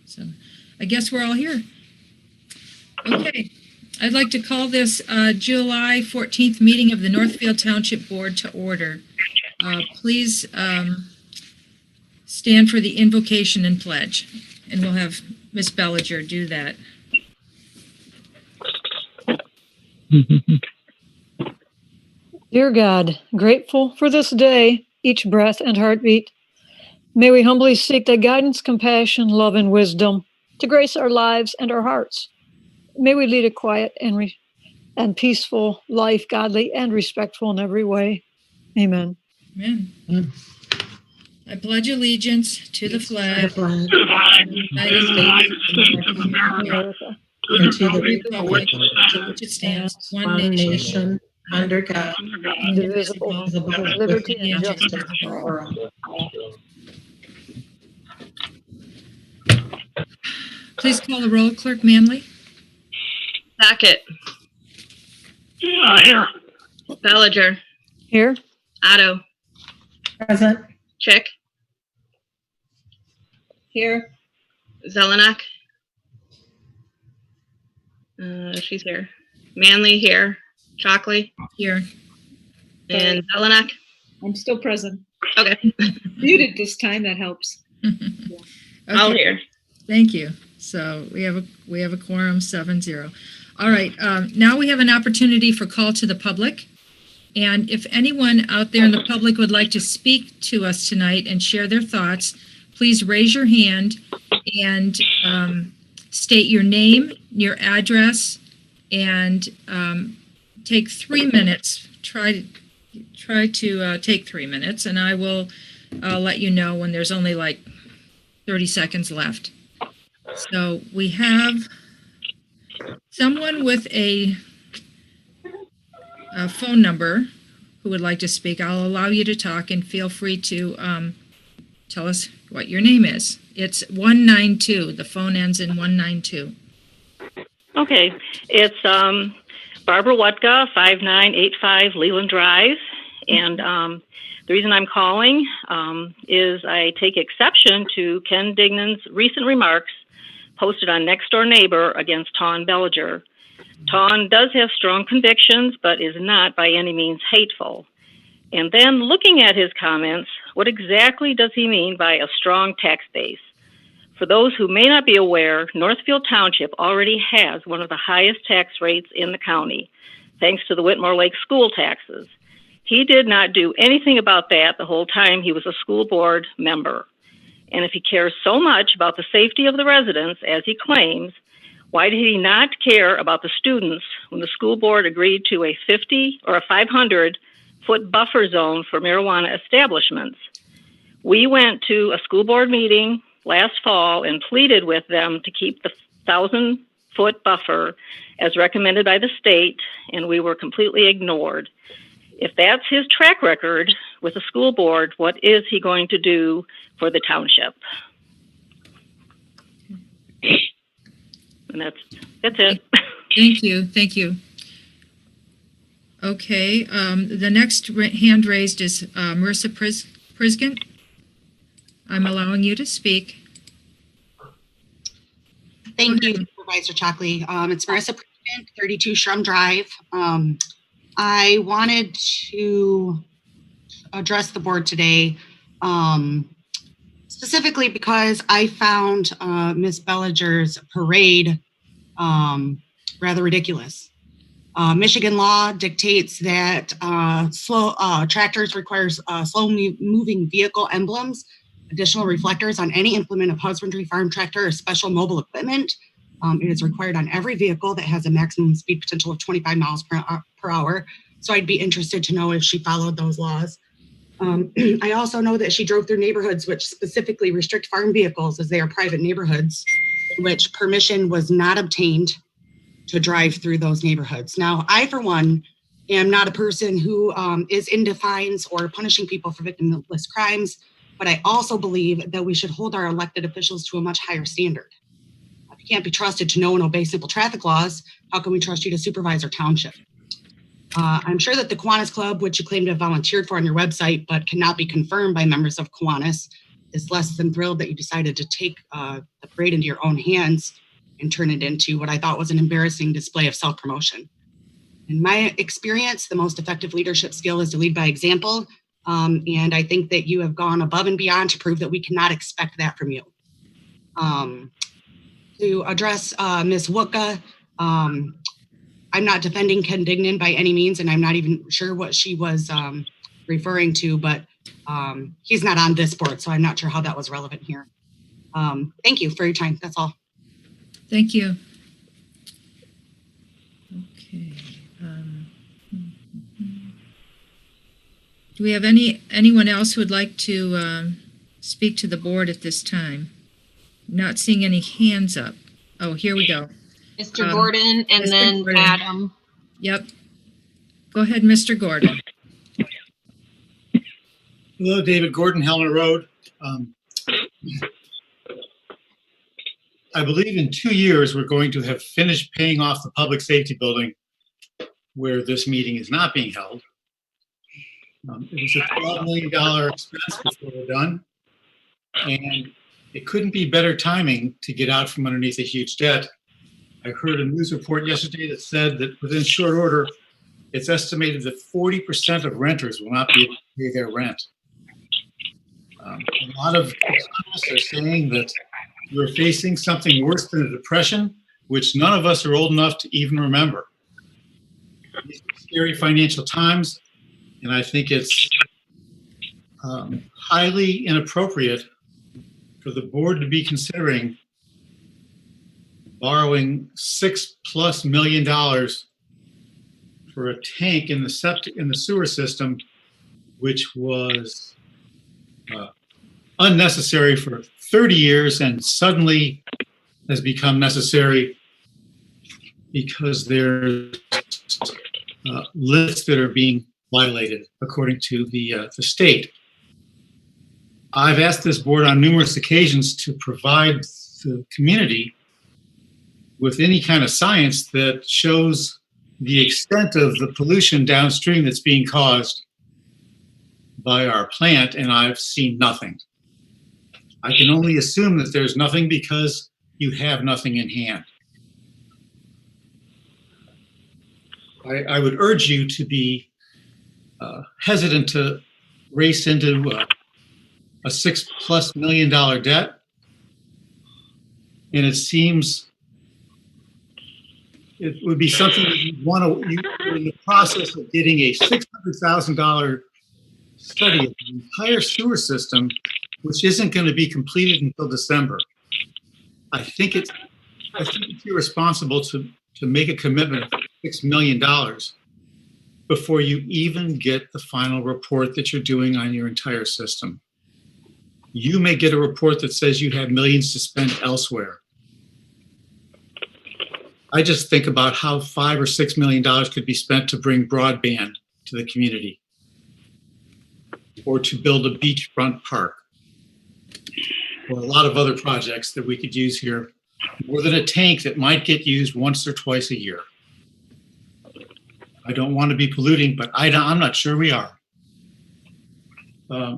So I guess we're all here. Okay. I'd like to call this July 14th meeting of the Northfield Township Board to order. Please stand for the invocation and pledge, and we'll have Ms. Bellinger do that. Dear God, grateful for this day, each breath and heartbeat. May we humbly seek thy guidance, compassion, love, and wisdom to grace our lives and our hearts. May we lead a quiet and peaceful life, godly and respectful in every way. Amen. Amen. I pledge allegiance to the flag of the United States of America, and to the republic for which it stands, one nation, under God, indivisible, with liberty and justice for all. Please call the roll, Clerk Manley. Hackett. Here. Bellinger. Here. Otto. Present. Chick. Here. Zelenak. She's here. Manley here. Chalkley Here. and Zelenak. I'm still present. Okay. Muted this time, that helps. All here. Thank you. So we have a quorum, 7-0. All right. Now we have an opportunity for call to the public. And if anyone out there in the public would like to speak to us tonight and share their thoughts, please raise your hand and state your name, your address, and take 3 minutes. Try to take 3 minutes, and I will let you know when there's only like 30 seconds left. So we have someone with a phone number who would like to speak. I'll allow you to talk, and feel free to tell us what your name is. It's 192. The phone ends in 192. Okay. It's Barbara Wutka, 5985 Leland Drive. And the reason I'm calling is I take exception to Ken Dignan's recent remarks posted on Next Door Neighbor against Tawn Bellinger. Tawn does have strong convictions, but is not by any means hateful. And then looking at his comments, what exactly does he mean by a strong tax base? For those who may not be aware, Northfield Township already has one of the highest tax rates in the county, thanks to the Whitmore Lake school taxes. He did not do anything about that the whole time he was a school board member. And if he cares so much about the safety of the residents, as he claims, why did he not care about the students when the school board agreed to a 50 or a 500-foot buffer zone for marijuana establishments? We went to a school board meeting last fall and pleaded with them to keep the 1,000-foot buffer as recommended by the state, and we were completely ignored. If that's his track record with the school board, what is he going to do for the township? And that's it. Thank you. Okay, the next hand raised is Marissa Prisgant. I'm allowing you to speak. Thank you, Supervisor Chalkley. It's Marissa Prisgant, 32 Shrum Drive. I wanted to address the board today, specifically because I found Ms. Bellinger's parade rather ridiculous. Michigan law dictates that tractors require slow-moving vehicle emblems, additional reflectors on any implement of husbandry, farm tractor, or special mobile equipment. It is required on every vehicle that has a maximum speed potential of 25 miles per hour. So I'd be interested to know if she followed those laws. I also know that she drove through neighborhoods which specifically restrict farm vehicles as they are private neighborhoods, which permission was not obtained to drive through those neighborhoods. Now, I, for one, am not a person who is into fines or punishing people for victimless crimes, but I also believe that we should hold our elected officials to a much higher standard. If you can't be trusted to know and obey simple traffic laws, how can we trust you to supervise our township? I'm sure that the Kiwanis Club, which you claim to have volunteered for on your website, but cannot be confirmed by members of Kiwanis, is less than thrilled that you decided to take the parade into your own hands and turn it into what I thought was an embarrassing display of self-promotion. In my experience, the most effective leadership skill is to lead by example. And I think that you have gone above and beyond to prove that we cannot expect that from you. To address Ms. Wooka, I'm not defending Ken Dignan by any means, and I'm not even sure what she was referring to, but he's not on this board, so I'm not sure how that was relevant here. Thank you for your time. That's all. Thank you. Okay. Do we have anyone else who would like to speak to the board at this time? Not seeing any hands up. Oh, here we go. Mr. Gordon and Mr. then Gordon. Adam. Yep. Go ahead, Mr. Gordon. Hello, David Gordon, Helmer Road. I believe in 2 years, we're going to have finished paying off the public safety building where this meeting is not being held. It was a $12 million expense before we're done. And it couldn't be better timing to get out from underneath a huge debt. I heard a news report yesterday that said that within short order, it's estimated that 40% of renters will not be able to pay their rent. A lot of economists are saying that we're facing something worse than a depression, which none of us are old enough to even remember. These are scary financial times, and I think it's highly inappropriate for the board to be considering borrowing $6+ million for a tank in the sewer system, which was unnecessary for 30 years and suddenly has become necessary because there's lists that are being violated according to the state. I've asked this board on numerous occasions to provide the community with any kind of science that shows the extent of the pollution downstream that's being caused by our plant, and I've seen nothing. I can only assume that there's nothing because you have nothing in hand. I would urge you to be hesitant to race into a $6+ million debt. And it seems it would be something that you want to, you're in the process of getting a $600,000 study of the entire sewer system, which isn't going to be completed until December. I think it's irresponsible to make a commitment of $6 million before you even get the final report that you're doing on your entire system. You may get a report that says you have millions to spend elsewhere. I just think about how $5 or $6 million could be spent to bring broadband to the community or to build a beachfront park or a lot of other projects that we could use here, more than a tank that might get used once or twice a year. I don't want to be polluting, but I'm not sure we are.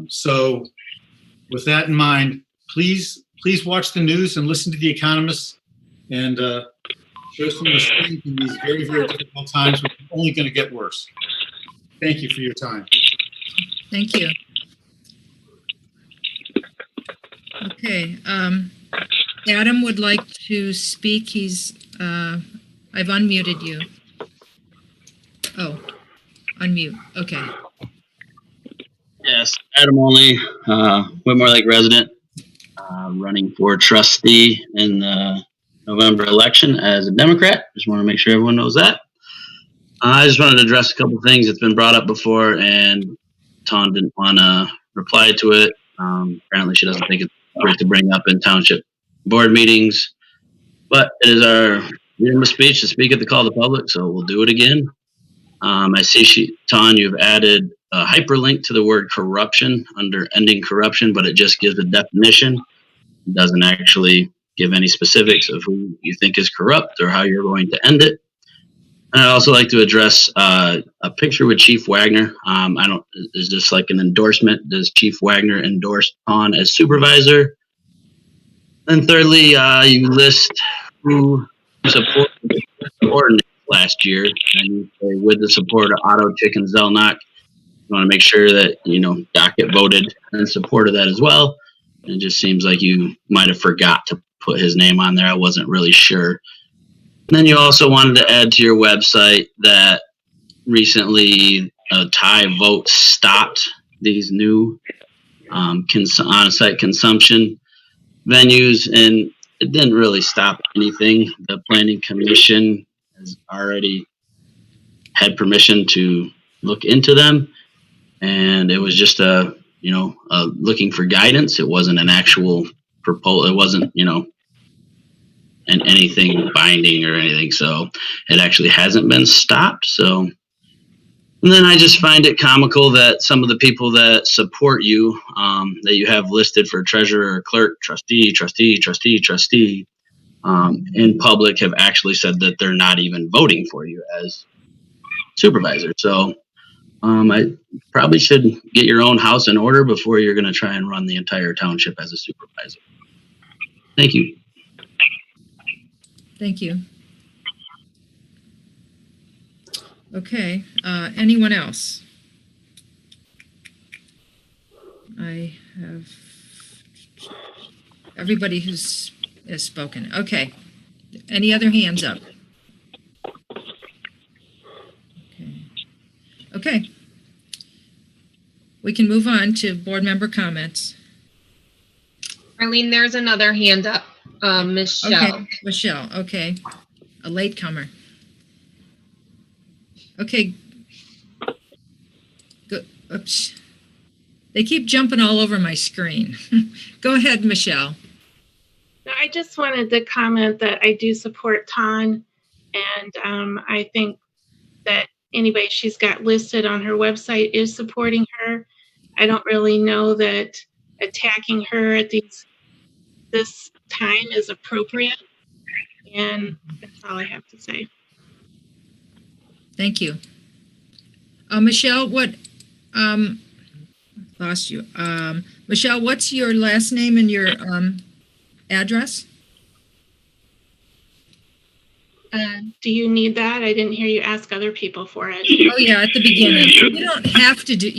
So with that in mind, please watch the news and listen to the economists and show some restraint in these very, very difficult times, which are only going to get worse. Thank you for your time. Thank you. Okay, Adam would like to speak. I've unmuted you. Oh, unmute. Okay. Yes, Adam Only, Whitmore Lake resident, running for trustee in the November election as a Democrat. Just want to make sure everyone knows that. I just wanted to address a couple of things that's been brought up before, and Tom didn't want to reply to it. Apparently, she doesn't think it's great to bring up in township board meetings, but it is our freedom of speech to speak at the call of the public, so we'll do it again. I see, Ton, you've added a hyperlink to the word corruption under ending corruption, but it just gives a definition. It doesn't actually give any specifics of who you think is corrupt or how you're going to end it. And I'd also like to address a picture with Chief Wagner. Is this like an endorsement? Does Chief Wagner endorse on as supervisor? And thirdly, you list who supported the ordinance last year, and you say with the support of Otto, Chick, and Zelnok. You want to make sure that, Docket voted in support of that as well. And it just seems like you might have forgot to put his name on there. I wasn't really sure. And then you also wanted to add to your website that recently a tie vote stopped these new on-site consumption venues, and it didn't really stop anything. The Planning Commission has already had permission to look into them, and it was just looking for guidance. It wasn't an actual proposal. It wasn't, and anything binding or anything. So it actually hasn't been stopped. So, and then I just find it comical that some of the people that support you, that you have listed for treasurer, clerk, trustee, in public have actually said that they're not even voting for you as supervisor. So I probably should get your own house in order before you're going to try and run the entire township as a supervisor. Thank you. Thank you. Okay, anyone else? I have everybody who's has spoken. Okay. Any other hands up? Okay. We can move on to board member comments. Arlene, there's another hand up. Michelle. Okay, Michelle, okay. A latecomer. Okay. Go, oops. They keep jumping all over my screen. Go ahead, Michelle. I just wanted to comment that I do support Ton, and I think that anybody she's got listed on her website is supporting her. I don't really know that attacking her at this time is appropriate, and that's all I have to say. Thank you. Michelle, what, lost you. Michelle, what's your last name and your address? Do you need that? I didn't hear you ask other people for it. Oh yeah, at the beginning. You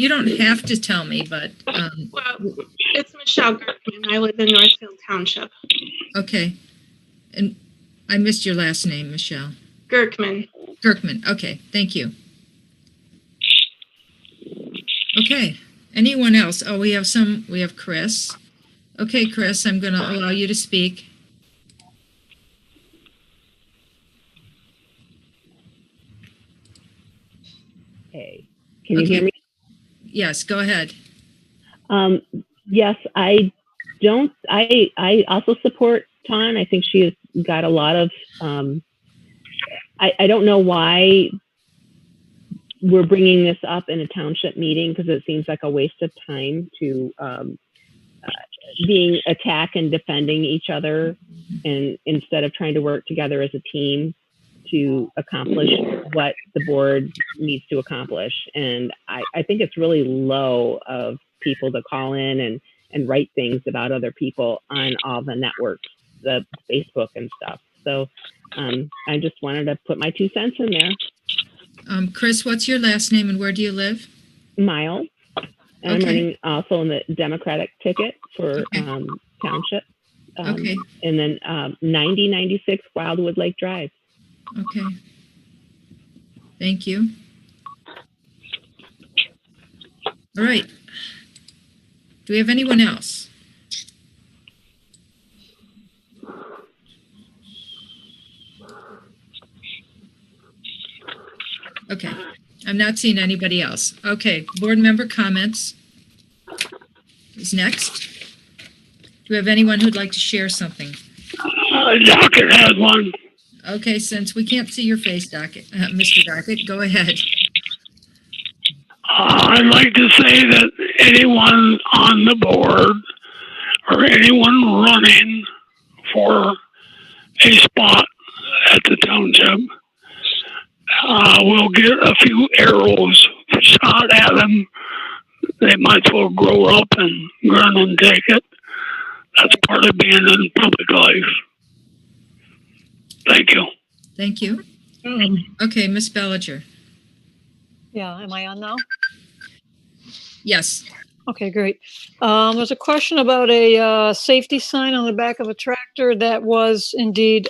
don't have to tell me, but well, it's Michelle Gertman. I live in Northfield Township. Okay. And I missed your last name, Michelle. Gerkman. Gerkman. Okay, thank you. Okay. Anyone else? Oh, we have Chris. Okay, Chris, I'm going to allow you to speak. Okay. Can you hear me? Yes, go ahead. Yes, I also support Ton. I think she has got a lot of, I don't know why we're bringing this up in a township meeting, because it seems like a waste of time to being attack and defending each other, and instead of trying to work together as a team to accomplish what the board needs to accomplish. And I think it's really low of people to call in and write things about other people on all the networks, the Facebook and stuff. So I just wanted to put my 2 cents in there. Chris, what's your last name and where do you live? Miles. And I'm running also in the Democratic ticket for Township. Okay. And then 9096 Wildwood Lake Drive. Okay. Thank you. All right. Do we have anyone else? Okay. I'm not seeing anybody else. Okay. Board member comments is next. Do we have anyone who'd like to share something? Docket has one. Okay, since we can't see your face, Docket, Mr. Docket, go ahead. I'd like to say that anyone on the board or anyone running for a spot at the township we'll get a few arrows shot at them. They might as well grow up and grin and take it. That's part of being in public life. Thank you. Thank you. Okay, Miss Bellinger. Yeah, am I on now? Yes. Okay, great. There's a question about a safety sign on the back of a tractor that was indeed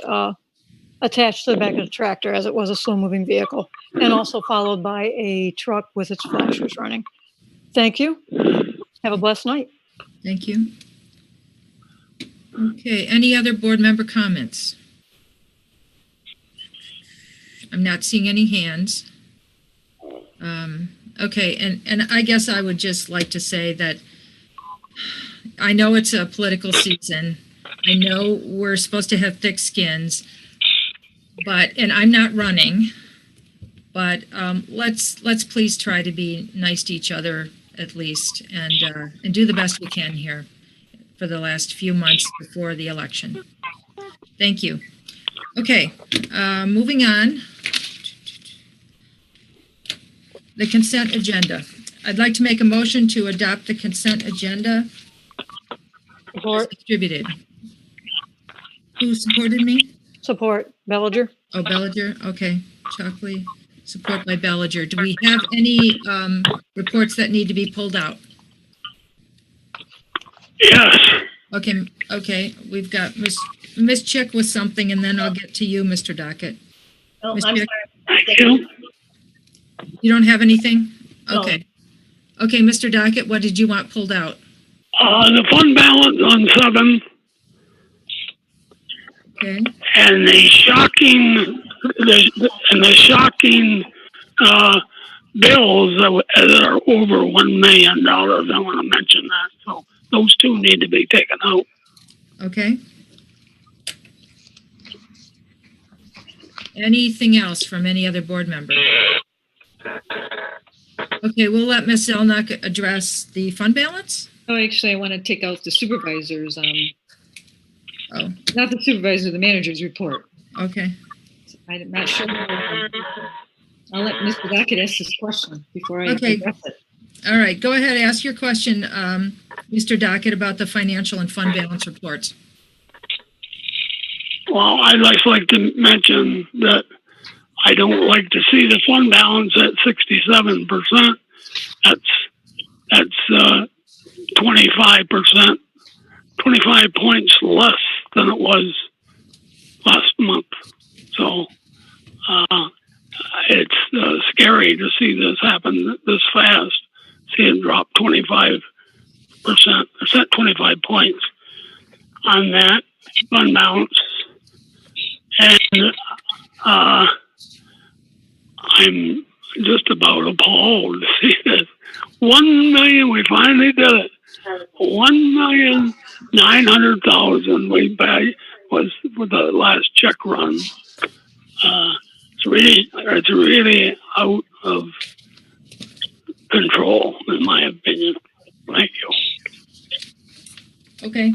attached to the back of the tractor as it was a slow-moving vehicle, and also followed by a truck with its flashers running. Thank you. Have a blessed night. Thank you. Okay, any other board member comments? I'm not seeing any hands. Okay, and I guess I would just like to say that I know it's a political season. I know we're supposed to have thick skins, and I'm not running, but let's please try to be nice to each other at least, and do the best we can here for the last few months before the election. Thank you. Okay, moving on. The consent agenda. I'd like to make a motion to adopt the consent agenda as distributed. Who supported me? Support. Bellinger. Oh, Bellinger. Okay. Chalkley. Support by Bellinger. Do we have any reports that need to be pulled out? Yes. Okay. Okay. We've got Miss Chick with something, and then I'll get to you, Mr. Dockett. Oh, Ms. I'm Chick? sorry. Thank you. You don't have anything? No. Okay. Okay, Mr. Dockett, what did you want pulled out? The fund balance on 7 Okay. and the shocking bills that are over $1 million. I want to mention that. So those two need to be taken out. Okay. Anything else from any other board member? Okay, we'll let Ms. Zelnok address the fund balance. Oh, actually, I want to take out the supervisor's, Oh, not the supervisor, the manager's report. okay. I'm not sure. I'll let Mr. Dockett ask this question before I Okay. address it. All right, go ahead, ask your question, Mr. Dockett, about the financial and fund balance reports. Well, I'd just like to mention that I don't like to see the fund balance at 67%. That's 25%, 25 points less than it was last month. So it's scary to see this happen this fast. See it drop 25%, or set 25 points on that fund balance. And I'm just about appalled to see this. 1 million, we finally did it. 1,900,000 we paid was for the last check run. It's really out of control, in my opinion. Thank you. Okay.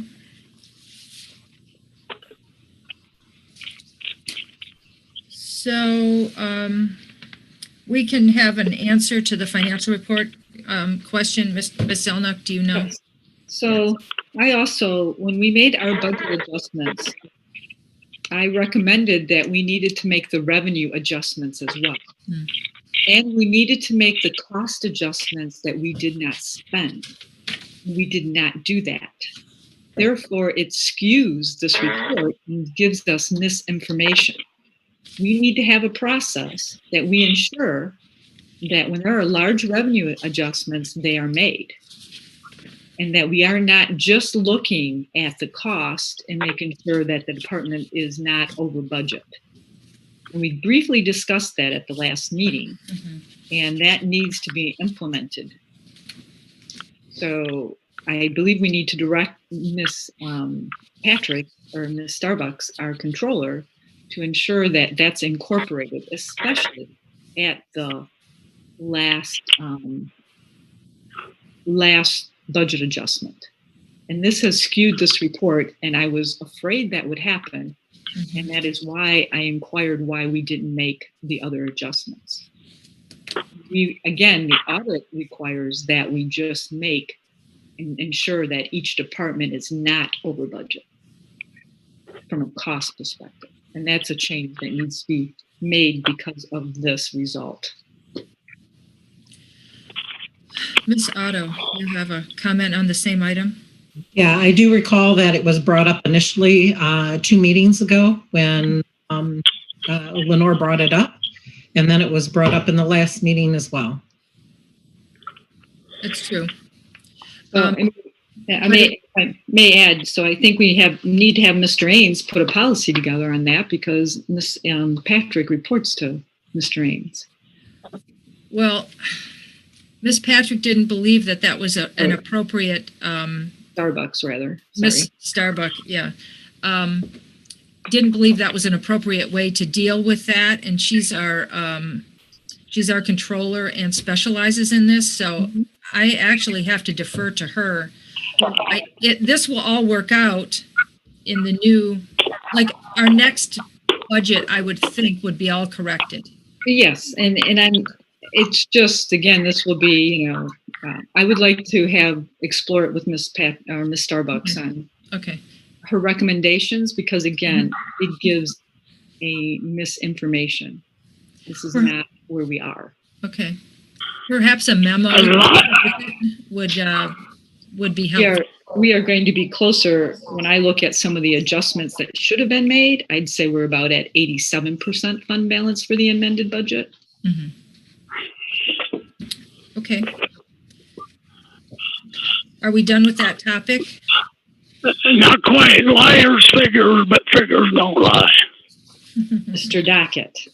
So we can have an answer to the financial report question. Ms. Zelnok, do you know? Yes. So I also, when we made our budget adjustments, I recommended that we needed to make the revenue adjustments as well. And we needed to make the cost adjustments that we did not spend. We did not do that. Therefore, it skews this report and gives us misinformation. We need to have a process that we ensure that when there are large revenue adjustments, they are made. And that we are not just looking at the cost and making sure that the department is not over budget. And we briefly discussed that at the last meeting, and that needs to be implemented. So I believe we need to direct Ms. Patrick or Ms. Starbucks, our controller, to ensure that that's incorporated, especially at the last budget adjustment. And this has skewed this report, and I was afraid that would happen And that is why I inquired why we didn't make the other adjustments. Again, the audit requires that we just make and ensure that each department is not over budget from a cost perspective. And that's a change that needs to be made because of this result. Ms. Otto, you have a comment on the same item? Yeah, I do recall that it was brought up initially 2 meetings ago when Lenore brought it up, and then it was brought up in the last meeting as well. It's true. I may add, so I think we need to have Mr. Ains put a policy together on that because Ms. Patrick reports to Mr. Ains. Well, Ms. Patrick didn't believe that that was an appropriate Starbucks, rather. Miss Starbuck, yeah. Didn't believe that was an appropriate way to deal with that, and she's our controller and specializes in this, so I actually have to defer to her. This will all work out in the new, like our next budget, I would think would be all corrected. Yes, and it's just, again, this will be, I would like to explore it with Miss Starbucks on her recommendations, because again, it gives a misinformation. This is not where we are. Okay. Perhaps a memo would be helpful. We are going to be closer. When I look at some of the adjustments that should have been made, I'd say we're about at 87% fund balance for the amended budget. Mm-hmm. Okay. Are we done with that topic? Not quite. Liars figure, but figures don't lie. Mr. Dockett.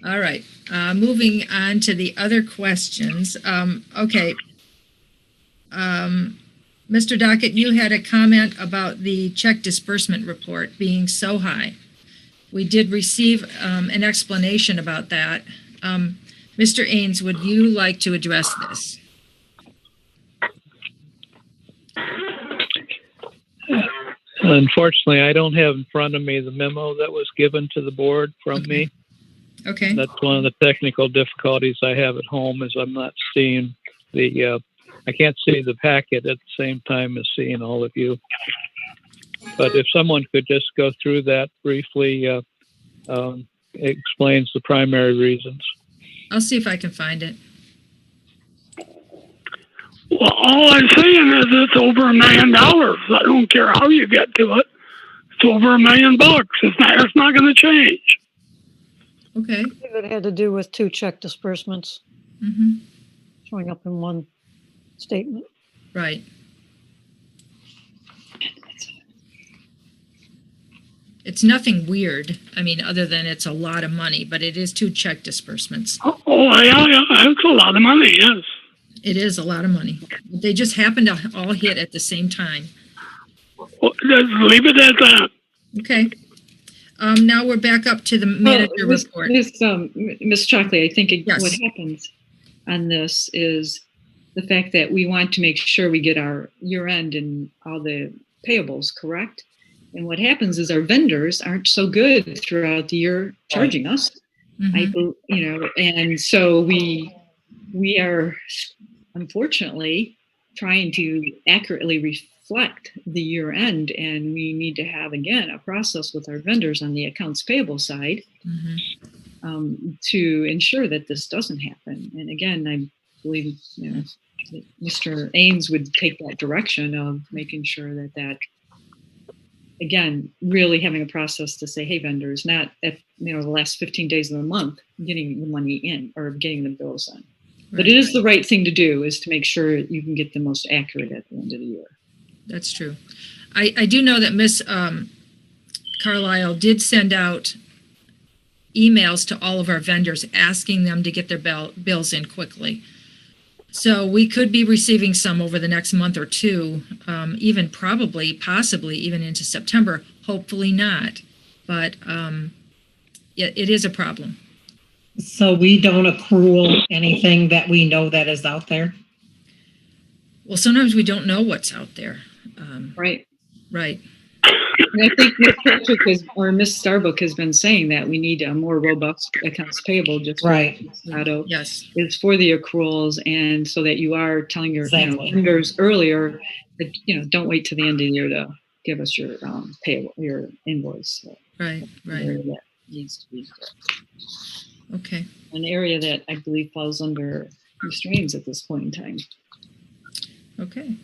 All right. Moving on to the other questions. Okay. Mr. Dockett, you had a comment about the check disbursement report being so high. We did receive an explanation about that. Mr. Ains, would you like to address this? Unfortunately, I don't have in front of me the memo that was given to the board from me. Okay. That's one of the technical difficulties I have at home, is I'm not seeing I can't see the packet at the same time as seeing all of you. But if someone could just go through that briefly, it explains the primary reasons. I'll see if I can find it. Well, all I'm saying is it's over $1 million. I don't care how you get to it. It's over $1 million. It's not going to change. Okay. It had to do with 2 check disbursements showing up in one statement. Right. It's nothing weird. I mean, other than it's a lot of money, but it is 2 check disbursements. Oh, yeah, it's a lot of money, yes. It is a lot of money. They just happen to all hit at the same time. Well, just leave it at that. Okay. Now we're back up to the manager report. Ms. Chalkley, I think what happens on this is the fact that we want to make sure we get our year-end and all the payables correct. And what happens is our vendors aren't so good throughout the year charging us. And so we are unfortunately trying to accurately reflect the year end, and we need to have, again, a process with our vendors on the accounts payable side to ensure that this doesn't happen. And again, I believe Mr. Ains would take that direction of making sure that again, really having a process to say, hey, vendors, not at the last 15 days of the month getting the money in or getting the bills in. But it is the right thing to do, is to make sure you can get the most accurate at the end of the year. That's true. I do know that Miss Carlisle did send out emails to all of our vendors asking them to get their bills in quickly. So we could be receiving some over the next month or two, even possibly even into September. Hopefully not. But it is a problem. So we don't accrue anything that we know that is out there? Well, sometimes we don't know what's out there. Right. Right. And I think Ms. Patrick or Ms. Starbuck has been saying that we need a more robust accounts payable, just Right. Otto, Yes. is for the accruals, and so that you are telling your Exactly. vendors earlier that, don't wait till the end of the year to give us your payable, your invoice. So Right, right. area that needs to be Okay. an area that I believe falls under restraints at this point in time. Okay.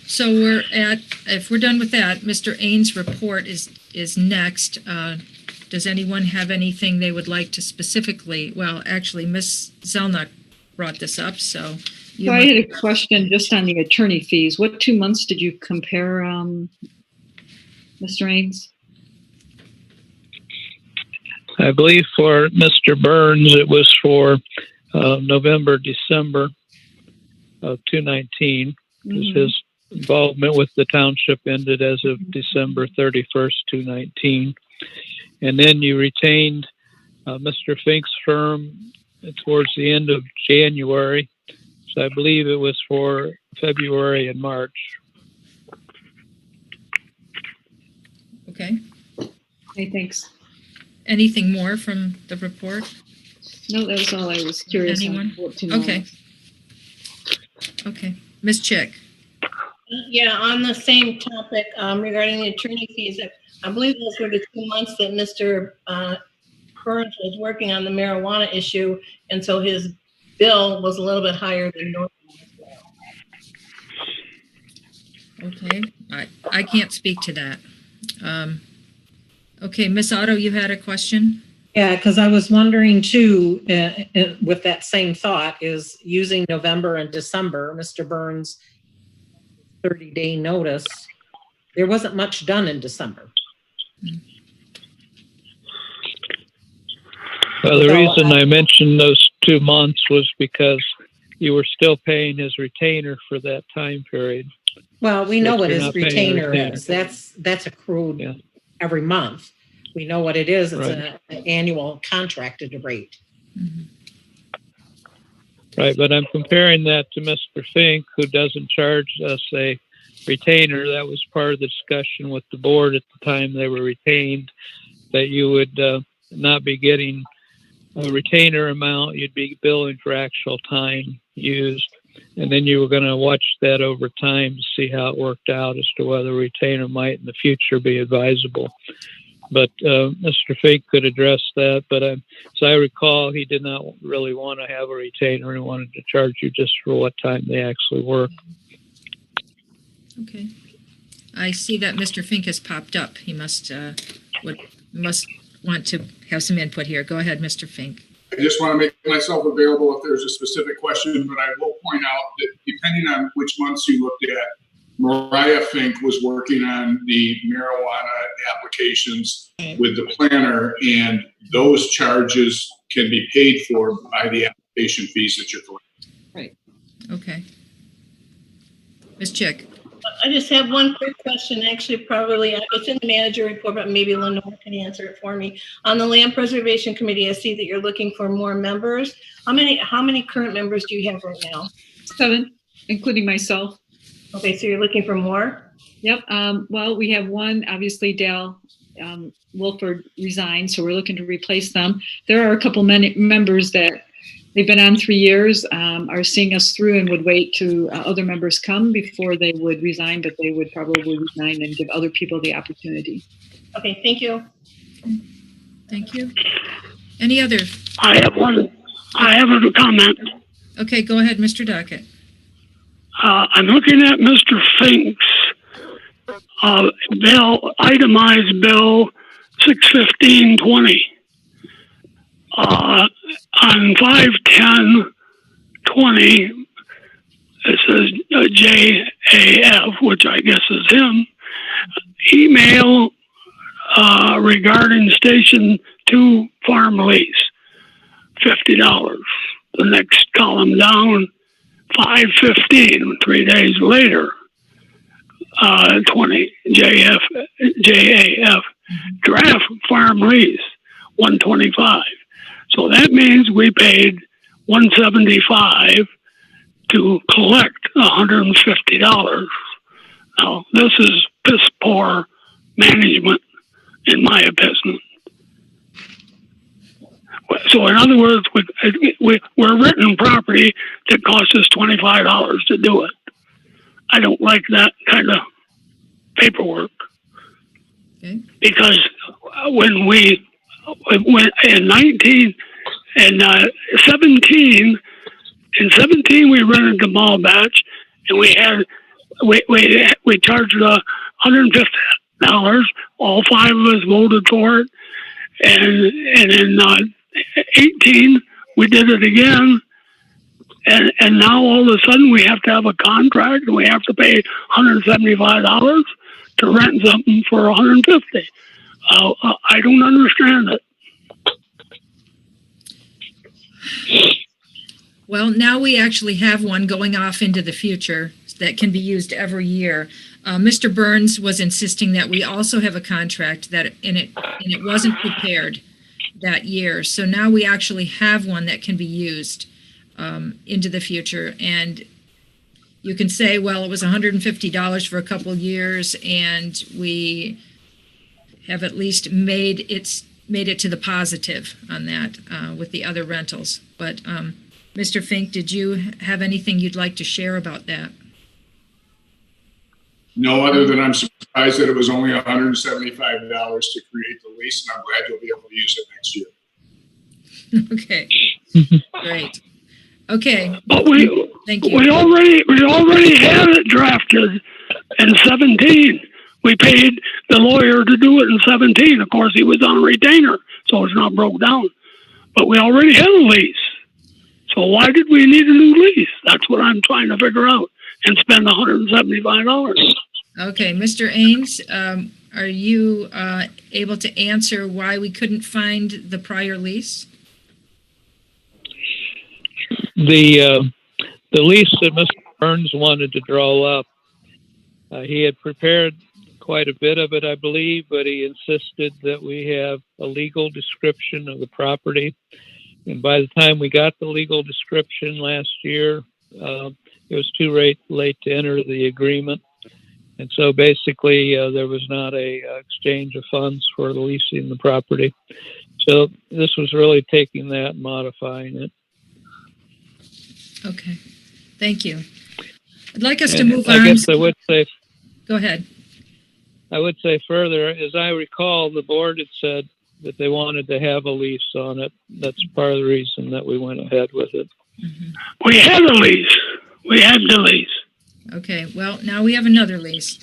So if we're done with that, Mr. Ains' report is next. Does anyone have anything they would like to specifically, well, actually, Ms. Zelnok brought this up, so. So I had a question just on the attorney fees. What 2 months did you compare, Mr. Ains? I believe for Mr. Burns, it was for November, December of 2019, because his involvement with the township ended as of December 31st, 2019. And then you retained Mr. Fink's firm towards the end of January. So I believe it was for February and March. Okay. Hey, thanks. Anything more from the report? No, that was all I was curious Anyone? on. What to know. Okay. Okay. Ms. Chick. Yeah, on the same topic regarding the attorney fees, I believe those were the 2 months that Mr. Burns was working on the marijuana issue, and so his bill was a little bit higher than normal. Okay. I can't speak to that. Okay, Ms. Otto, you had a question? Yeah, because I was wondering too, with that same thought, is using November and December, Mr. Burns' 30-day notice, there wasn't much done in December. Well, the reason I mentioned those 2 months was because you were still paying his retainer for that time period. Well, we know what You're his not paying retainer retainer. is. That's accrued every month. We know what it is. It's Right. an annual contracted rate. Right, but I'm comparing that to Mr. Fink, who doesn't charge us a retainer. That was part of the discussion with the board at the time they were retained, that you would not be getting a retainer amount, you'd be billing for actual time used. And then you were going to watch that over time to see how it worked out as to whether a retainer might in the future be advisable. But Mr. Fink could address that. But as I recall, he did not really want to have a retainer. He wanted to charge you just for what time they actually work. Okay. I see that Mr. Fink has popped up. He must want to have some input here. Go ahead, Mr. Fink. I just want to make myself available if there's a specific question, but I will point out that depending on which months you looked at, Mariah Fink was working on the marijuana applications with the planner, and those charges can be paid for by the application fees that you're collecting. Right. Okay. Ms. Chick. I just have one quick question. Actually, probably it's in the manager report, but maybe Lenore can answer it for me. On the Land Preservation Committee, I see that you're looking for more members. How many current members do you have right now? 7, including myself. Okay, so you're looking for more? Yep. Well, we have one, obviously Dale Wolford resigned, so we're looking to replace them. There are a couple members that they've been on 3 years, are seeing us through and would wait to other members come before they would resign, but they would probably resign and give other people the opportunity. Okay, thank you. Thank you. Any other? I have a comment. Okay, go ahead, Mr. Dockett. I'm looking at Mr. Fink's bill, itemized bill 61520. On 5/10/20, it says JAF, which I guess is him, email regarding Station 2 farm lease, $50. The next column down, 5/15, 3 days later, 20 JAF, draft farm lease, 125. So that means we paid $175 to collect $150. Now, this is piss poor management, in my opinion. So in other words, we're renting property that costs us $25 to do it. I don't like that kind of paperwork. Okay. Because when in 17 we rented the mall batch, and we charged $150. All 5 of us voted for it, and in 18 we did it again, and now all of a sudden we have to have a contract and we have to pay $175 to rent something for $150. I don't understand it. Well, now we actually have one going off into the future that can be used every year. Mr. Burns was insisting that we also have a contract and it wasn't prepared that year. So now we actually have one that can be used into the future. And you can say, well, it was $150 for a couple of years, and we have at least made it to the positive on that with the other rentals. But Mr. Fink, did you have anything you'd like to share about that? No, other than I'm surprised that it was only $175 to create the lease, and I'm glad you'll be able to use it next year. Okay, great. Okay. But Thank you. we already had it drafted in 17. We paid the lawyer to do it in 17. Of course, he was on a retainer, so it's not broke down. But we already had a lease. So why did we need a new lease? That's what I'm trying to figure out, and spend $175. Okay, Mr. Ains, are you able to answer why we couldn't find the prior lease? The lease that Mr. Burns wanted to draw up, he had prepared quite a bit of it, I believe, but he insisted that we have a legal description of the property. And by the time we got the legal description last year, it was too late to enter the agreement. And so basically there was not a exchange of funds for leasing the property. So this was really taking that and modifying it. Okay, thank you. I'd like us to move on. I guess I would say, go ahead. I would say further, as I recall, the board had said that they wanted to have a lease on it. That's part of the reason that we went ahead with it. Mm-hmm. We had a lease. We had the lease. Okay, well, now we have another lease.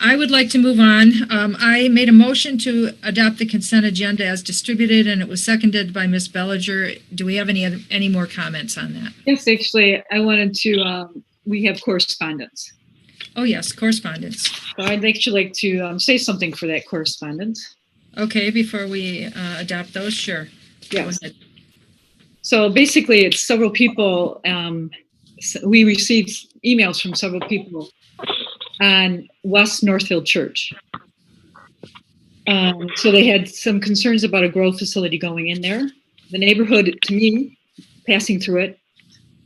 I would like to move on. I made a motion to adopt the consent agenda as distributed, and it was seconded by Ms. Bellinger. Do we have any more comments on that? Yes, actually, I wanted to, we have correspondence. Oh, yes, correspondence. So I'd actually like to say something for that correspondence. Okay, before we adopt those, sure. Yes. So basically, it's several people, we received emails from several people on West Northfield Church. So they had some concerns about a grow facility going in there. The neighborhood, to me, passing through it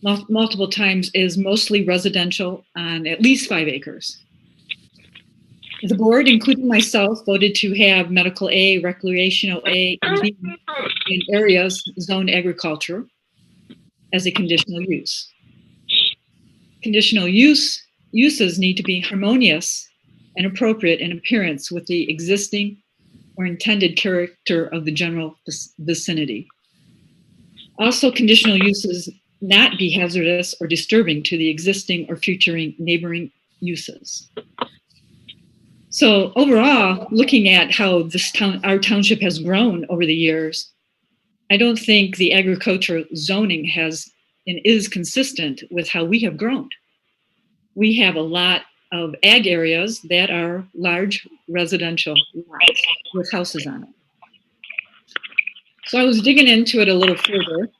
multiple times, is mostly residential on at least 5 acres. The board, including myself, voted to have medical A, recreational A, and B in areas zoned agriculture as a conditional use. Conditional uses need to be harmonious and appropriate in appearance with the existing or intended character of the general vicinity. Also, conditional uses not be hazardous or disturbing to the existing or future neighboring uses. So overall, looking at how our township has grown over the years, I don't think the agriculture zoning has and is consistent with how we have grown. We have a lot of ag areas that are large residential lots with houses on it. So I was digging into it a little further.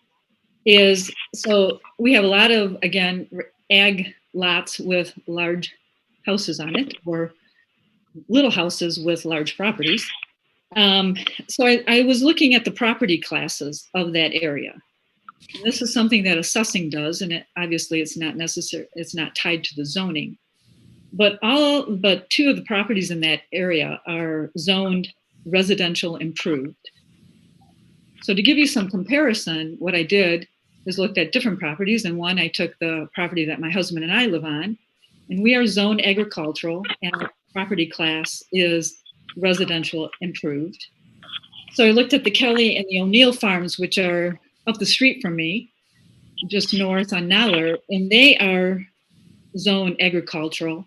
So we have a lot of, again, ag lots with large houses on it, or little houses with large properties. So I was looking at the property classes of that area. And this is something that assessing does, and obviously it's not necessary, it's not tied to the zoning. but two of the properties in that area are zoned residential improved. So to give you some comparison, what I did is looked at different properties, and one, I took the property that my husband and I live on, and we are zoned agricultural, and our property class is residential improved. So I looked at the Kelly and the O'Neill farms, which are up the street from me, just north on Naller, and they are zoned agricultural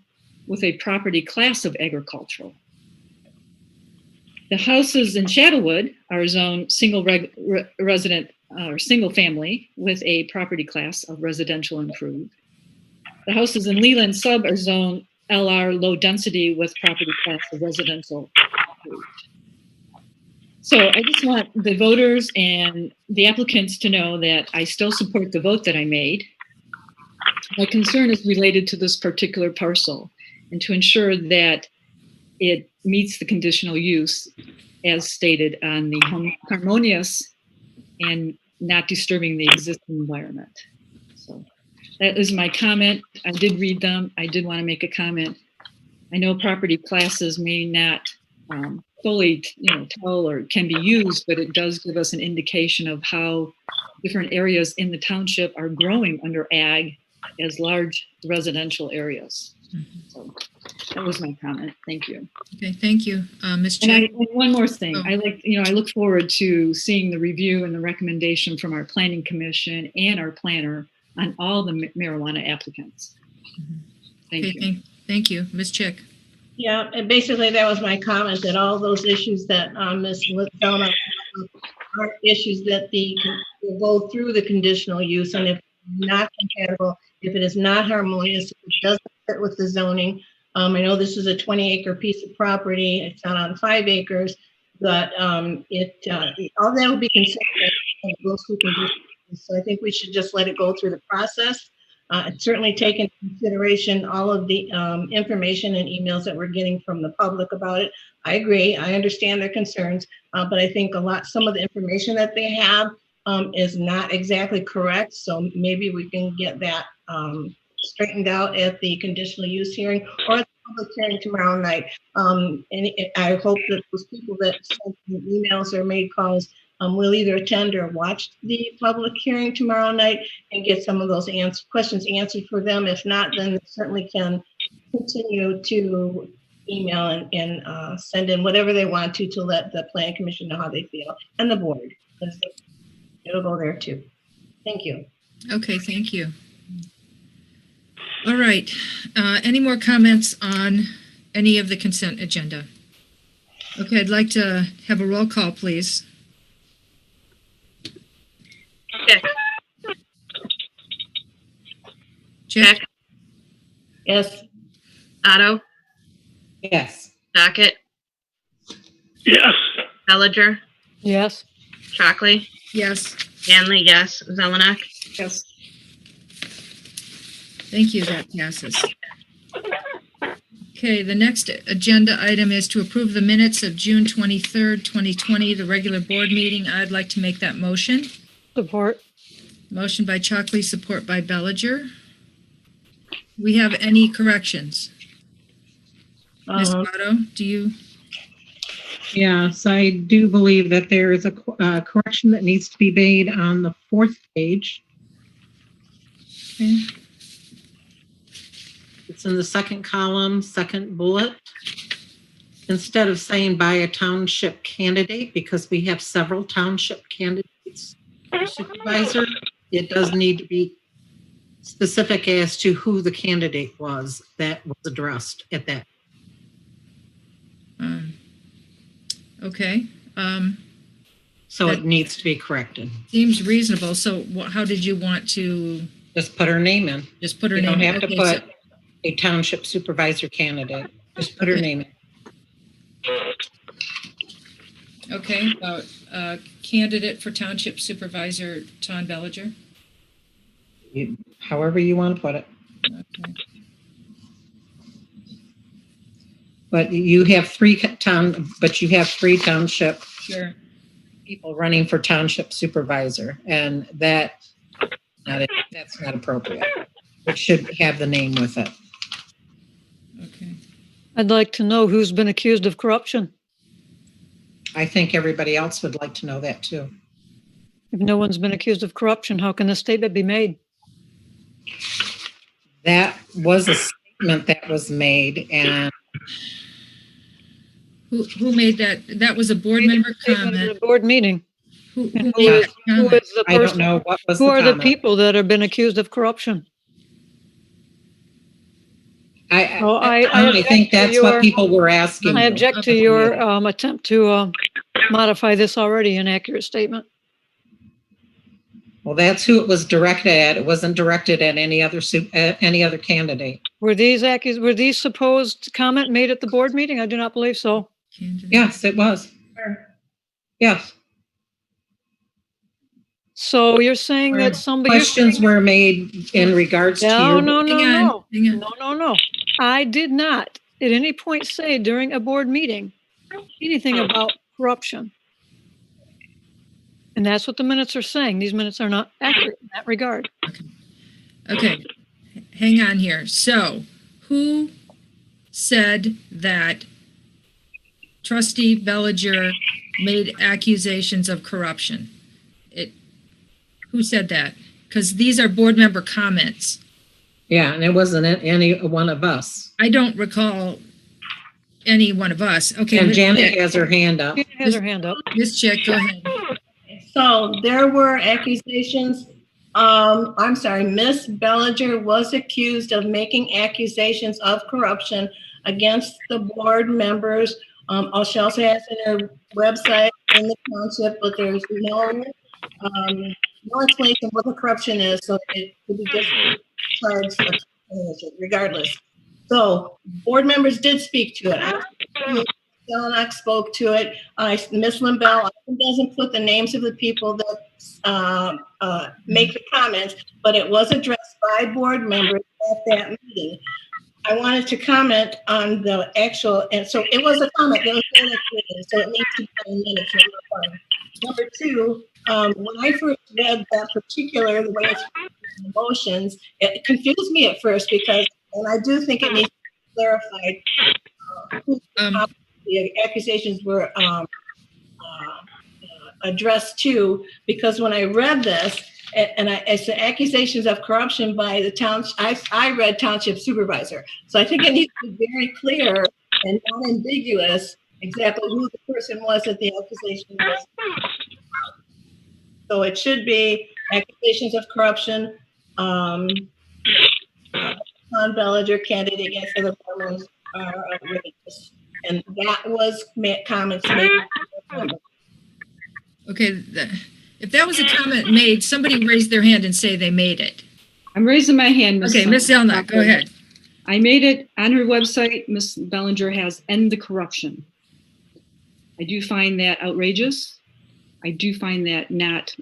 with a property class of agricultural. The houses in Shadowwood are zoned resident or single family with a property class of residential improved. The houses in Leland Sub are zoned LR low density with property class of residential improved. So I just want the voters and the applicants to know that I still support the vote that I made. My concern is related to this particular parcel and to ensure that it meets the conditional use as stated on the harmonious and not disturbing the existing environment. So that is my comment. I did read them. I did want to make a comment. I know property classes may not fully tell or can be used, but it does give us an indication of how different areas in the township are growing under ag as large residential areas. So that was my comment. Thank you. Okay, thank you. Ms. Chick? And one more thing. Oh. I look forward to seeing the review and the recommendation from our planning commission and our planner on all the marijuana applicants. Thank you. Thank you. Ms. Chick? Yeah, and basically that was my comment, that all those issues that Ms. Lizdana are issues that will go through the conditional use, and if not compatible, if it is not harmonious, if it doesn't fit with the zoning. I know this is a 20-acre piece of property. It's not on 5 acres, but all that will be considered and goes through conditional use. So I think we should just let it go through the process. Certainly take into consideration all of the information and emails that we're getting from the public about it. I agree. I understand their concerns, but I think some of the information that they have is not exactly correct. So maybe we can get that straightened out at the conditional use hearing or at the public hearing tomorrow night. And I hope that those people that sent the emails or made calls will either attend or watch the public hearing tomorrow night and get some of those questions answered for them. If not, then they certainly can continue to email and send in whatever they want to let the planning commission know how they feel, and the board, because it'll go there too. Thank you. Okay, thank you. All right. Any more comments on any of the consent agenda? Okay, I'd like to have a roll call, please. Chick? Yes. Otto? Yes. Dockett? Yes. Bellinger? Yes. Shockley? Yes. Manley, yes. Zelenak? Yes. Thank you. That passes. Okay, the next agenda item is to approve the minutes of June 23rd, 2020, the regular board meeting. I'd like to make that motion. Support. Motion by Chalkley, support by Bellinger. We have any corrections? Ms. Otto, do you? Yes, I do believe that there is a correction that needs to be made on the 4th page. Okay. It's in the 2nd column, 2nd bullet. Instead of saying by a township candidate, because we have several township candidates for supervisor, it does need to be specific as to who the candidate was that was addressed at that. Okay. So it needs to be corrected. Seems reasonable. So how did you want to? Just put her name in. Just put her you name in. You don't have Okay, to put a township supervisor candidate. Just put her name in. Okay, candidate for township supervisor, Ton Bellinger. However you want to put it. Okay. But you have three township Sure. people running for township supervisor, and that's not appropriate. It should have the name with it. Okay. I'd like to know who's been accused of corruption. I think everybody else would like to know that too. If no one's been accused of corruption, how can a statement be made? That was a statement that was made, and Who made that? That was a board member Statement at comment. a board meeting. Who And made who is, that who comment? is the I don't person? know what was Who the are the comment. people that have been accused of corruption? I think that's what people were asking. I object to your attempt to modify this already inaccurate statement. Well, that's who it was directed at. It wasn't directed at any other candidate. Were these supposed comment made at the board meeting? I do not believe so. Yes, it was. Yes. So you're saying that somebody Questions were made in regards to your. No. I did not at any point say during a board meeting anything about corruption. And that's what the minutes are saying. These minutes are not accurate in that regard. Okay, hang on here. So, who said that Trustee Bellinger made accusations of corruption? Who said that? Because these are board member comments. Yeah, and it wasn't any one of us. I don't recall any one of us. Okay. And Ms. Janet Chick. has her hand up. Janet has her hand up. Ms. Chick, go ahead. So there were accusations. I'm sorry, Miss Bellinger was accused of making accusations of corruption against the board members. She also has in her website in the township, but there's no explanation what the corruption is, so it could be just charged regardless. So board members did speak to it. Zelenak spoke to it. Ms. Limbell often doesn't put the names of the people that make the comments, but it was addressed by board members at that meeting. I wanted to comment on the actual, and so it was a comment that was made at the meeting, so it needs to be in minutes, number one. Number two, when I first read that particular, the way it's in motions, it confused me at first because, and I do think it needs to be clarified who the accusations were addressed to, because when I read this, and it's the accusations of corruption by the town, I read township supervisor. So I think it needs to be very clear and unambiguous exactly who the person was that the accusation was. So it should be accusations of corruption, Tom Bellinger, candidate against other farmers are outrageous. And that was comments made. Okay, if that was a comment made, somebody raise their hand and say they made it. I'm raising my hand, Ms. Okay, Ms. Zelenak, go ahead. I made it on her website. Ms. Bellinger has End the Corruption. I do find that outrageous. I do find that not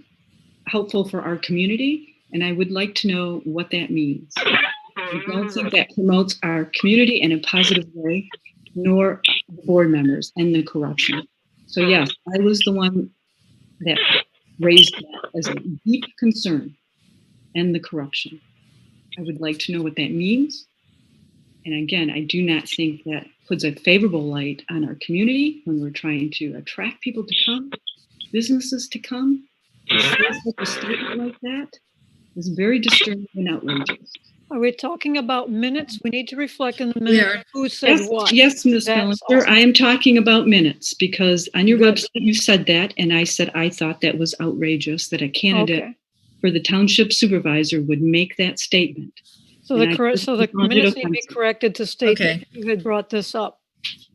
helpful for our community, and I would like to know what that means. I don't think that promotes our community in a positive way, nor the board members and the corruption. So yes, I was the one that raised that as a deep concern, and the corruption. I would like to know what that means. And again, I do not think that puts a favorable light on our community when we're trying to attract people to come, businesses to come. To say such a statement like that is very disturbing and outrageous. Are we talking about minutes? We need to reflect in the minutes who said what. Yes, Ms. Bellinger, I am talking about minutes because on your website you said that, and I said I thought that was outrageous that a candidate for the township supervisor would make that statement. So the minutes need to be corrected to state that you had brought this up.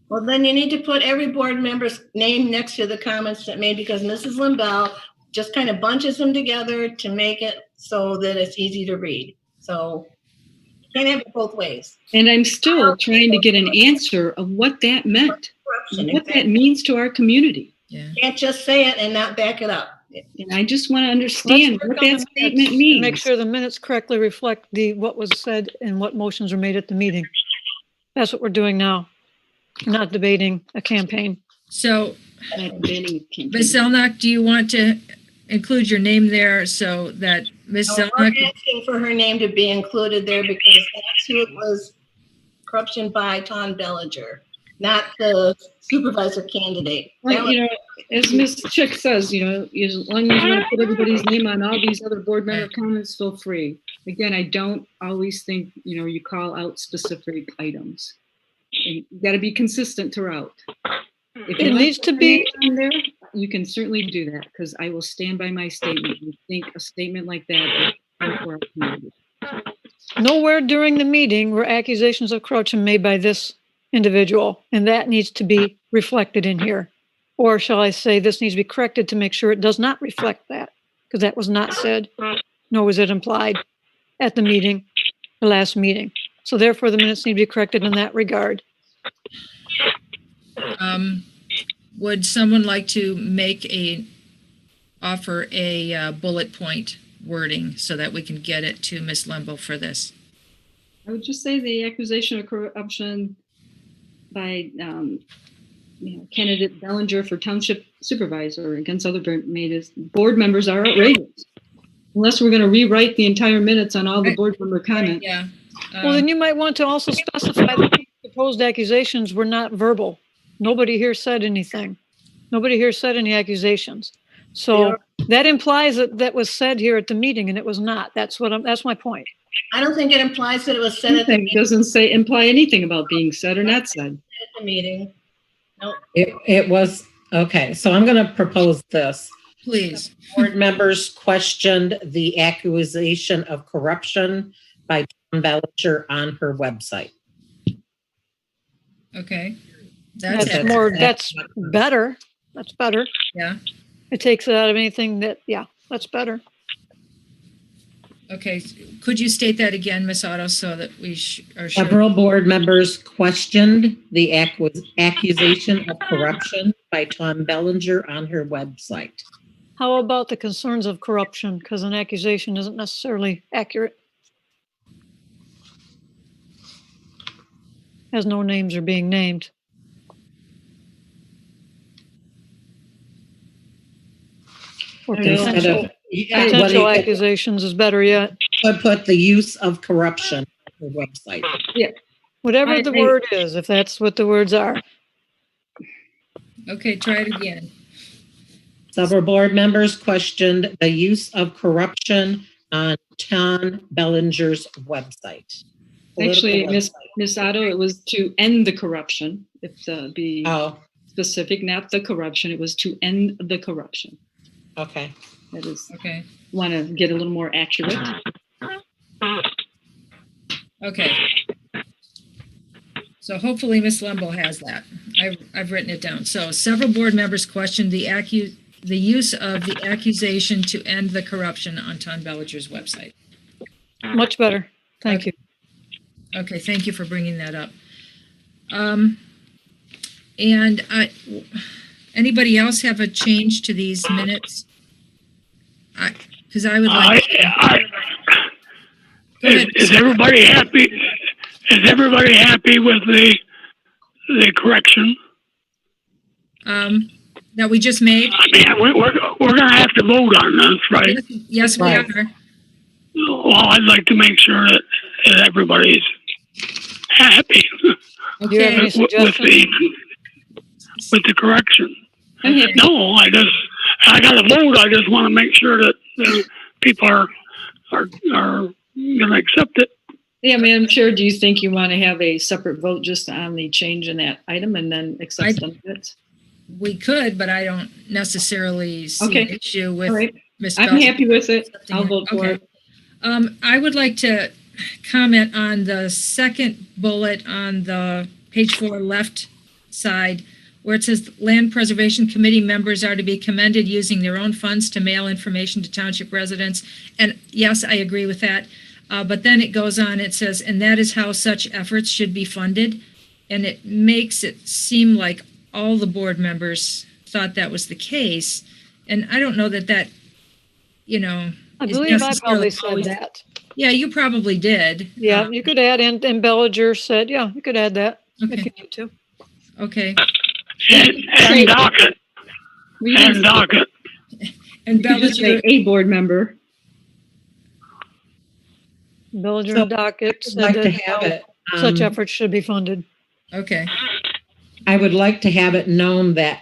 Well, then you need to put every board member's name next to the comments that made, because Mrs. Limbell just kind of bunches them together to make it so that it's easy to read. So you can't have it both ways. And I'm still trying to get an answer of what that meant, what that means to our community. You can't just say it and not back it up. And I just want to understand what that statement means. Make sure the minutes correctly reflect what was said and what motions were made at the meeting. That's what we're doing now. Not debating a campaign. So, Ms. Zelenak, do you want to include your name there so that Ms. Zelenak? I'm asking for her name to be included there because that's who it was corruption by Tom Bellinger, not the supervisor candidate. That Well, was- you know, as Ms. Chick says, you know, as long as you want to put everybody's name on all these other board member comments, feel free. Again, I don't always think, you know, you call out specific items. And you got to be consistent throughout. If you It want needs to put be- your name on there, you can certainly do that, because I will stand by my statement. I think a statement like that is good for our community. Nowhere during the meeting were accusations of corruption made by this individual, and that needs to be reflected in here. Or shall I say, this needs to be corrected to make sure it does not reflect that, because that was not said, nor was it implied at the meeting, the last meeting. So therefore, the minutes need to be corrected in that regard. Would someone like to offer a bullet point wording so that we can get it to Ms. Lembo for this? I would just say the accusation of corruption by candidate Bellinger for township supervisor against other board members are outrageous. Unless we're going to rewrite the entire minutes on all the board member comments. Yeah. Well, then you might want to also specify that the proposed accusations were not verbal. Nobody here said anything. Nobody here said any accusations. So that implies that that was said here at the meeting, and it was not. That's my point. I don't think it implies that it was said at the It meeting. doesn't imply anything about being said or not said. At the meeting. Nope. It was, okay, so I'm going to propose this. Please. Board members questioned the accusation of corruption by Tom Bellinger on her website. Okay. That's it. better. That's better. Yeah. It takes it out of anything that's better. Okay. Could you state that again, Ms. Otto, so that we are sure? Several board members questioned the accusation of corruption by Tom Bellinger on her website. How about the concerns of corruption? Because an accusation isn't necessarily accurate. As no names are being named. Or potential accusations is better yet. Put the use of corruption on her website. Yeah. Whatever the word is, if that's what the words are. Okay, try it again. Several board members questioned the use of corruption on Tom Bellinger's website. Actually, Ms. Otto, it was to end the corruption. If to be specific, not the corruption. It was to end the corruption. Okay. That is okay. Want to get a little more accurate. Okay. So hopefully Ms. Lembo has that. I've written it down. So several board members questioned the use of the accusation to end the corruption on Tom Bellinger's website. Much better. Thank you. Okay, thank you for bringing that up. And anybody else have a change to these minutes? Because I would like. Is everybody happy? Is everybody happy with the correction? That we just made? I mean, we're going to have to vote on this, right? Yes, we are. Well, I'd like to make sure that everybody's happy Okay. with the correction. Okay. No, I got to vote. I just want to make sure that people are going to accept it. Yeah, Madam Chair, do you think you want to have a separate vote just on the change in that item and then accept the minutes? We could, but I don't necessarily see an issue with Ms. I'm happy with it. I'll vote for it. I would like to comment on the second bullet on the page 4 left side, where it says Land Preservation Committee members are to be commended using their own funds to mail information to township residents. And yes, I agree with that. But then it goes on, it says, and that is how such efforts should be funded. And it makes it seem like all the board members thought that was the case. And I don't know that, I believe I probably said that. Yeah, you probably did. Yeah, you could add, and Bellinger said, yeah, you could add that Okay. if you need to. Okay. And docket. And docket. And Bellinger, a board member. Bellinger and Docket I'd said like to that have it such efforts should be funded. Okay. I would like to have it known that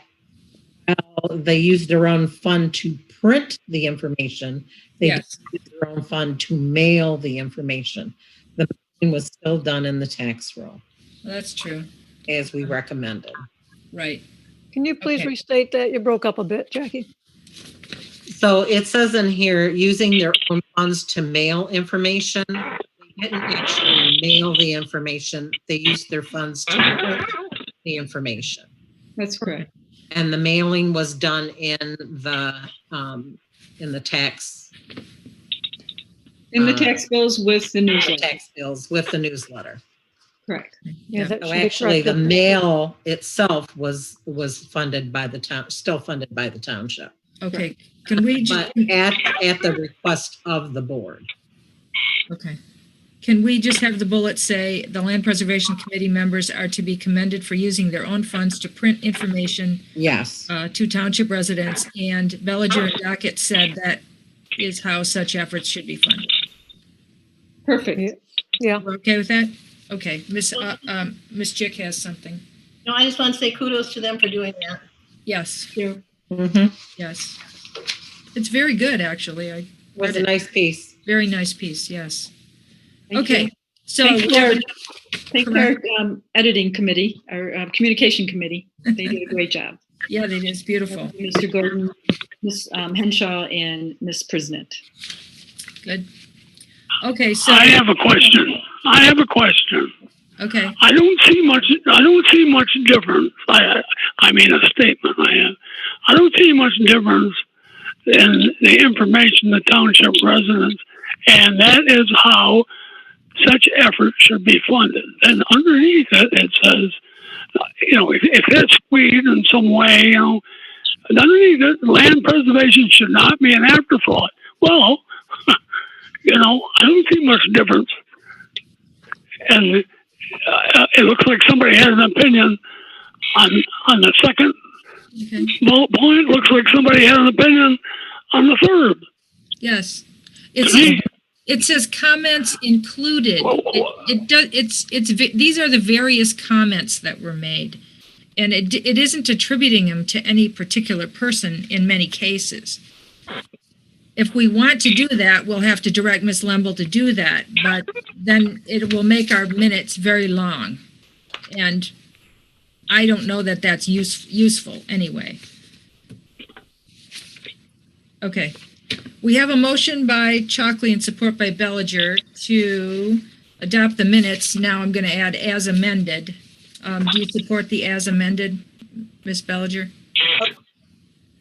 they use their own fund to print the information. They Yes. use their own fund to mail the information. The mailing was still done in the tax roll, That's true. as we recommended. Right. Can you please Okay. restate that? You broke up a bit, Jackie. So it says in here, using their own funds to mail information. They didn't actually mail the information. They used their funds to print the information. That's correct. And the mailing was done in the tax. In the tax bills with the newsletter. Tax bills with the newsletter. Correct. Yeah, that So should be actually, the corrected. mail itself was funded by the town, still funded by the township. Okay. Can we just, But at the request of the board. okay. Can we just have the bullet say, the Land Preservation Committee members are to be commended for using their own funds to print information Yes. to township residents, and Bellinger and Dockett said that is how such efforts should be funded. Perfect. Yeah. We're okay with that? Okay. Miss Chick has something. No, I just want to say kudos to them for doing that. Yes. Mm-hmm. Yes. It's very good, actually. I It was read a it. nice piece. Very nice piece, yes. Thank Okay. you. So, Thank our editing committee, our communication committee. They did a great job. yeah, it is beautiful. Mr. Gordon, Ms. Henshaw, and Ms. Prisnett. Good. Okay, so, I have a question. okay. I don't see much difference. I mean a statement I have. I don't see much difference in the information the township residents, and that is how such efforts should be funded. And underneath it, it says, if it's squeezed in some way, underneath it, land preservation should not be an afterthought. Well, I don't see much difference. And it looks like somebody has an opinion on the second bullet point. Looks like somebody has an opinion on the third. Yes. It says comments included. These are the various comments that were made. And it isn't attributing them to any particular person in many cases. If we want to do that, we'll have to direct Ms. Lemble to do that, but then it will make our minutes very long. And I don't know that that's useful anyway. Okay. We have a motion by Chalkley and support by Bellinger to adopt the minutes. Now I'm going to add as amended. Do you support the as amended, Ms. Bellinger?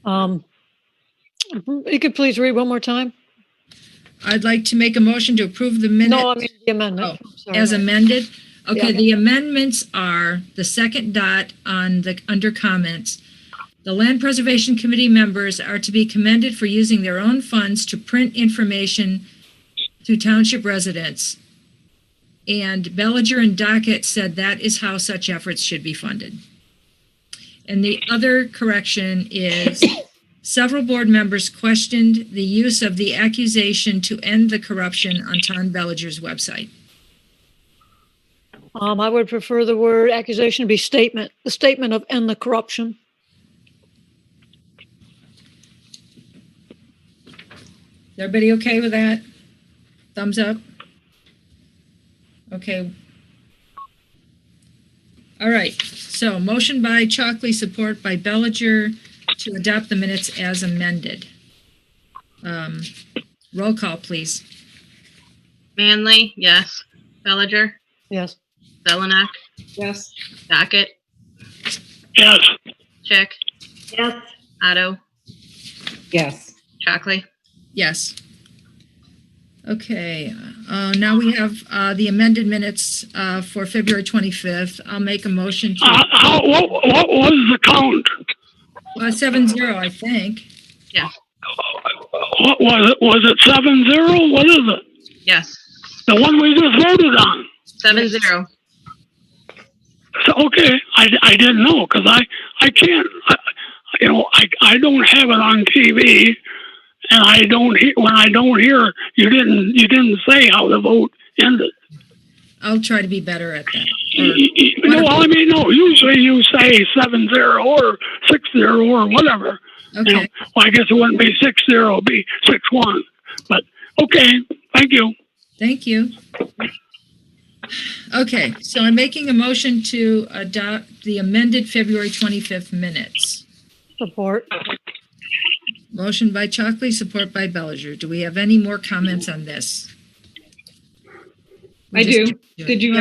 You could please read one more time? I'd like to make a motion to approve the minutes. No, I mean the amendment. Sorry. As amended? Okay, Yeah. the amendments are the second dot on under comments. The Land Preservation Committee members are to be commended for using their own funds to print information to township residents. And Bellinger and Dockett said that is how such efforts should be funded. And the other correction is several board members questioned the use of the accusation to end the corruption on Tom Bellinger's website. I would prefer the word accusation to be statement, the statement of end the corruption. Is everybody okay with that? Thumbs up? Okay. All right, so motion by Chalkley, support by Bellinger to adopt the minutes as amended. Roll call, please. Manley, yes. Bellinger, Yes. Zelenak, Yes. Dockett, Yes. Chick, Yes. Otto, Yes. Chalkley. Yes. Okay, now we have the amended minutes for February 25th. I'll make a motion to, What was the count? 7-0, I think. Yeah. What was it? Was it 7-0? What is it? Yes. The one we just voted on. 7-0. So, okay, I didn't know because I can't. I don't have it on TV, and when I don't hear, you didn't say how the vote ended. I'll try to be better at that. Well, I mean, no, usually you say 7-0 or 6-0 or whatever. Okay. Well, I guess it wouldn't be 6-0, it'd be 6-1. But, okay, thank you. Thank you. Okay, so I'm making a motion to adopt the amended February 25th minutes. Support. Motion by Chalkley, support by Bellinger. Do we have any more comments on this? I do. Did you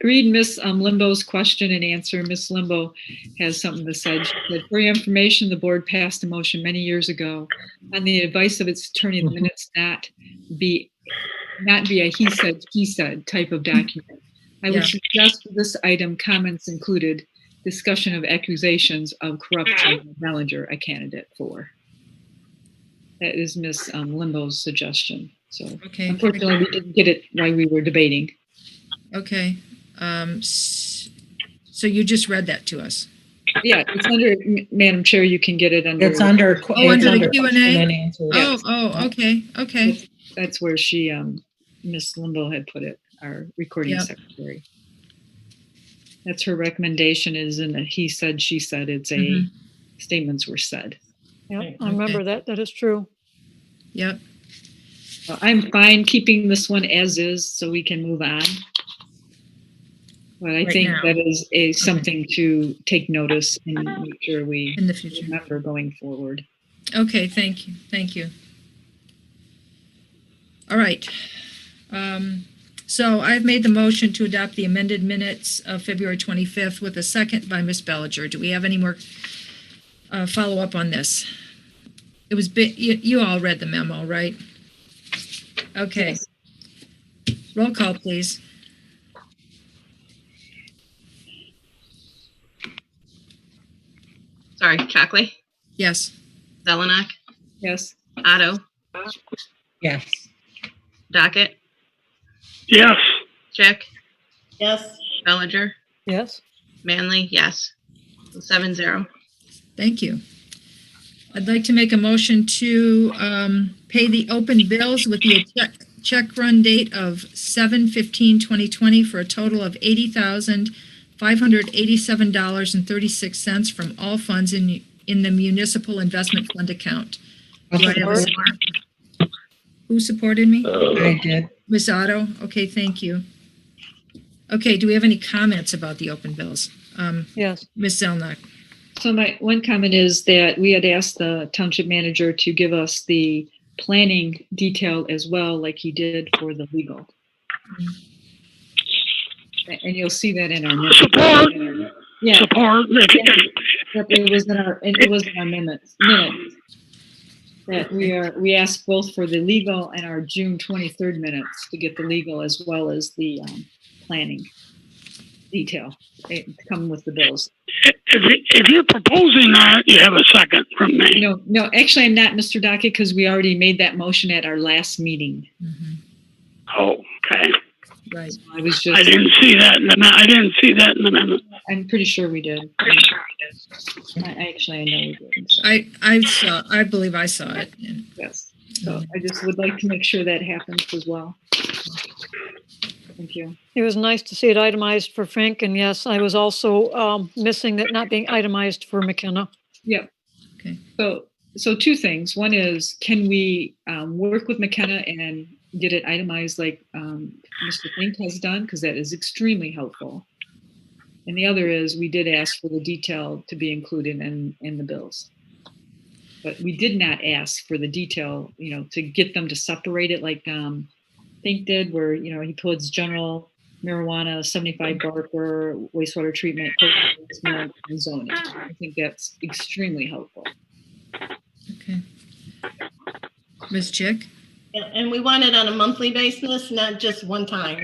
read Miss Limbo's question and answer? Miss Limbo has something to say. She said, for your information, the board passed a motion many years ago on the advice of its attorney, the minutes not be a he said type of document. I would suggest for this item comments included discussion of accusations of corruption of Bellinger, a candidate for. That is Miss Limbo's suggestion. So unfortunately, we didn't get it while we were debating. Okay. So you just read that to us. Yeah, it's under, Madam Chair, you can get it under. It's under. Under the Q&A? Yes. Okay. That's where she, Miss Limbo had put it, our recording secretary. That's her recommendation is in the he said, she said, it's a statements were said. Yep, I remember that. That is true. Yep. Well, I'm fine keeping this one as is so we can move on. But I think that is something to take notice and make sure we in the future remember going forward. Okay, thank you. All right. So I've made the motion to adopt the amended minutes of February 25th with a second by Ms. Bellinger. Do we have any more follow up on this? It was you all read the memo, right? Okay. Yes. Roll call, please. Sorry, Chalkley, Yes. Zelenak, Yes. Otto, Yes. Docket, Yes. Chick, Yes. Bellinger, Yes. Manley, yes. 7-0. Thank you. I'd like to make a motion to pay the open bills with the check run date of 7/15/2020 for a total of $80,587.36 from all funds in the municipal investment fund account. Do I have a support? Who supported me? I did. Ms. Otto? Okay, thank you. Okay, do we have any comments about the open bills? Yes. Ms. Zelnok? So my one comment is that we had asked the township manager to give us the planning detail as well, like he did for the legal. And you'll see that in our minutes. Support. Yeah. Support. It was in our minutes. That we asked both for the legal and our June 23rd minutes to get the legal as well as the planning detail to come with the bills. If you're proposing that, you have a second from me. No, actually, I'm not, Mr. Dockett, because we already made that motion at our last meeting. Oh, okay. Right. So I was just. I didn't see that in the minute. I'm pretty sure we did. I know we did. So. I believe I saw it. Yes. So I just would like to make sure that happens as well. Thank you. It was nice to see it itemized for Frank, and yes, I was also missing that not being itemized for McKenna. Yep. Okay. So two things. One is, can we work with McKenna and get it itemized like Mr. Fink has done, because that is extremely helpful. And the other is, we did ask for the detail to be included in the bills. But we did not ask for the detail, to get them to separate it like Fink did, where, he puts general marijuana, 75 Barker, wastewater treatment, and zoning. I think that's extremely helpful. Okay. Ms. Chick? Yeah, and we want it on a monthly basis, not just one time.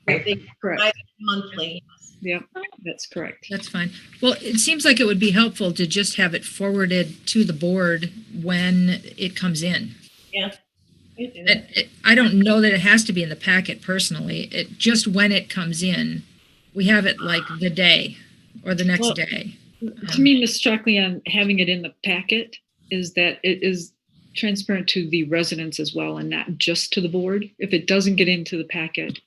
I think correct. Monthly. Yep, that's correct. That's fine. Well, it seems like it would be helpful to just have it forwarded to the board when it comes in. Yeah. I don't know that it has to be in the packet personally. Just when it comes in, we have it like the day or the next day. To me, Ms. Chalkley, on having it in the packet is that it is transparent to the residents as well and not just to the board. If it doesn't get into the packet,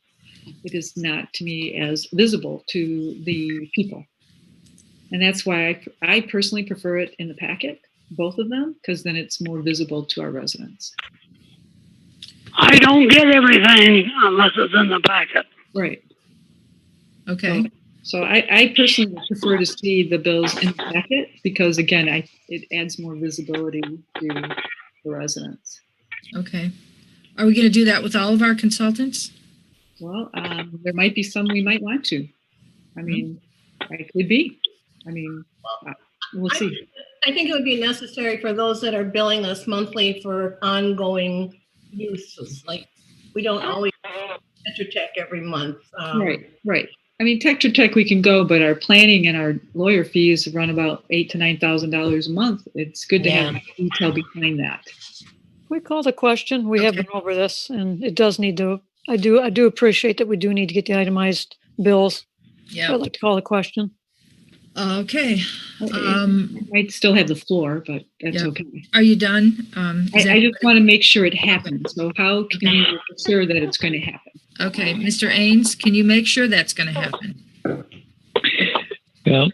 it is not to me as visible to the people. And that's why I personally prefer it in the packet, both of them, because then it's more visible to our residents. I don't get everything unless it's in the packet. Right. Okay. So I personally would prefer to see the bills in the packet because, again, it adds more visibility to the residents. Okay. Are we going to do that with all of our consultants? Well, there might be some we might want to. I mean, it could be. I mean, we'll see. I think it would be necessary for those that are billing us monthly for ongoing uses. Like, we don't always Tetra Tech every month. Right. I mean, Tetra Tech we can go, but our planning and our lawyer fees run about $8,000 to $9,000 a month. It's good to have detail behind that. We call the question. We have been over this, and it does need to. I do appreciate that we do need to get the itemized bills. Yeah. I'd like to call the question. Okay. I might still have the floor, but that's okay. Are you done? I just want to make sure it happens. So how can you make sure that it's going to happen? Okay, Mr. Ains, can you make sure that's going to happen? Yeah,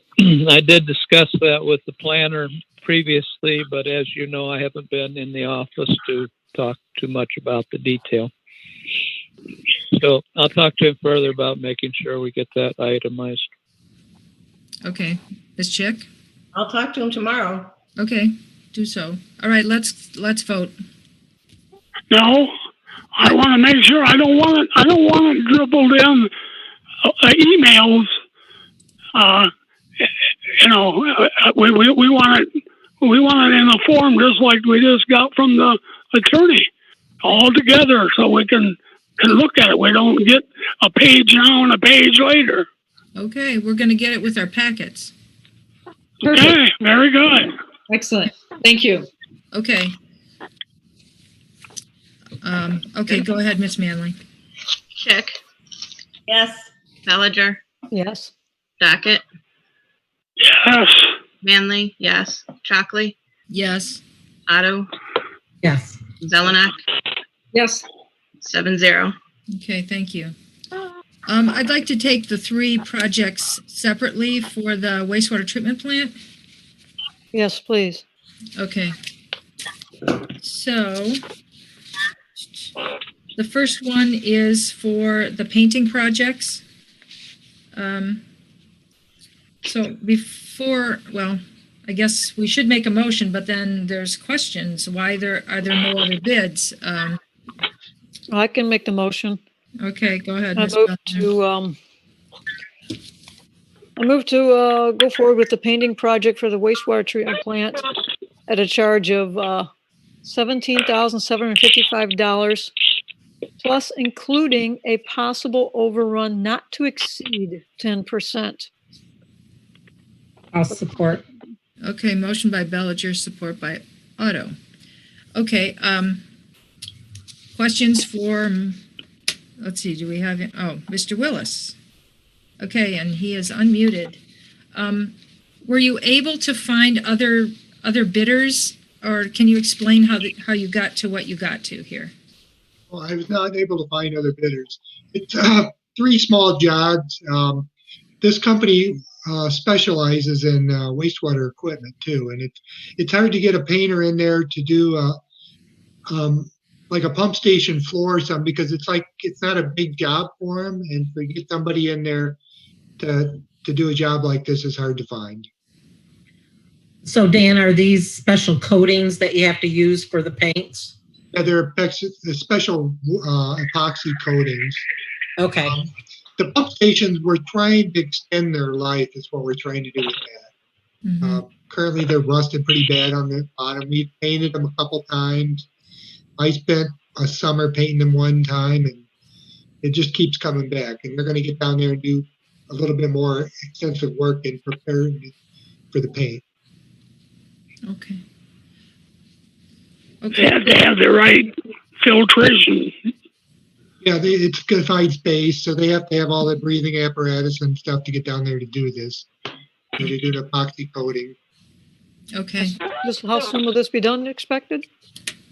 I did discuss that with the planner previously, but as you know, I haven't been in the office to talk too much about the detail. So I'll talk to him further about making sure we get that itemized. Okay, Ms. Chick? I'll talk to him tomorrow. Okay, do so. All right, let's vote. No, I want to make sure. I don't want it dribbled in emails. We want it. We want it in a form just like we just got from the attorney, all together, so we can look at it. We don't get a page now and a page later. Okay, we're going to get it with our packets. Perfect. Okay, very good. Excellent. Thank you. Okay. Okay, go ahead, Ms. Manley. Chick, Yes. Bellinger, Yes. Docket, Yes. Manley, yes. Chalkley, Yes. Otto, Yes. Zelenak, Yes. 7-0. Okay, thank you. I'd like to take the three projects separately for the wastewater treatment plant. Yes, please. Okay. So the first one is for the painting projects. So I guess we should make a motion, but then there's questions. Why are there no other bids? I can make the motion. Okay, go ahead. I Ms. move to go forward with the painting project for the wastewater treatment plant at a charge of $17,755 plus including a possible overrun not to exceed 10%. I'll support. Okay, motion by Bellinger, support by Otto. Okay, questions for, let's see, do we have, Mr. Willis. Okay, and he is unmuted. Were you able to find other bidders, or can you explain how you got to what you got to here? Well, I was not able to find other bidders. It's three small jobs. This company specializes in wastewater equipment too, and it's hard to get a painter in there to do like a pump station floor or something because it's not a big job for them, and to get somebody in there to do a job like this is hard to find. So Dan, are these special coatings that you have to use for the paints? Yeah, they're special epoxy coatings. Okay. The pump stations, we're trying to extend their life is what we're trying to do with that. Mm-hmm. Currently, they're rusted pretty bad on the bottom. We've painted them a couple times. I spent a summer painting them one time, and it just keeps coming back. And they're going to get down there and do a little bit more extensive work and prepare for the paint. Okay. They have to have the right filtration. Yeah, it's confined space, so they have to have all the breathing apparatus and stuff to get down there to do this. And they do an epoxy coating. Okay. How soon will this be done, expected?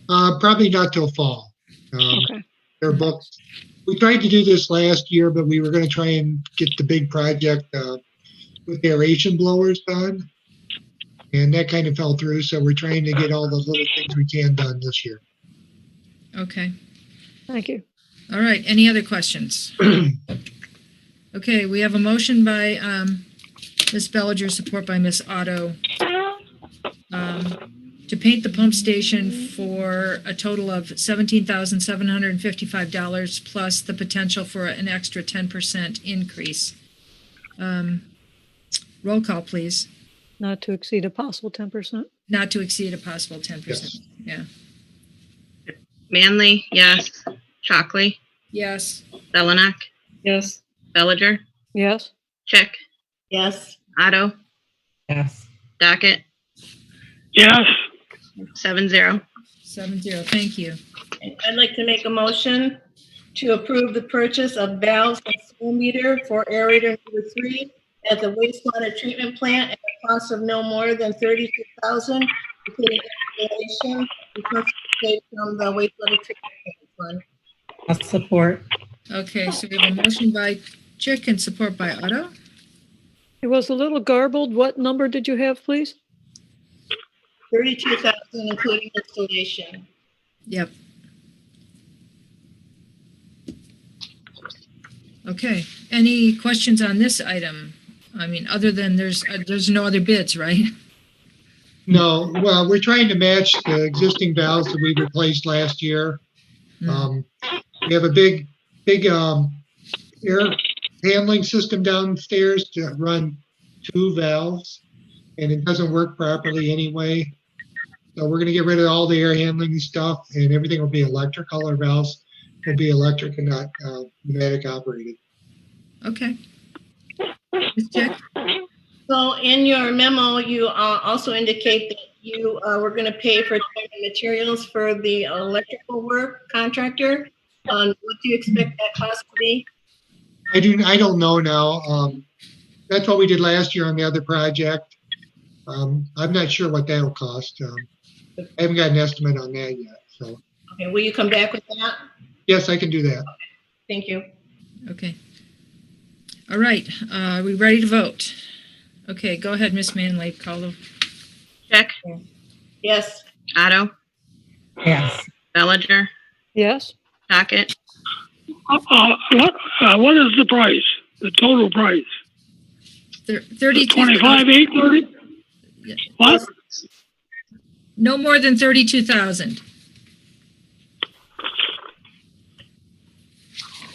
Probably not till fall. Okay. They're booked. We tried to do this last year, but we were going to try and get the big project with aeration blowers done. And that kind of fell through. So we're trying to get all the little things we can done this year. Okay. Thank you. All right. Any other questions? Okay, we have a motion by Ms. Bellinger, support by Ms. Otto, to paint the pump station for a total of $17,755 plus the potential for an extra 10% increase. Roll call, please. Not to exceed a possible 10%. Not to exceed a possible 10%. Yes. Yeah. Manley, yes. Shockley, Yes. Zelenak, Yes. Bellinger, Yes. Chick, Yes. Otto, Yes. Docket, Yes. 7-0. 7-0. Thank you. I'd like to make a motion to approve the purchase of valves and flow meter for aerator number 3 at the wastewater treatment plant at a cost of no more than $32,000, including installation and funds paid from the wastewater treatment plant fund. I'll support. Okay, so we have a motion by Chick and support by Otto. It was a little garbled. What number did you have, please? $32,000, including installation. Yep. Okay, any questions on this item? I mean, other than there's no other bids, right? No, well, we're trying to match the existing valves that we replaced last year. We have a big air handling system downstairs to run 2 valves, and it doesn't work properly anyway. So we're going to get rid of all the air handling stuff, and everything will be electric. All our valves will be electric and not pneumatic operated. Okay. Ms. Chick? So in your memo, you also indicate that you were going to pay for time and materials for the electrical work contractor. What do you expect that cost to be? I don't know now. That's what we did last year on the other project. I'm not sure what that'll cost. I haven't got an estimate on that yet. So. Okay, will you come back with that? Yes, I can do that. Thank you. Okay. All right, are we ready to vote? Okay, go ahead, Ms. Manley. Call the... Chick, Yes. Otto, Yes. Bellinger, Yes. Docket, What is the price? The total price? 32. 25,830? What? No more than 32,000.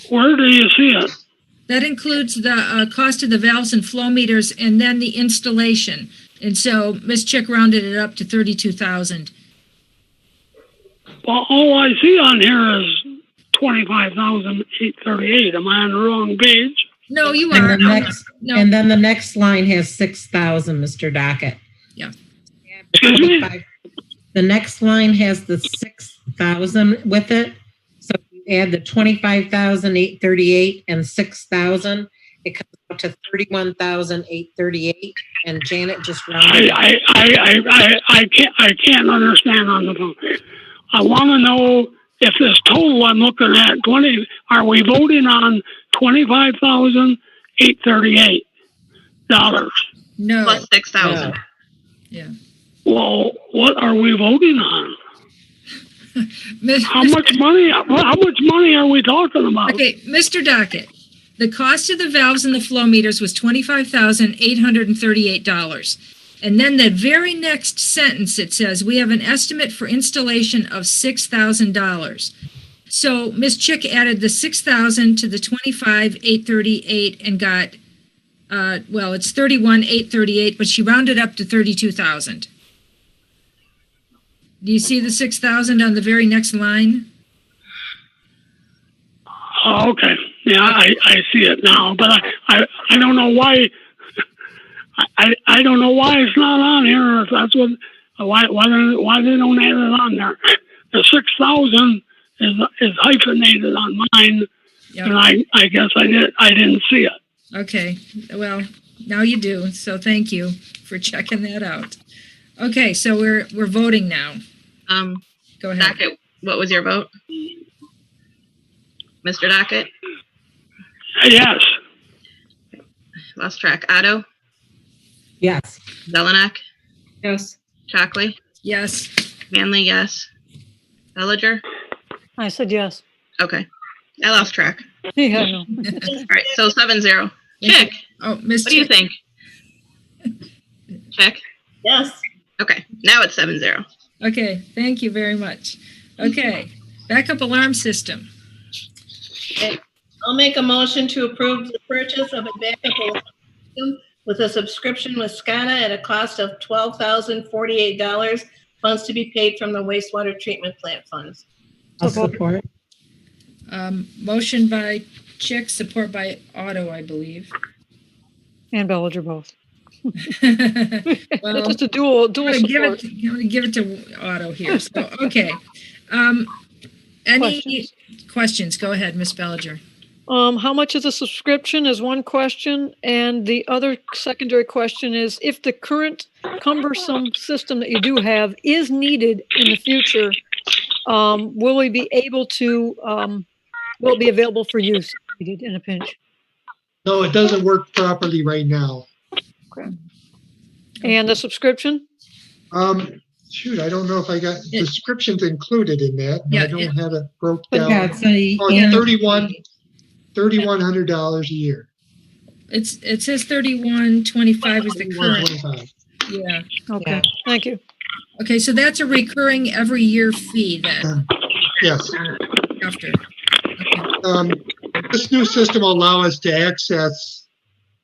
Where do you see it? That includes the cost of the valves and flow meters and then the installation. And so Ms. Chick rounded it up to 32,000. Well, all I see on here is 25,838. Am I on the wrong page? No, you And are. the next, No. and then the next line has 6,000, Mr. Docket. Yeah. Excuse me? The next line has the 6,000 with it. So you add the 25,838 and 6,000, it comes out to 31,838. And Janet just rounded. I can't understand on the phone. I want to know if this total I'm looking at are we voting on $25,838? No. plus 6,000. No. Yeah. Well, what are we voting on? How Ms. much money are we talking about? Okay, Mr. Docket, the cost of the valves and the flow meters was $25,838. And then the very next sentence, it says, we have an estimate for installation of $6,000. So Ms. Chick added the 6,000 to the 25,838 and got, well, it's 31,838, but she rounded up to 32,000. Do you see the 6,000 on the very next line? Oh, okay. Yeah, I see it now, but I don't know why. I don't know why it's not on here. If that's what why they don't add it on there. The 6,000 is hyphenated on mine, Yep. and I guess I didn't see it. Okay, well, now you do, so thank you for checking that out. Okay, so we're voting now. Go ahead. Docket, what was your vote? Mr. Dockett, Yes. lost track. Otto, Yes. Zelenak, Yes. Chockley, Yes. Manley, yes. Bellinger? I said yes. Okay. I lost track. Yeah, I know. All right, so 7-0. Chick, Oh, Miss what do you Chick. think? Chick? Yes. Okay, now it's 7-0. Okay, thank you very much. Okay, backup alarm system. Okay. I'll make a motion to approve the purchase of a backup alarm system with a subscription with SCADA at a cost of $12,048. Funds to be paid from the wastewater treatment plant funds. I'll support. Motion by Chick, support by Otto, I believe. And Bellinger both. Well, It's just a dual I'm gonna support. I'm gonna give it to Otto here. So, okay. Any questions? Go ahead, Miss Bellinger. How much is a subscription is one question, and the other secondary question is if the current cumbersome system that you do have is needed in the future, will we be able to, will it be available for use if needed in a pinch? No, it doesn't work properly right now. Okay. And the subscription? Shoot, I don't know if I got subscriptions included in that. Yeah, I don't have it broke But down. yeah, it's a- Oh, yeah. $3,100 a year. It says 3125 is the current. $31.25. Yeah. Okay, Yeah. thank you. Okay, so that's a recurring every year fee then Yes. after. This new system will allow us to access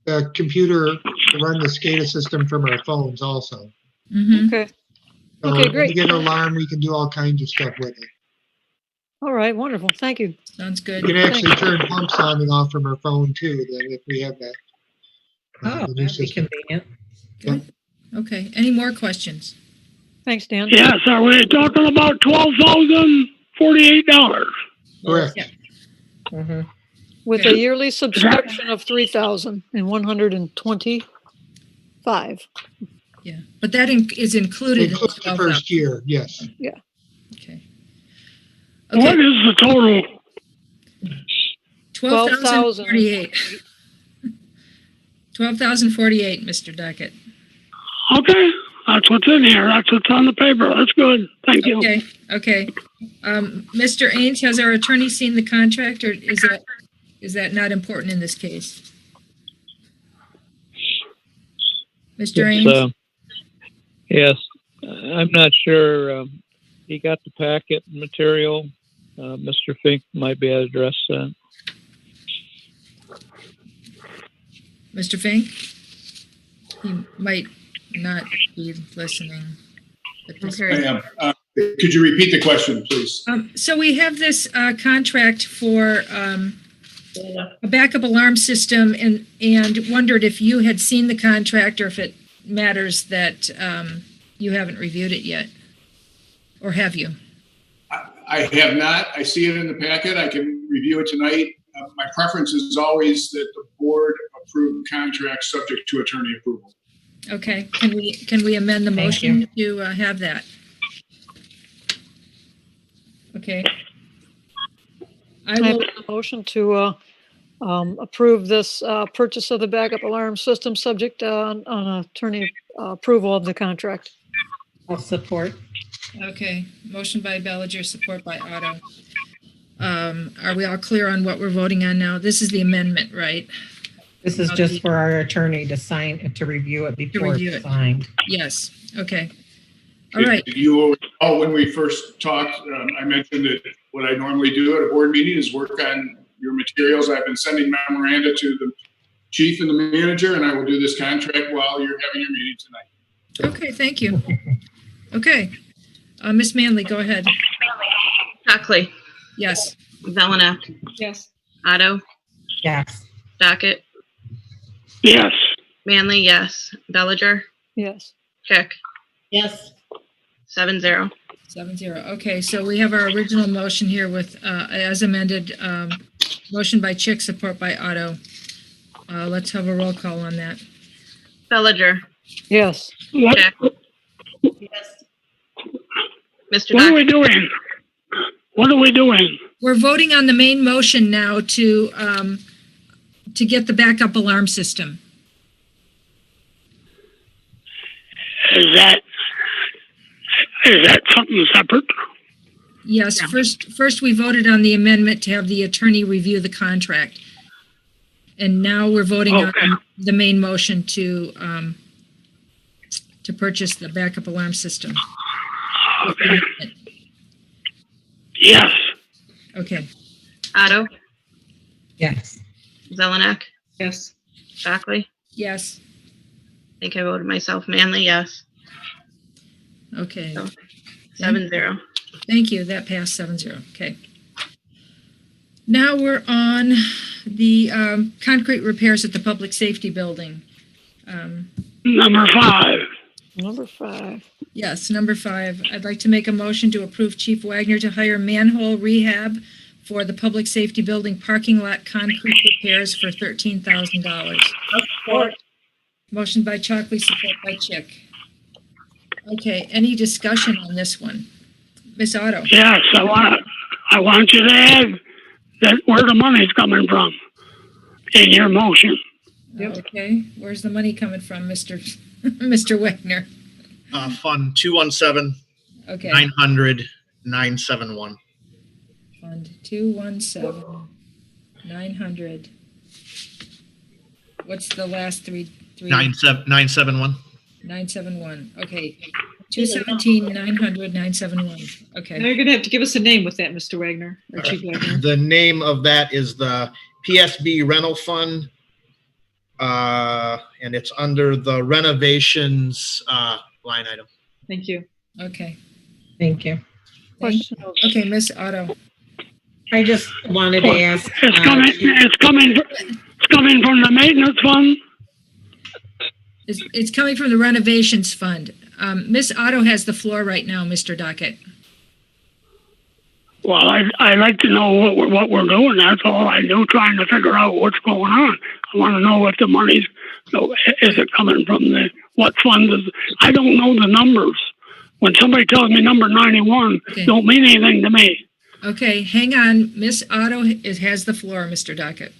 the computer to run the SCADA system from our phones also. Mm-hmm. Okay, So Okay, great. we get an alarm, we can do all kinds of stuff with it. all right, wonderful, thank you. Sounds good. We can actually turn pumps on and off from our phone too, then if we have that. Oh, the new that'd be system. convenient. Good. Okay, any more questions? Thanks, Dan. Yes, are we talking about $12,048? Correct. Yeah. Mhm. With Okay. a yearly subscription of 3,125. Yeah, but that is included in the Includes the 12,000. first year, yes. Okay. What Okay, is the total? 12,048. 12,048, Mr. Duckett. Okay, that's what's in here. That's what's on the paper. That's good. Thank you. Okay, okay. Mr. Ains, has our attorney seen the contract, or is that not important in this case? Mr. Ains? Yes, I'm not sure. He got the packet material. Mr. Fink might be able to address that. Mr. Fink? He might not be listening. at this Okay. point. I am. Could you repeat the question, please? So we have this contract for a backup alarm system, and wondered if you had seen the contract or if it matters that you haven't reviewed it yet, or have you? I have not. I see it in the packet. I can review it tonight. My preference is always that the board approve contracts subject to attorney approval. Okay, can we amend the motion to have that? Okay. I I will. make a motion to approve this purchase of the backup alarm system subject on attorney approval of the contract. I'll support. Okay, motion by Bellinger, support by Otto. Are we all clear on what we're voting on now? This is the amendment, right? This is just for our attorney to sign, to review it before review it's it. signed. Yes, okay. All right, Did you, when we first talked, I mentioned that what I normally do at a board meeting is work on your materials. I've been sending memoranda to the chief and the manager, and I will do this contract while you're having your meeting tonight. okay, thank you. Okay, Miss Manley, go ahead. Chockley, Yes. Zelenak, Yes. Otto, Yes. Dockett, Yes. Manley, yes. Bellinger, Yes. Chick, Yes. 7-0. 7-0. Okay, so we have our original motion here with, as amended, motion by Chick, support by Otto. Let's have a roll call on that. Bellinger, Yes. Chick, Yes. Mr. What are we Dockett, doing? What are we doing? We're voting on the main motion now to get the backup alarm system. Is that something separate? Yes, first we voted on the amendment to have the attorney review the contract. And now we're voting on the main motion to purchase the backup alarm system. Okay. Yes. Okay. Otto, Yes. Zelenak, Yes. Shockley. Yes. I think I voted myself. Manley, yes. Okay. So, 7-0. Thank you. That passed 7-0. Okay. Now we're on the concrete repairs at the public safety building. Number 5. Number 5. Yes, number 5. I'd like to make a motion to approve Chief Wagner to hire manhole rehab for the public safety building parking lot concrete repairs for $13,000. Support. Motion by Chalkley, support by Chick. Okay, any discussion on this one? Ms. Otto? Yes, I want you to add that where the money's coming from in your motion. Okay, where's the money coming from, Mr. Wagner? Fund 217 Okay. 900 971. Fund 217 900. What's the last three? 971. 971. Okay. 217 900 971. Okay. Now you're going to have to give us a name with that, Mr. Wagner, or Chief Wagner. The name of that is the PSB Rental Fund, and it's under the renovations line item. Thank you. Okay. Thank you. Okay, Miss Otto. I just wanted to ask. It's coming from the maintenance fund. It's coming from the renovations fund. Miss Otto has the floor right now, Mr. Dockett. Well, I like to know what we're doing. That's all I do, trying to figure out what's going on. I want to know if the money's, is it coming from what fund is, I don't know the numbers. When somebody tells me number 91, don't mean anything to me. Okay, hang on. Miss Otto has the floor, Mr. Dockett.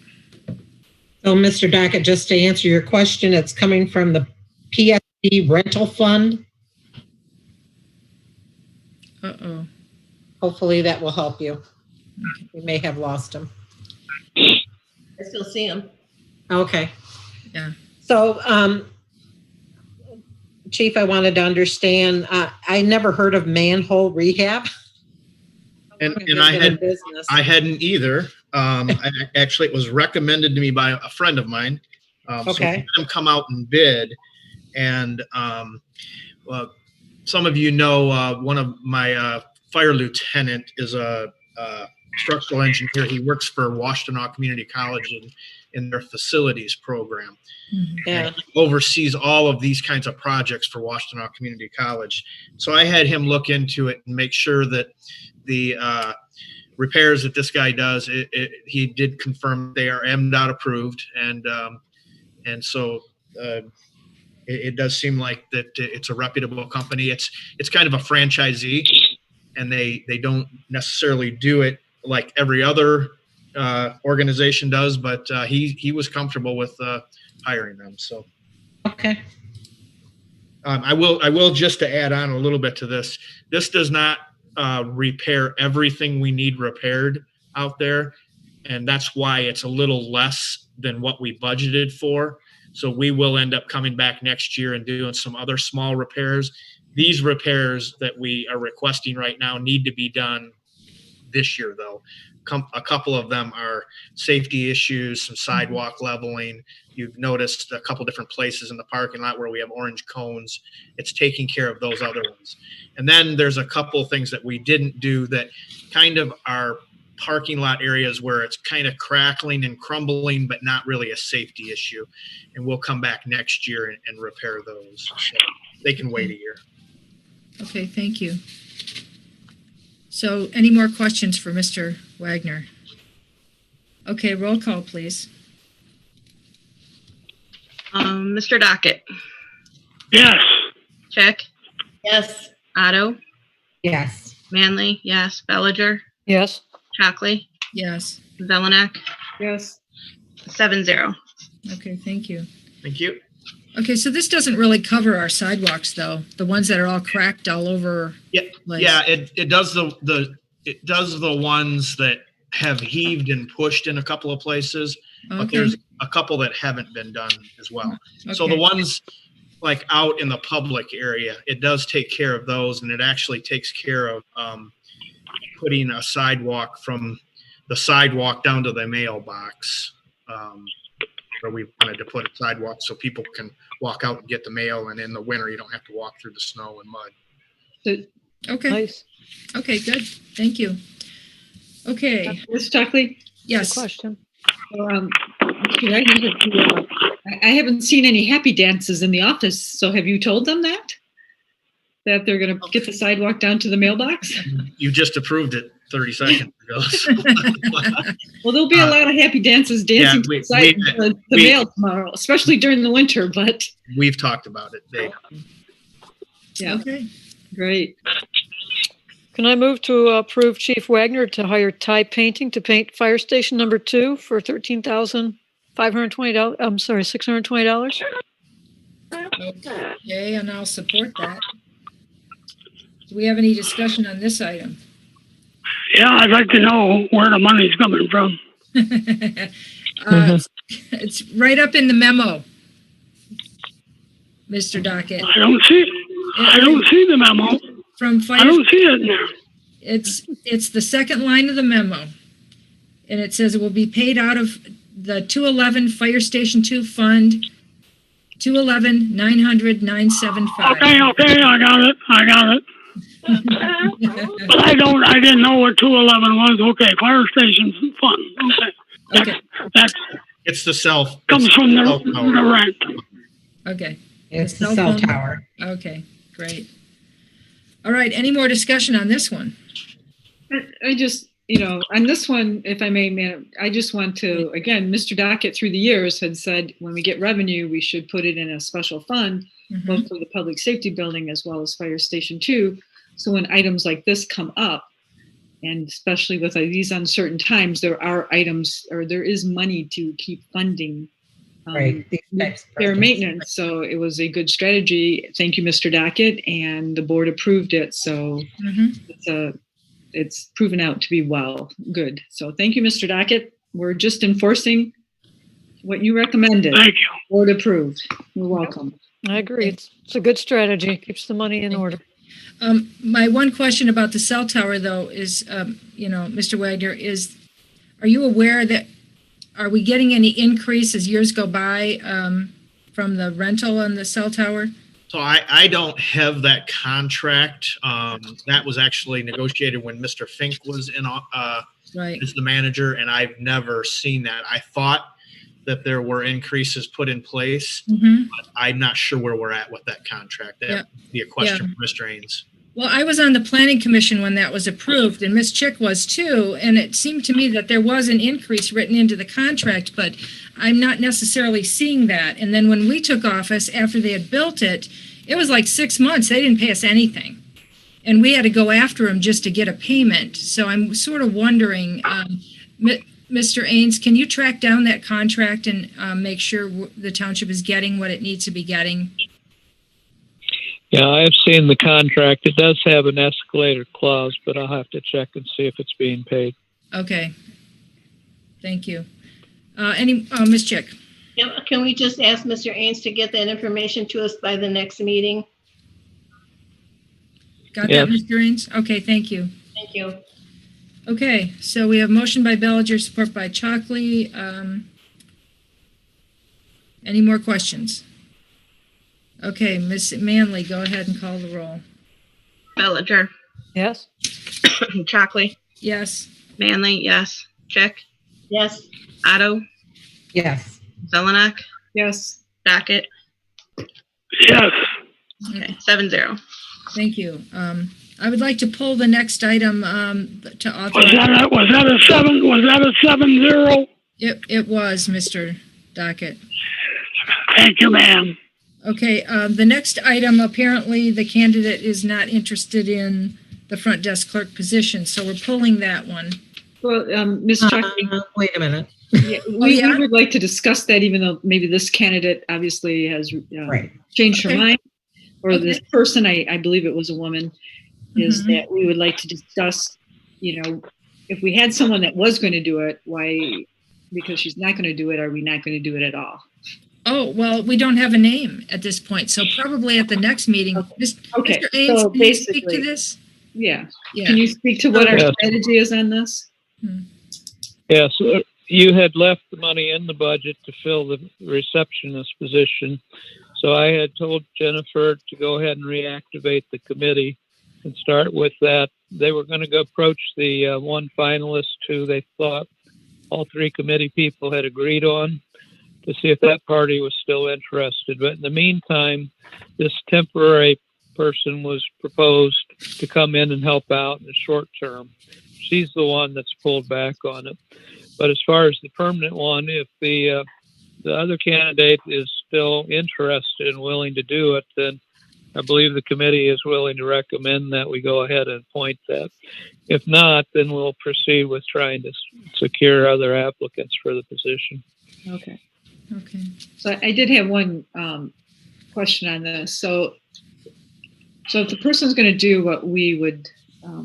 So, Mr. Dockett, just to answer your question, it's coming from the PSB rental fund. Uh-oh. Hopefully that will help you. We may have lost him. I still see him. Okay. Yeah. So, Chief, I wanted to understand, I never heard of manhole rehab. And I hadn't either. Actually, it was recommended to me by a friend of mine. So we had them come out and bid. And some of you know, one of my fire lieutenant is a structural engineer. He works for Washtenaw Community College in their facilities program. Yeah. He oversees all of these kinds of projects for Washtenaw Community College. So I had him look into it and make sure that the repairs that this guy does, he did confirm they are MDOT approved, and so it does seem like that it's a reputable company. It's kind of a franchisee, and they don't necessarily do it like every other organization does, but he was comfortable with hiring them. So okay. I will just to add on a little bit to this. This does not repair everything we need repaired out there, and that's why it's a little less than what we budgeted for. So we will end up coming back next year and doing some other small repairs. These repairs that we are requesting right now need to be done this year, though. A couple of them are safety issues, some sidewalk leveling. You've noticed a couple different places in the parking lot where we have orange cones. It's taking care of those other ones. And then there's a couple things that we didn't do that kind of are parking lot areas where it's kind of crackling and crumbling, but not really a safety issue. And we'll come back next year and repair those. So they can wait a year. Okay, thank you. So any more questions for Mr. Wagner? Okay, roll call, please. Mr. Dockett. Yes. Chick. Yes. Otto. Yes. Manley, yes. Bellinger. Yes. Chockley, Yes. Zelenak, Yes. 7-0. Okay, thank you. Thank you. Okay, so this doesn't really cover our sidewalks, though. The ones that are all cracked all over. Yeah, place. yeah, it does the ones that have heaved and pushed in a couple of places, but Okay. there's a couple that haven't been done as well. So the Okay. ones like out in the public area, it does take care of those, and it actually takes care of putting a sidewalk from the sidewalk down to the mailbox, where we wanted to put a sidewalk so people can walk out and get the mail, and in the winter you don't have to walk through the snow and mud. Okay. Nice. Okay, good. Thank you. Okay. Ms. Stockley? Yes. Question. I haven't seen any happy dances in the office, so have you told them that? That they're going to get the sidewalk down to the mailbox? You just approved it 30 seconds ago. Well, there'll be a lot of happy dances dancing the mail tomorrow, especially during the winter, but. We've talked about it, Dave. Yeah. Okay. Great. Can I move to approve Chief Wagner to hire Ty Painting to paint Fire Station number 2 for $13,520? I'm sorry, $620? Okay, and I'll support that. Do we have any discussion on this item? Yeah, I'd like to know where the money's coming from. It's right up in the memo, Mr. Dockett. I don't see the memo. From fire. I don't see it in there. It's the second line of the memo. And it says it will be paid out of the 211 Fire Station 2 Fund, 211-900-975. Okay, I got it. But I didn't know what 211 was. Okay, fire station's fun. Okay. It's the comes from the rent. Okay. It's the cell tower. Okay, great. All right, any more discussion on this one? I just, on this one, if I may, ma'am, I just want to, again, Mr. Dockett through the years had said when we get revenue, we should put it in a special fund, both for the public safety building as well as Fire Station 2. So when items like this come up, and especially with these uncertain times, there are items or there is money to keep funding their maintenance. So it was a good strategy. Thank you, Mr. Dockett, and the board approved it. So it's proven out to be good. So thank you, Mr. Dockett. We're just enforcing what you recommended. Thank you. Board approved. You're welcome. I agree. It's a good strategy. Keeps the money in order. My one question about the cell tower, though, is, Mr. Wagner, are you aware that, are we getting any increase as years go by from the rental on the cell tower? So I don't have that contract. That was actually negotiated when Mr. Fink was in as the manager, and I've never seen that. I thought that there were increases put in place, but I'm not sure where we're at with that contract. That would be a question for Mr. Ains. Well, I was on the planning commission when that was approved, and Ms. Chick was too, and it seemed to me that there was an increase written into the contract, but I'm not necessarily seeing that. And then when we took office, after they had built it, it was like 6 months. They didn't pay us anything. And we had to go after them just to get a payment. So I'm sort of wondering, Mr. Ains, can you track down that contract and make sure the township is getting what it needs to be getting? Yeah, I've seen the contract. It does have an escalator clause, but I'll have to check and see if it's being paid. Okay. Thank you. Ms. Chick? Can we just ask Mr. Ains to get that information to us by the next meeting? Got that, Mr. Ains? Okay, thank you. Thank you. Okay, so we have motion by Bellinger, support by Chalkley. Any more questions? Okay, Ms. Manley, go ahead and call the roll. Bellinger. Yes. Chockley. Yes. Manley, yes. Chick. Yes. Otto. Yes. Zelenak. Yes. Dockett. Yes. Okay, 7-0. Thank you. I would like to pull the next item to authorize. Was that a 7-0? It was, Mr. Dockett. Thank you, ma'am. Okay, the next item, apparently the candidate is not interested in the front desk clerk position. So we're pulling that one. Well, Ms. Chuck, Wait a minute. we would like to discuss that, even though maybe this candidate obviously has changed her Okay. mind, or Okay. this person, I believe it was a woman, is that we would like to discuss, if we had someone that was going to do it, why, because she's not going to do it, are we not going to do it at all? Oh, well, we don't have a name at this point, so probably at the next meeting. Okay, Mr. Ames, so can you speak to basically- this? Yeah. Yeah. Can you speak to what our Yes. strategy is on this? Yes, you had left the money in the budget to fill the receptionist position. So I had told Jennifer to go ahead and reactivate the committee and start with that. They were going to go approach the one finalist who they thought all three committee people had agreed on to see if that party was still interested. But in the meantime, this temporary person was proposed to come in and help out in the short term. She's the one that's pulled back on it. But as far as the permanent one, if the other candidate is still interested and willing to do it, then I believe the committee is willing to recommend that we go ahead and appoint that. If not, then we'll proceed with trying to secure other applicants for the position. Okay. Okay. So I did have one question on this. So if the person's going to do what we would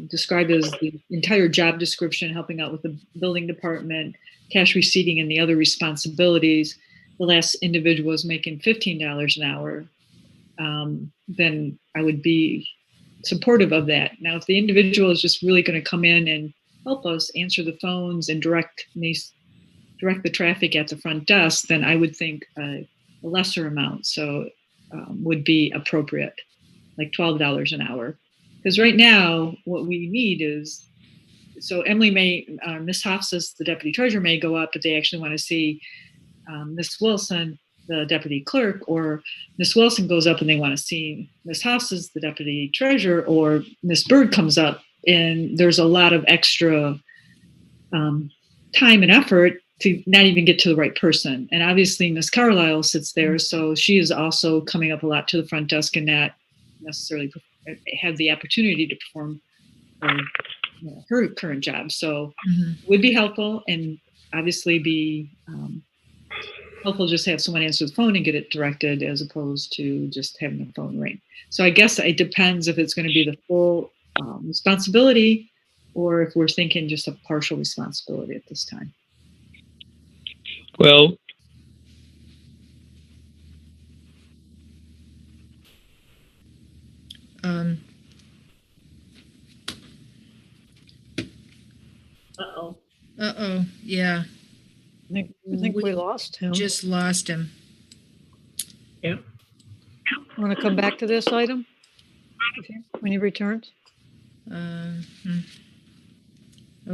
describe as the entire job description, helping out with the building department, cash receipting, and the other responsibilities, the last individual was making $15 an hour, then I would be supportive of that. Now, if the individual is just really going to come in and help us answer the phones and direct the traffic at the front desk, then I would think a lesser amount would be appropriate, like $12 an hour. Because right now, what we need is, so Emily Ms. Hofstas, the deputy treasurer, may go up, but they actually want to see Ms. Wilson, the deputy clerk, or Ms. Wilson goes up and they want to see Ms. Hofstas, the deputy treasurer, or Ms. Bird comes up, and there's a lot of extra time and effort to not even get to the right person. And obviously Ms. Carlisle sits there, so she is also coming up a lot to the front desk and not necessarily have the opportunity to perform her current job. So it would be helpful, and obviously be helpful just to have someone answer the phone and get it directed, as opposed to just having the phone ring. So I guess it depends if it's going to be the full responsibility, or if we're thinking just a partial responsibility at this time. Well, yeah. I think we lost him. Just lost him. Yeah. Want to come back to this item when he returns? Okay.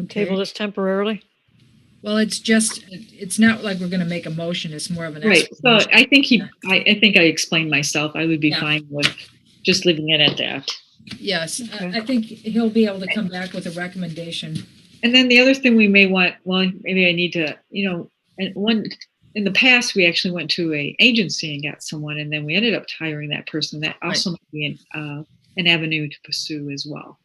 Table this temporarily? Well, it's not like we're going to make a motion. It's more of an Right. So explanation. I think I explained myself. I would be fine with just leaving it at that. Yes. I think he'll be able to come back with a recommendation. And then the other thing we may want, well, maybe I need to, in the past, we actually went to an agency and got someone, and then we ended up hiring that person. That also might be an avenue to pursue as well.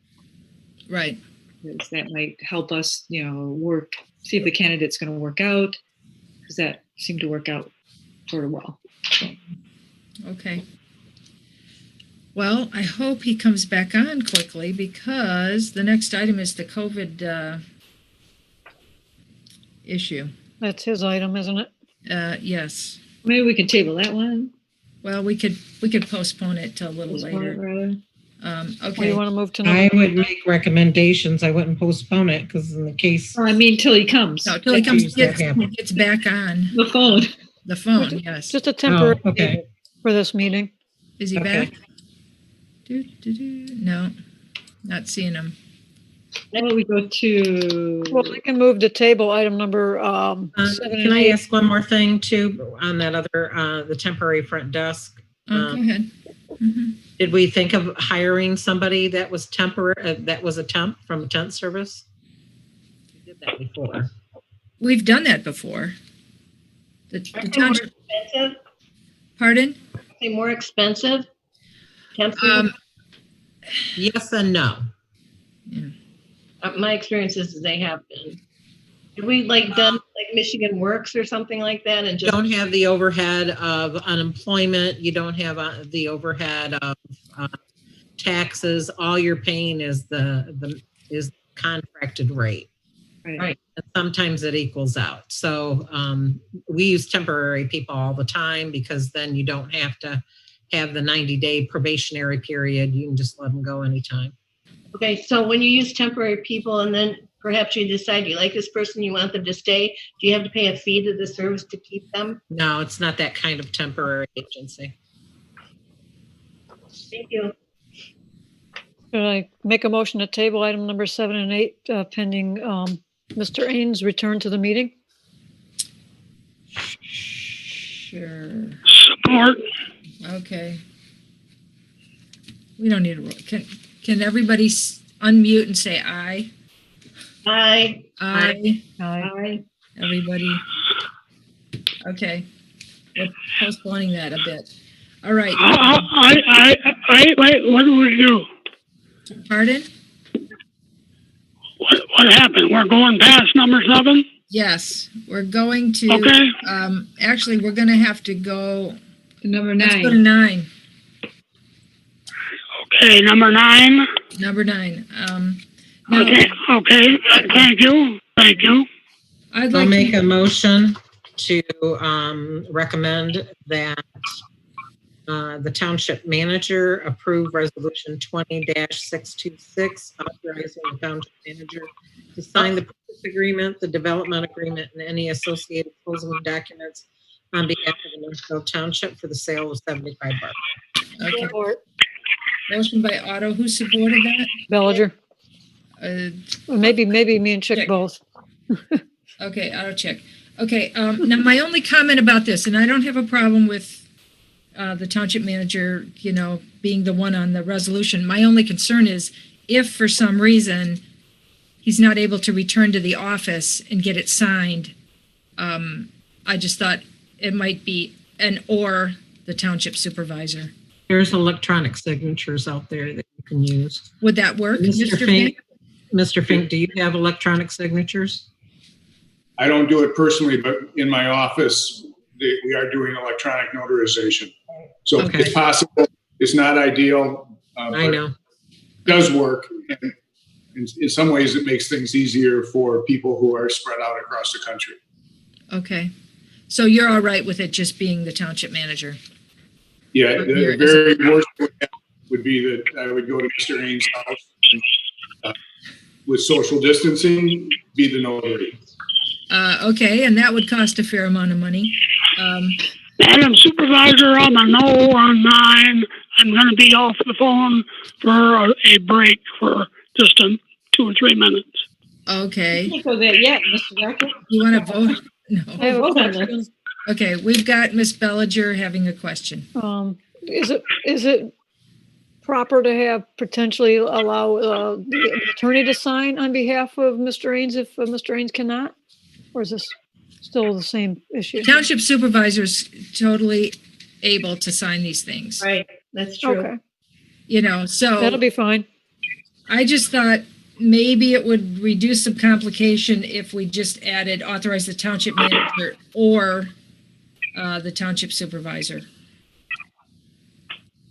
Right. Because that might help us, see if the candidate's going to work out, because that seemed to work out sort of well. So. Okay. Well, I hope he comes back on quickly, because the next item is the COVID issue. That's his item, isn't it? Yes. Maybe we can table that one. Well, we could postpone it till a little later. Okay. Do you want to move to? I would make recommendations. I wouldn't postpone it, because in the case. Oh, I mean, till he comes. No, till he comes, gets back on. The phone. The phone, yes. Just a temporary table for this meeting. Is he back? No, not seeing him. Why don't we go to? Well, we can move to table item number 7 Can I ask one more thing too on that other, the temporary front desk? Go ahead. Did we think of hiring somebody that was temporary, that was a temp from a temp service? We did that before. We've done that before. The township. Expensive? Pardon? Are they more expensive? Yes and no. My experience is they have been. Have we like done like Michigan Works or something like that and You just don't have the overhead of unemployment. You don't have the overhead of taxes. All you're paying is the contracted rate. right? And sometimes it equals out. So we use temporary people all the time because then you don't have to have the 90-day probationary period. You can just let them go anytime. Okay, so when you use temporary people and then perhaps you decide you like this person, you want them to stay, do you have to pay a fee to the service to keep them? No, it's not that kind of temporary agency. Thank you. Should I make a motion to table item number 7 and 8 pending Mr. Ains' return to the meeting? Sure. Support. Okay. We don't need a roll. Can everybody unmute and say aye? Aye. Aye. Aye. Everybody? Okay. We're postponing that a bit. All right. Wait, what do we do? Pardon? What happened? We're going past number 7? Yes, we're going to, Okay. Actually, we're going to have to go. To number 9. Let's go to 9. Okay, number 9. Number 9. Okay, thank you. I'd I'll like make to a motion to recommend that the township manager approve resolution 20-626, authorizing the township manager to sign the purchase agreement, the development agreement, and any associated closing documents on behalf of the Northfield Township for the sale of 75 Bar. Okay. Motion by Otto. Who supported that? Bellinger. Maybe me and Chick Chick. both. Okay, Otto check. Okay, now my only comment about this, and I don't have a problem with the township manager, being the one on the resolution. My only concern is if for some reason he's not able to return to the office and get it signed, I just thought it might be or the township supervisor. There's electronic signatures out there that you can use. Would that work, Mr. Fink? Mr. Fink, do you have electronic signatures? I don't do it personally, but in my office, we are doing electronic notarization. So Okay. it's possible. It's not ideal. I know. It does work. And in some ways, it makes things easier for people who are spread out across the country. Okay. So you're all right with it just being the township manager? Yeah, the very worst would be that I would go to Mr. Ains' house and, with social distancing, be the notary. Okay, and that would cost a fair amount of money. Madam Supervisor, I'm a no on 9. I'm going to be off the phone for a break for just 2 or 3 minutes. Okay. Can't go there yet, Mr. Director. You want to vote? No. I have a Vote on question. this. Okay, we've got Miss Bellinger having a question. Is it proper to have potentially allow the attorney to sign on behalf of Mr. Ains if Mr. Ains cannot? Or is this still the same issue? Township supervisor's totally able to sign these things. Right, that's true. Okay, So that'll be fine. I just thought maybe it would reduce some complication if we just added authorize the township manager or the township supervisor.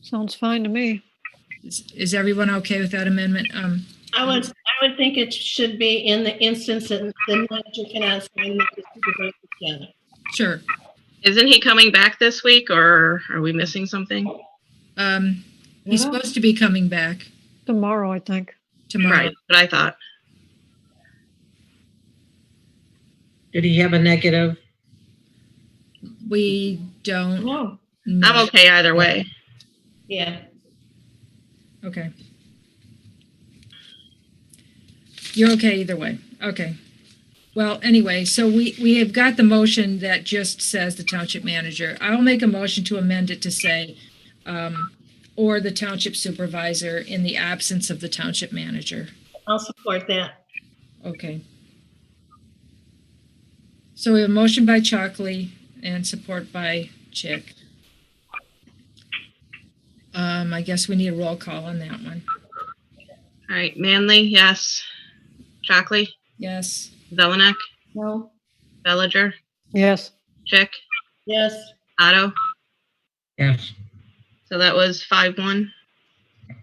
Sounds fine to me. Is everyone okay with that amendment? I would think it should be in the instance that the manager cannot sign the supervisor can. Sure. Isn't he coming back this week, or are we missing something? He's supposed to be coming back Tomorrow, I think. tomorrow. Right, but I thought. Did he have a negative? We don't No. know. I'm okay either way. Yeah. Okay. You're okay either way. Okay. Well, anyway, so we have got the motion that just says the township manager. I'll make a motion to amend it to say, or the township supervisor in the absence of the township manager. I'll support that. Okay. So we have a motion by Chalkley and support by Chick. I guess we need a roll call on that one. All All right, Manley, yes. Chockley, Yes. Zelenak, No. Bellinger, Yes. Chick, Yes. Otto. Yes. So that was 5-1.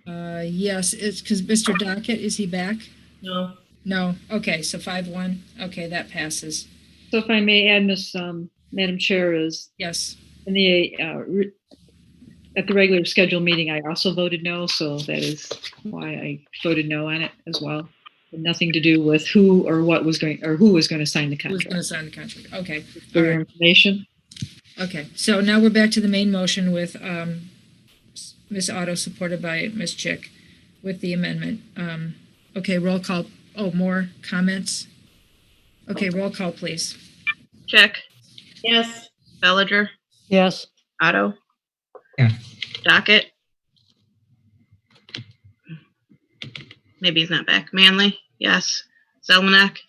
Yes, it's because Mr. Dockett, is he back? No. No. Okay, so 5-1. Okay, that passes. So if I may add, Madam Chair, is Yes. in the at the regular scheduled meeting, I also voted no, so that is why I voted no on it as well. Nothing to do with who or what was going, or who was going to sign the Who's going to contract. sign the contract? Okay. For All your right. information. Okay, so now we're back to the main motion with Ms. Otto, supported by Ms. Chick, with the amendment. Okay, roll call. Oh, more comments? Okay, roll call, please. Chick, Yes. Bellinger, Yes. Otto. Yeah. Dockett. Maybe he's not back. Manley, yes. Zelenak,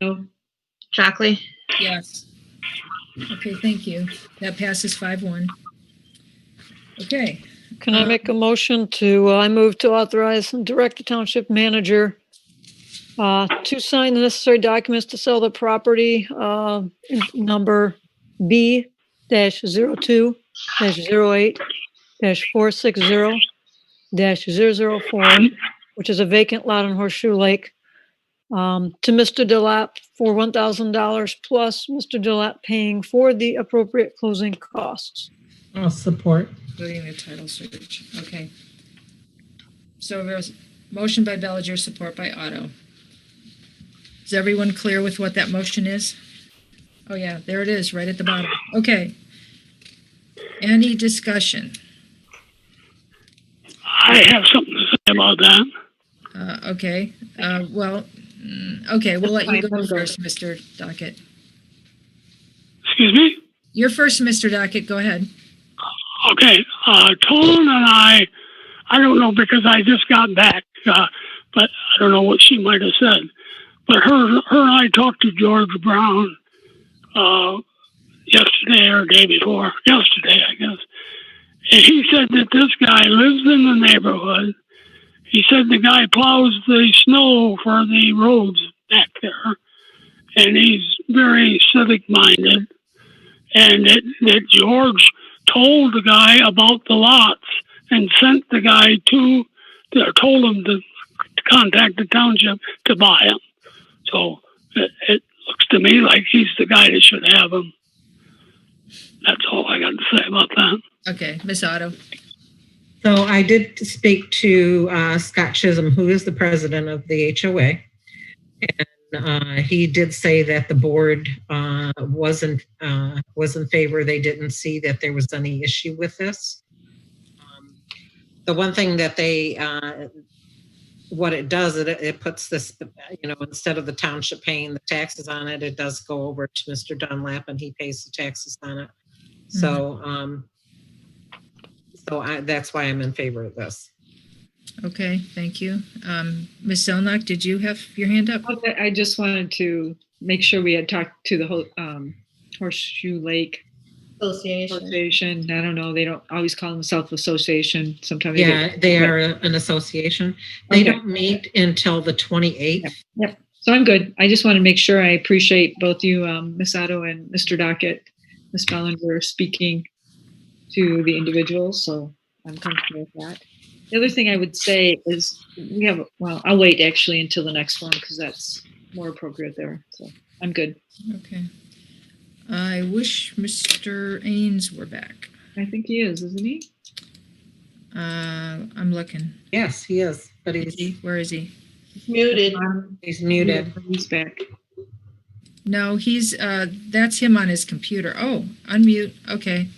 No. Chockley. Yes. Okay, thank you. That passes 5-1. Okay. Can I make a motion I move to authorize and direct the township manager to sign the necessary documents to sell the property, number B-08-460-004, which is a vacant lot on Horseshoe Lake, to Mr. Delap for $1,000 plus Mr. Delap paying for the appropriate closing costs. I'll support. Including the title search. Okay. So there's motion by Bellinger, support by Otto. Is everyone clear with what that motion is? Oh yeah, there it is, right at the bottom. Okay. Any discussion? I have something to say about that. Okay. Okay, we'll let you go first, Mr. Dockett. Excuse me? You're first, Mr. Dockett. Go ahead. Okay, Tolan and I don't know because I just got back, but I don't know what she might have said. But her and I talked to George Brown yesterday or day before, yesterday, I guess. And he said that this guy lives in the neighborhood. He said the guy plows the snow for the roads back there. And he's very civic-minded. And that George told the guy about the lots and sent the guy told him to contact the township to buy them. So it looks to me like he's the guy that should have them. That's all I got to say about that. Okay, Ms. Otto. So I did speak to Scott Chisholm, who is the president of the HOA. And he did say that the board was in favor. They didn't see that there was any issue with this. The one thing that what it does, it puts this, instead of the township paying the taxes on it, it does go over to Mr. Dunlap and he pays the taxes on it. So, that's why I'm in favor of this. Okay, thank you. Ms. Zelnok, did you have your hand up? Okay, I just wanted to make sure we had talked to the whole Horseshoe Lake Association. I don't know. They don't always call themselves association. Sometimes they are an association. They don't meet until the 28th. Yep. So I'm good. I just want to make sure I appreciate both you, Ms. Otto and Mr. Dockett, Ms. Bellinger, speaking to the individuals. So I'm comfortable with that. The other thing I would say is I'll wait actually until the next one because that's more appropriate there. So I'm good. Okay. I wish Mr. Ains were back. I think he is, isn't he? I'm looking. Yes, he is. But where is he? He's muted. He's muted. He's back. No, he's that's him on his computer. Oh, unmute. Okay.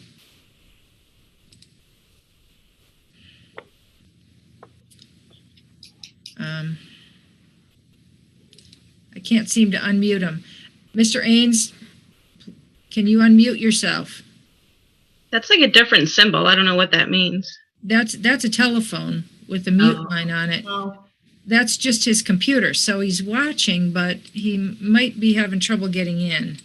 I can't seem to unmute him. Mr. Ains, can you unmute yourself? That's like a different symbol. I don't know what that means. That's a telephone with a mute line on it. That's just his computer. So he's watching, but he might be having trouble getting in.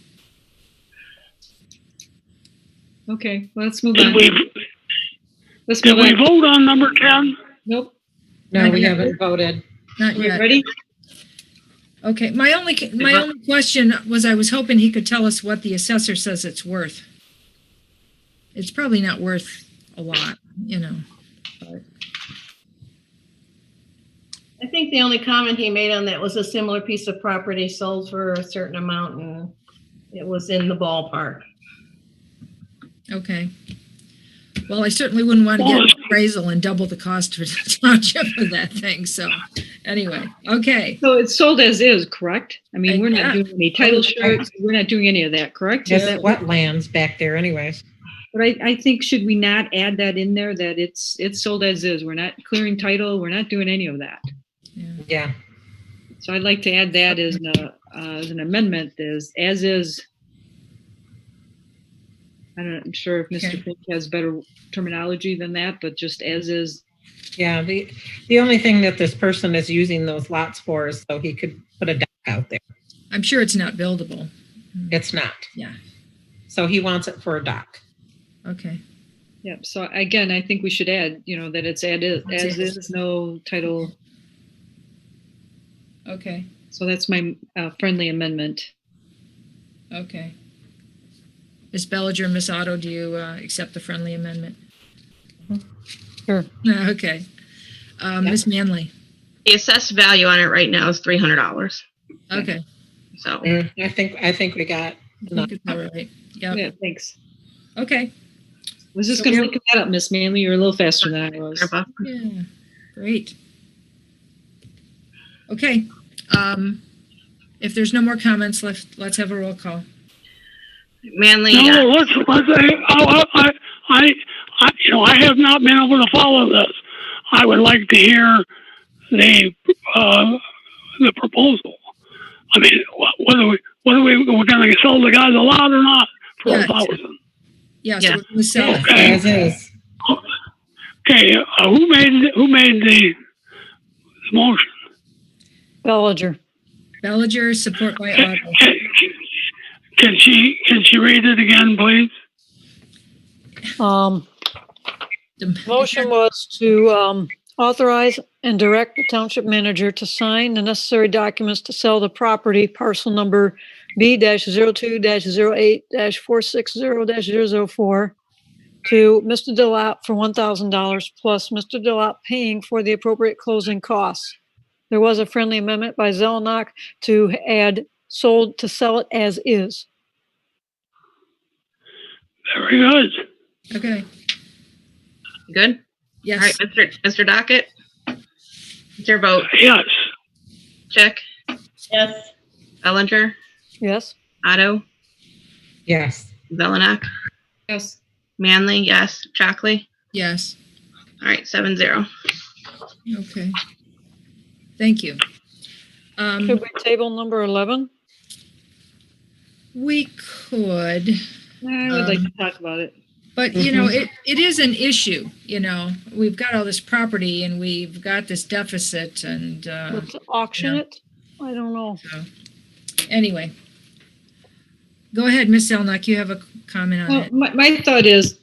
Okay, well, let's move on. Did we vote on number 10? Nope. No, we haven't voted. Not We yet. ready? Okay, my only question was I was hoping he could tell us what the assessor says it's worth. It's probably not worth a lot, you know. But I think the only comment he made on that was a similar piece of property sold for a certain amount and it was in the ballpark. okay. Well, I certainly wouldn't want to get an appraisal and double the cost for the township for that thing. So anyway, okay. So it's sold as is, correct? I mean, we're Yeah. not doing any title shirts. We're not doing any of that, correct? Just wetlands back there anyways. But I think, should we not add that in there, that it's sold as is? We're not clearing title. We're not doing any of that. Yeah. So I'd like to add that as an amendment, as is. I'm sure if Mr. Fink has better terminology than that, but just as is. Yeah, the only thing that this person is using those lots for is so he could put a dock out there. I'm sure it's not buildable. It's not. Yeah. So he wants it for a dock. Okay. Yeah. So again, I think we should add, that it's as is, no title. Okay. So that's my friendly amendment. Okay. Ms. Bellinger, Ms. Otto, do you accept the friendly amendment? Sure. Okay. Ms. Manley? The assessed value on it right now is $300. Okay. So I think we got enough. I think it's all right. Yep. Yeah, thanks. Okay. I was just going to look that up, Miss Manley. You're a little faster than I was. Yeah. Great. Okay. If there's no more comments, let's have a roll call. Manley. No, let's I have not been able to follow this. I would like to hear the proposal. I mean, whether we're going to sell the guys a lot or not for $1,000. Yes, we're going to sell it. Okay. As is. Okay, who made the motion? Bellinger, support by Otto. Can she read it again, please? Motion was to authorize and direct the township manager to sign the necessary documents to sell the property, parcel number B-02-08-460-004, to Mr. Delap for $1,000 plus Mr. Delap paying for the appropriate closing costs. There was a friendly amendment by Zelenak to add sold to sell it as is. Very good. Okay. Good? Yes. All right, Mr. Dockett? It's your vote. Yes. Chick? Yes. Bellinger? Yes. Otto? Yes. Zelenak? Yes. Manley? Yes. Chockley? Yes. All right, 7-0. Okay. Thank you. Should we table number 11? We could. I would like to talk about it. But, it is an issue, We've got all this property and we've got this deficit and... Let's auction it? I don't know. So, anyway. Go ahead, Ms. Zelnok, you have a comment on it. My thought is,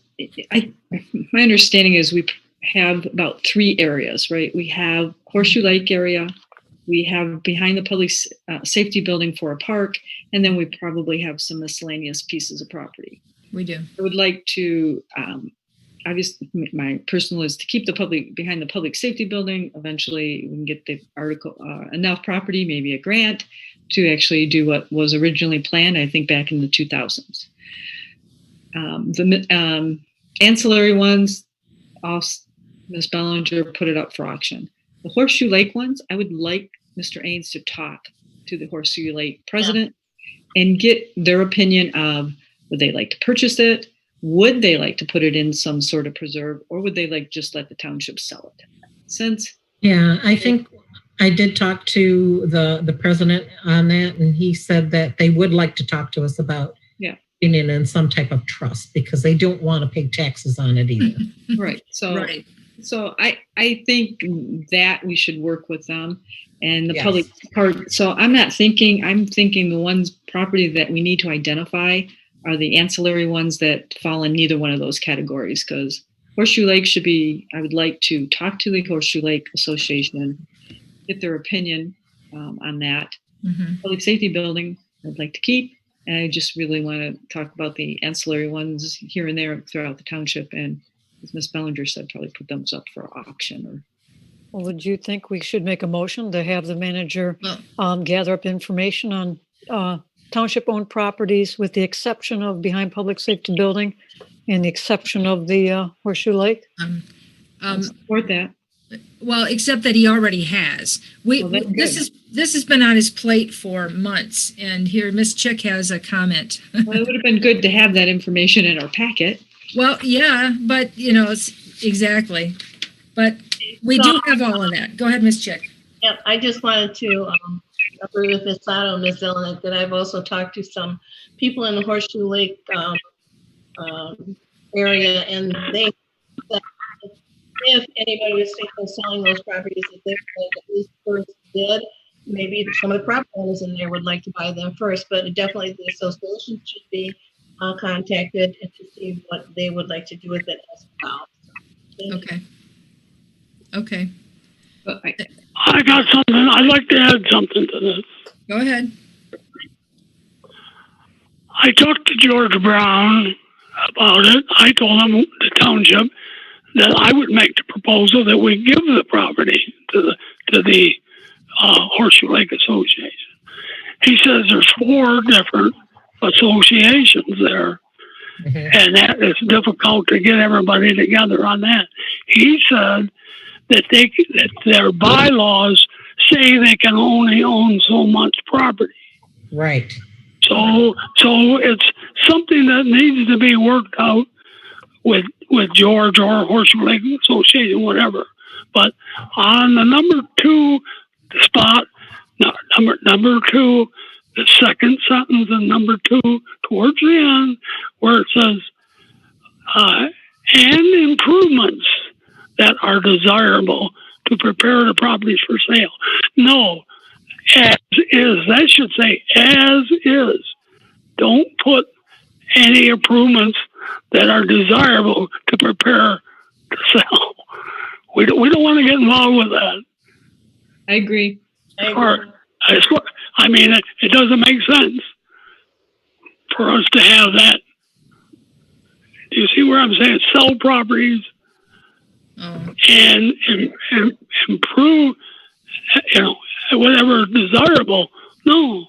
my understanding is we have about 3 areas, right? We have Horseshoe Lake area, we have behind the public safety building for a park, and then we probably have some miscellaneous pieces of property. We do. I would like to, obviously, my personal is to keep the public behind the public safety building. Eventually, we can get the article enough property, maybe a grant, to actually do what was originally planned. I think back in the 2000s. The ancillary ones, Ms. Bellinger put it up for auction. The Horseshoe Lake ones, I would like Mr. Ains to talk to the Horseshoe Lake president and get their opinion of, would they like to purchase it? Would they like to put it in some sort of preserve, or would they just let the township sell it? Yeah, I think I did talk to the president on that, and he said that they would like to talk to us about being in some type of trust because they don't want to pay taxes on it either. Right. So I think that we should work with them and the public part. So I'm thinking the ones property that we need to identify are the ancillary ones that fall in neither one of those categories, because Horseshoe Lake should be, I would like to talk to the Horseshoe Lake Association get their opinion on that. Mhm. Public safety building, I'd like to keep. And I just really want to talk about the ancillary ones here and there throughout the township. And as Ms. Bellinger said, probably put those up for auction. Or Well, would you think we should make a motion to have the manager Well, gather up information on township-owned properties with the exception of behind public safety building and the exception of the Horseshoe Lake? Support that. Well, except that he already has. Well, that's This has been on his plate for months, and here Miss Chick has a comment. Well, it would have been good to have that information in our packet. Well, yeah, but it's exactly. But we do have all of that. Go ahead, Miss Chick. Yep, I just wanted to agree with Ms. Sato and Ms. Zelenik that I've also talked to some people in the Horseshoe Lake area, and they said if anybody was thinking of selling those properties, if they would like at least first bid, maybe some of the property owners in there would like to buy them first, but definitely the association should be contacted to see what they would like to do with it as well. Okay. Okay. I got something. I'd like to add something to this. Go ahead. I talked to George Brown about it. I told him, the township, that I would make the proposal that we give the property to the Horseshoe Lake Association. He says there's 4 different associations there, and that it's difficult to get everybody together on that. He said that that their bylaws say they can only own so much property. Right. So it's something that needs to be worked out with George or Horseshoe Lake Association, whatever. But on the number 2 spot, number 2, the second sentence in number 2 towards the end, where it says, and improvements that are desirable to prepare the properties for sale. No, as is. That should say as is. Don't put any improvements that are desirable to prepare to sell. We don't want to get involved with that. I agree. I mean, it doesn't make sense for us to have that. Do you see where I'm saying? Sell properties and improve, whatever is desirable. No.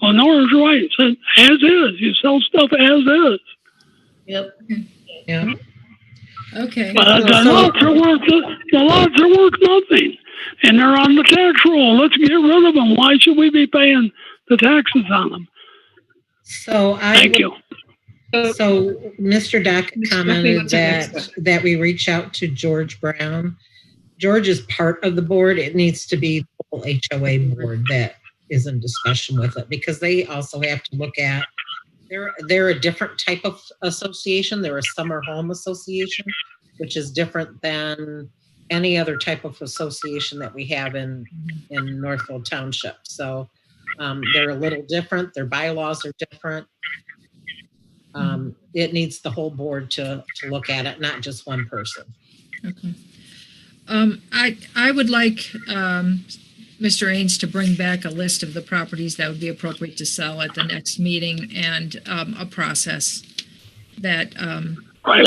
Lenore's right. It said, as is. You sell stuff as is. Yep. Yeah. Okay. But the lots are worth nothing, and they're on the tax roll. Let's get rid of them. Why should we be paying the taxes on them? So Thank you. So Mr. Dock commented what's the next that we reach out to George Brown. George is part of the board. It needs to be the whole HOA board that is in discussion with it, because they also have to look at, they're a different type of association. They're a summer home association, which is different than any other type of association that we have in Northfield Township. So they're a little different. Their bylaws are different. It needs the whole board to look at it, not just one person. Okay. I would like Mr. Ains to bring back a list of the properties that would be appropriate to sell at the next meeting, and a process that. Right.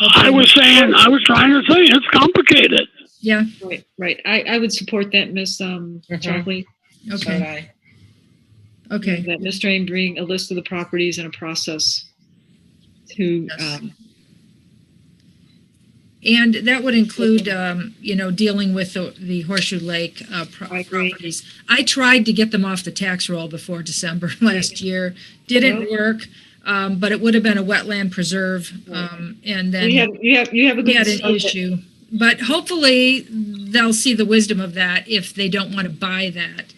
I was trying to say it's complicated. Yeah. Right. I would support that, Ms. Chalkley. Okay. Okay. That Mr. Ains bring a list of the properties and a process to. Yes. And that would include, dealing with the Horseshoe Lake properties. I tried to get them off the tax roll before December last year. Didn't work, but it would have been a wetland preserve. And then you have a we good had an issue. But hopefully they'll see the wisdom of that if they don't want to buy that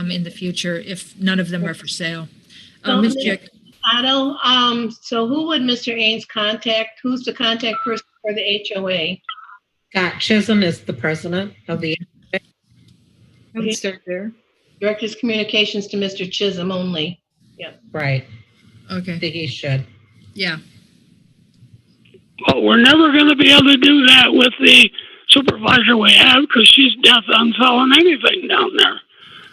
in the future, if none of them are for sale. Ms. Chick. Otto, so who would Mr. Ains contact? Who's the contact person for the HOA? Scott Chisholm is the president of the HOA. I would start there. Director's communications to Mr. Chisholm only. Yep. Right. Okay. I think he should. Yeah. But we're never going to be able to do that with the supervisor we have because she's death on selling anything down there.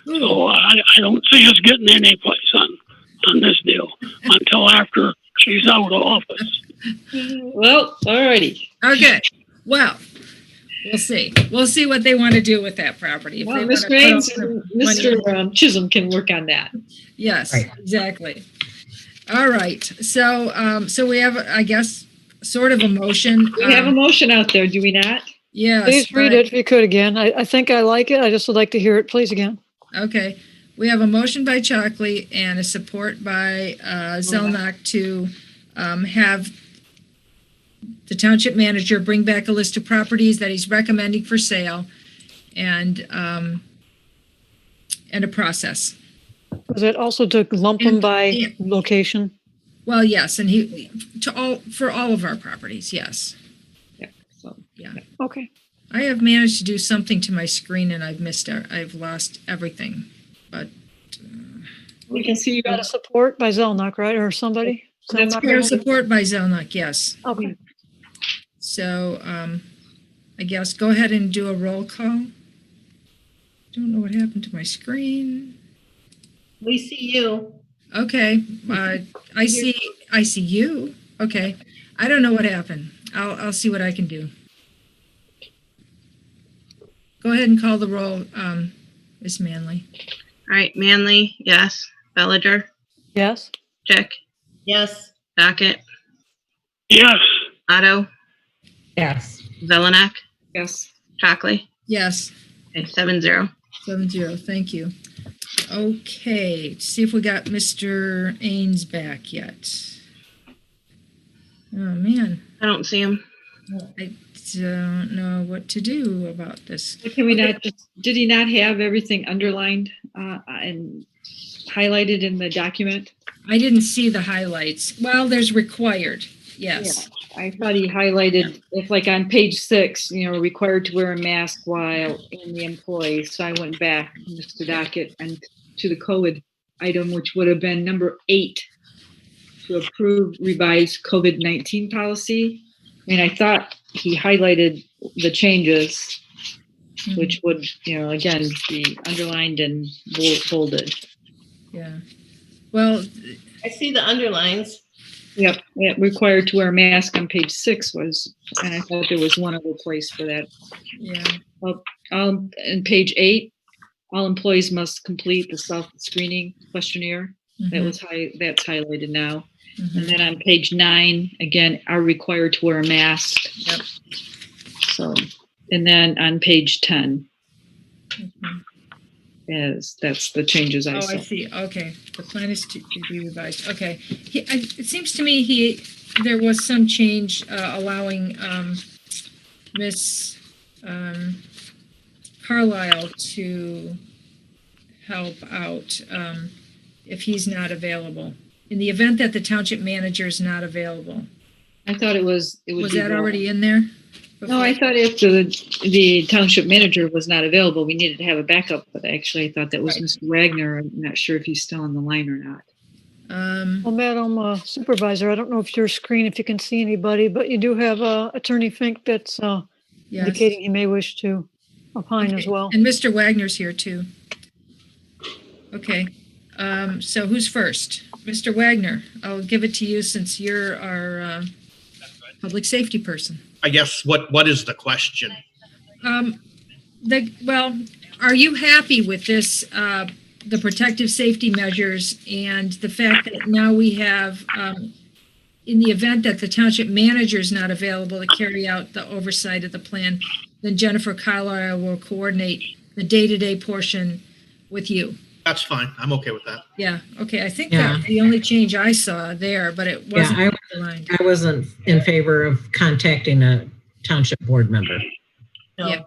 So I don't see us getting any place on this deal until after she's out of office. Well, alrighty. Okay, well, we'll see. We'll see what they want to do with that property. If Well, they Ms. wanna Graves throw and money Mr. Chisholm can work on that. Yes, Right. exactly. All right, so, so we have, I guess, sort of a motion. We have a motion out there, do we not? Yes. Please read it if you could again. I think I like it. I just would like to hear it, please, again. Okay, we have a motion by Chalkley and a support by Zelnok to have the township manager bring back a list of properties that he's recommending for sale and a process. Was it also to lump them by location? Well, yes, and for all of our properties, yes. Yeah. So yeah. Okay. I have managed to do something to my screen and I've lost everything, but. We can see you got a support by Zelnok, right, or somebody? That's fair support by Zelnok, yes. Okay. So, I guess go ahead and do a roll call. Don't know what happened to my screen. We see you. Okay, I see you. Okay, I don't know what happened. I'll see what I can do. Go ahead and call the roll, Ms. Manley. All right, Manley, yes. Bellinger, Yes. Chick, Yes. Dockett, Yes. Otto, Yes. Zelenak, Yes. Chalkley. Yes. Okay, 7-0. 7-0, thank you. Okay, see if we got Mr. Ains back yet. Oh, man. I don't see him. I don't know what to do about this. Can we not just, did he not have everything underlined and highlighted in the document? I didn't see the highlights. Well, there's required, yes. Yeah, I thought he highlighted, if like on page 6, required to wear a mask while in the employee. So I went back, Mr. Dockett, and to the COVID item, which would have been number 8, to approve revised COVID-19 policy. And I thought he highlighted the changes, which would, again, be underlined and bolded. Yeah. Well, I see the underlines. Yep. Yeah, required to wear a mask on page 6 was, and I thought there was one other place for that. Yeah. In page 8, all employees must complete the self-screening questionnaire. That's highlighted now. And then on page 9, again, are required to wear a mask. Yep. So, and then on page 10, that's the changes I saw. I see. Okay. The plan is to be revised. Okay. It seems to me there was some change allowing Miss Carlisle to help out if he's not available. In the event that the township manager is not available. I thought it was that already in there? No, I thought if the township manager was not available, we needed to have a backup. But actually, I thought that was Mr. Wagner. I'm not sure if he's still on the line or not. Well, Madam Supervisor, I don't know if your screen, if you can see anybody, but you do have Attorney Fink that's indicating he may wish to opine as well. And Mr. Wagner's here too. Okay. So who's first? Mr. Wagner, I'll give it to you since you're our public safety person. I guess what is the question? Well, are you happy with this, the protective safety measures and the fact that now we have, in the event that the township manager is not available to carry out the oversight of the plan, then Jennifer Carlisle will coordinate the day-to-day portion with you? That's fine. I'm okay with that. Yeah, okay, I think that's the only change I saw there, but it wasn't underlined. I wasn't in favor of contacting a township board member. No. Yeah.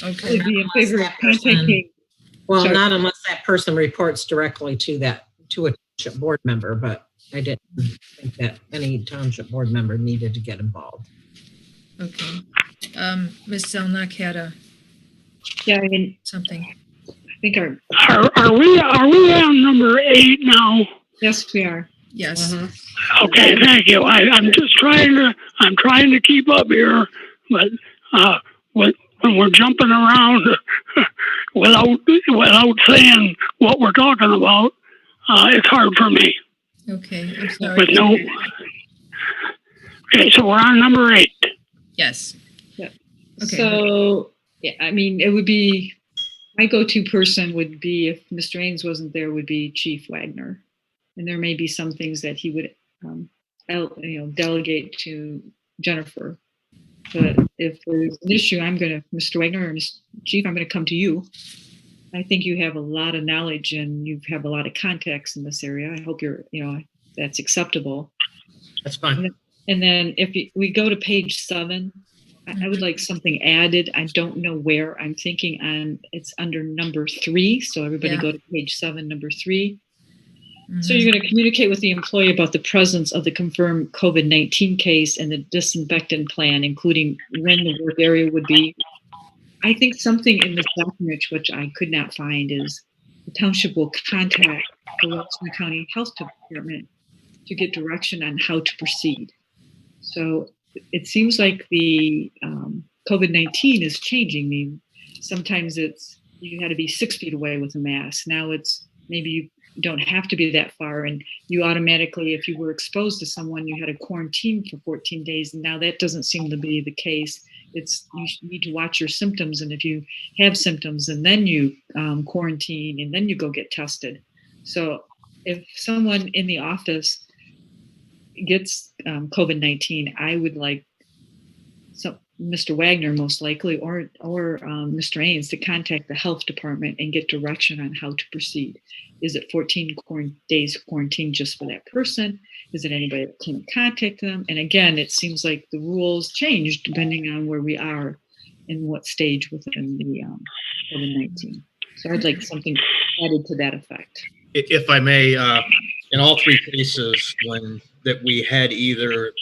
Okay. I would be in favor of contacting. Well, Sorry. not unless that person reports directly to a township board member, but I didn't think that any township board member needed to get involved. Okay. Ms. Zelnok had something. I think Are we on number 8 now? Yes, we are. Yes. Okay, thank you. I'm trying to keep up here. but when we're jumping around without saying what we're talking about, it's hard for me. Okay, I'm sorry. With no. Okay, so we're on number 8. Yes. Yeah. Okay. So, yeah, I mean, it would be, my go-to person would be, if Mr. Ains wasn't there, would be Chief Wagner. And there may be some things that he would, delegate to Jennifer. But if there's an issue, Mr. Wagner or Chief, I'm going to come to you. I think you have a lot of knowledge and you have a lot of contacts in this area. I hope that's acceptable. That's fine. And then if we go to page 7, I would like something added. I don't know where. I'm thinking it's under number 3. So everybody go to page 7, number 3. Mm-hmm. So you're going to communicate with the employee about the presence of the confirmed COVID-19 case and the disinfectant plan, including when the work area would be. I think something in this document, which I could not find, is the township will contact the Washington County Health Department to get direction on how to proceed. So it seems like the COVID-19 is changing. I mean, sometimes you had to be 6 feet away with a mask. Now it's maybe you don't have to be that far, and you automatically, if you were exposed to someone, you had to quarantine for 14 days. And now that doesn't seem to be the case. You need to watch your symptoms, and if you have symptoms, and then you quarantine, and then you go get tested. So if someone in the office gets COVID-19, I would like Mr. Wagner most likely, or Mr. Ains, to contact the health department and get direction on how to proceed. Is it 14 days quarantine just for that person? Is it anybody that can contact them? And again, it seems like the rules change depending on where we are and what stage within the COVID-19. So I'd like something added to that effect. If I may, in all 3 cases that we had either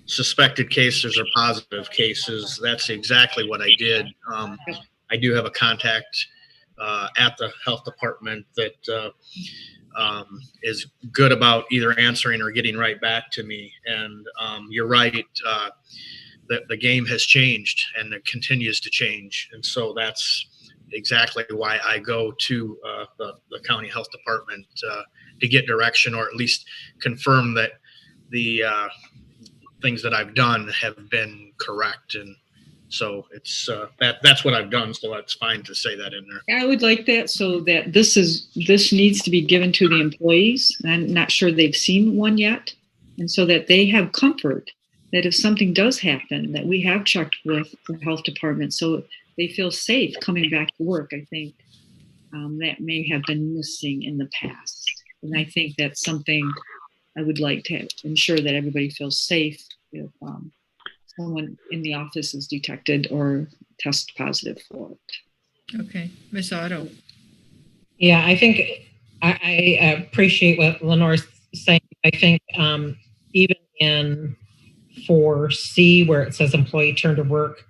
suspected cases or positive cases, that's exactly what I did. I do have a contact at the health department that is good about either answering or getting right back to me. And you're right, the game has changed and it continues to change. And so that's exactly why I go to the county health department to get direction, or at least confirm that the things that I've done have been correct. And so it's that's what I've done. So it's fine to say that in there. I would like that, so that this needs to be given to the employees. I'm not sure they've seen one yet. And so that they have comfort that if something does happen, that we have checked with the health department, so they feel safe coming back to work. I think that may have been missing in the past. And I think that's something I would like to ensure, that everybody feels safe if someone in the office is detected or test positive for it. Okay, Ms. Otto. Yeah, I think I appreciate what Lenore's saying. I think even in 4C, where it says employee turn to work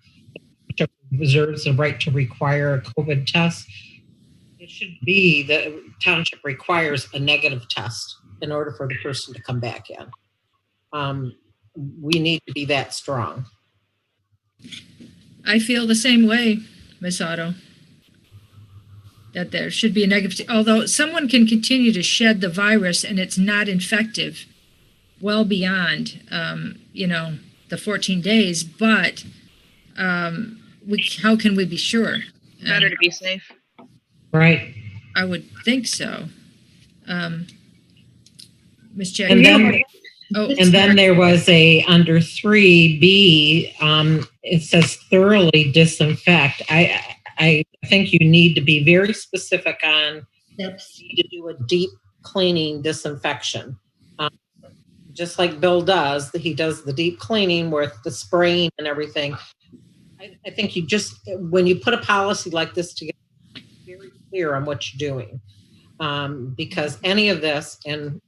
reserves the right to require a COVID test, it should be the township requires a negative test in order for the person to come back in. We need to be that strong. I feel the same way, Ms. Otto, that there should be a negative, although someone can continue to shed the virus and it's not infective well beyond, the 14 days, but how can we be sure? Better to be safe. Right. I would think so. Ms. Jack. And then there was under 3B, it says thoroughly disinfect. I think you need to be very specific on to do a deep cleaning disinfection. Just like Bill does, he does the deep cleaning with the spraying and everything. I think when you put a policy like this together, be very clear on what you're doing. Because any of this, and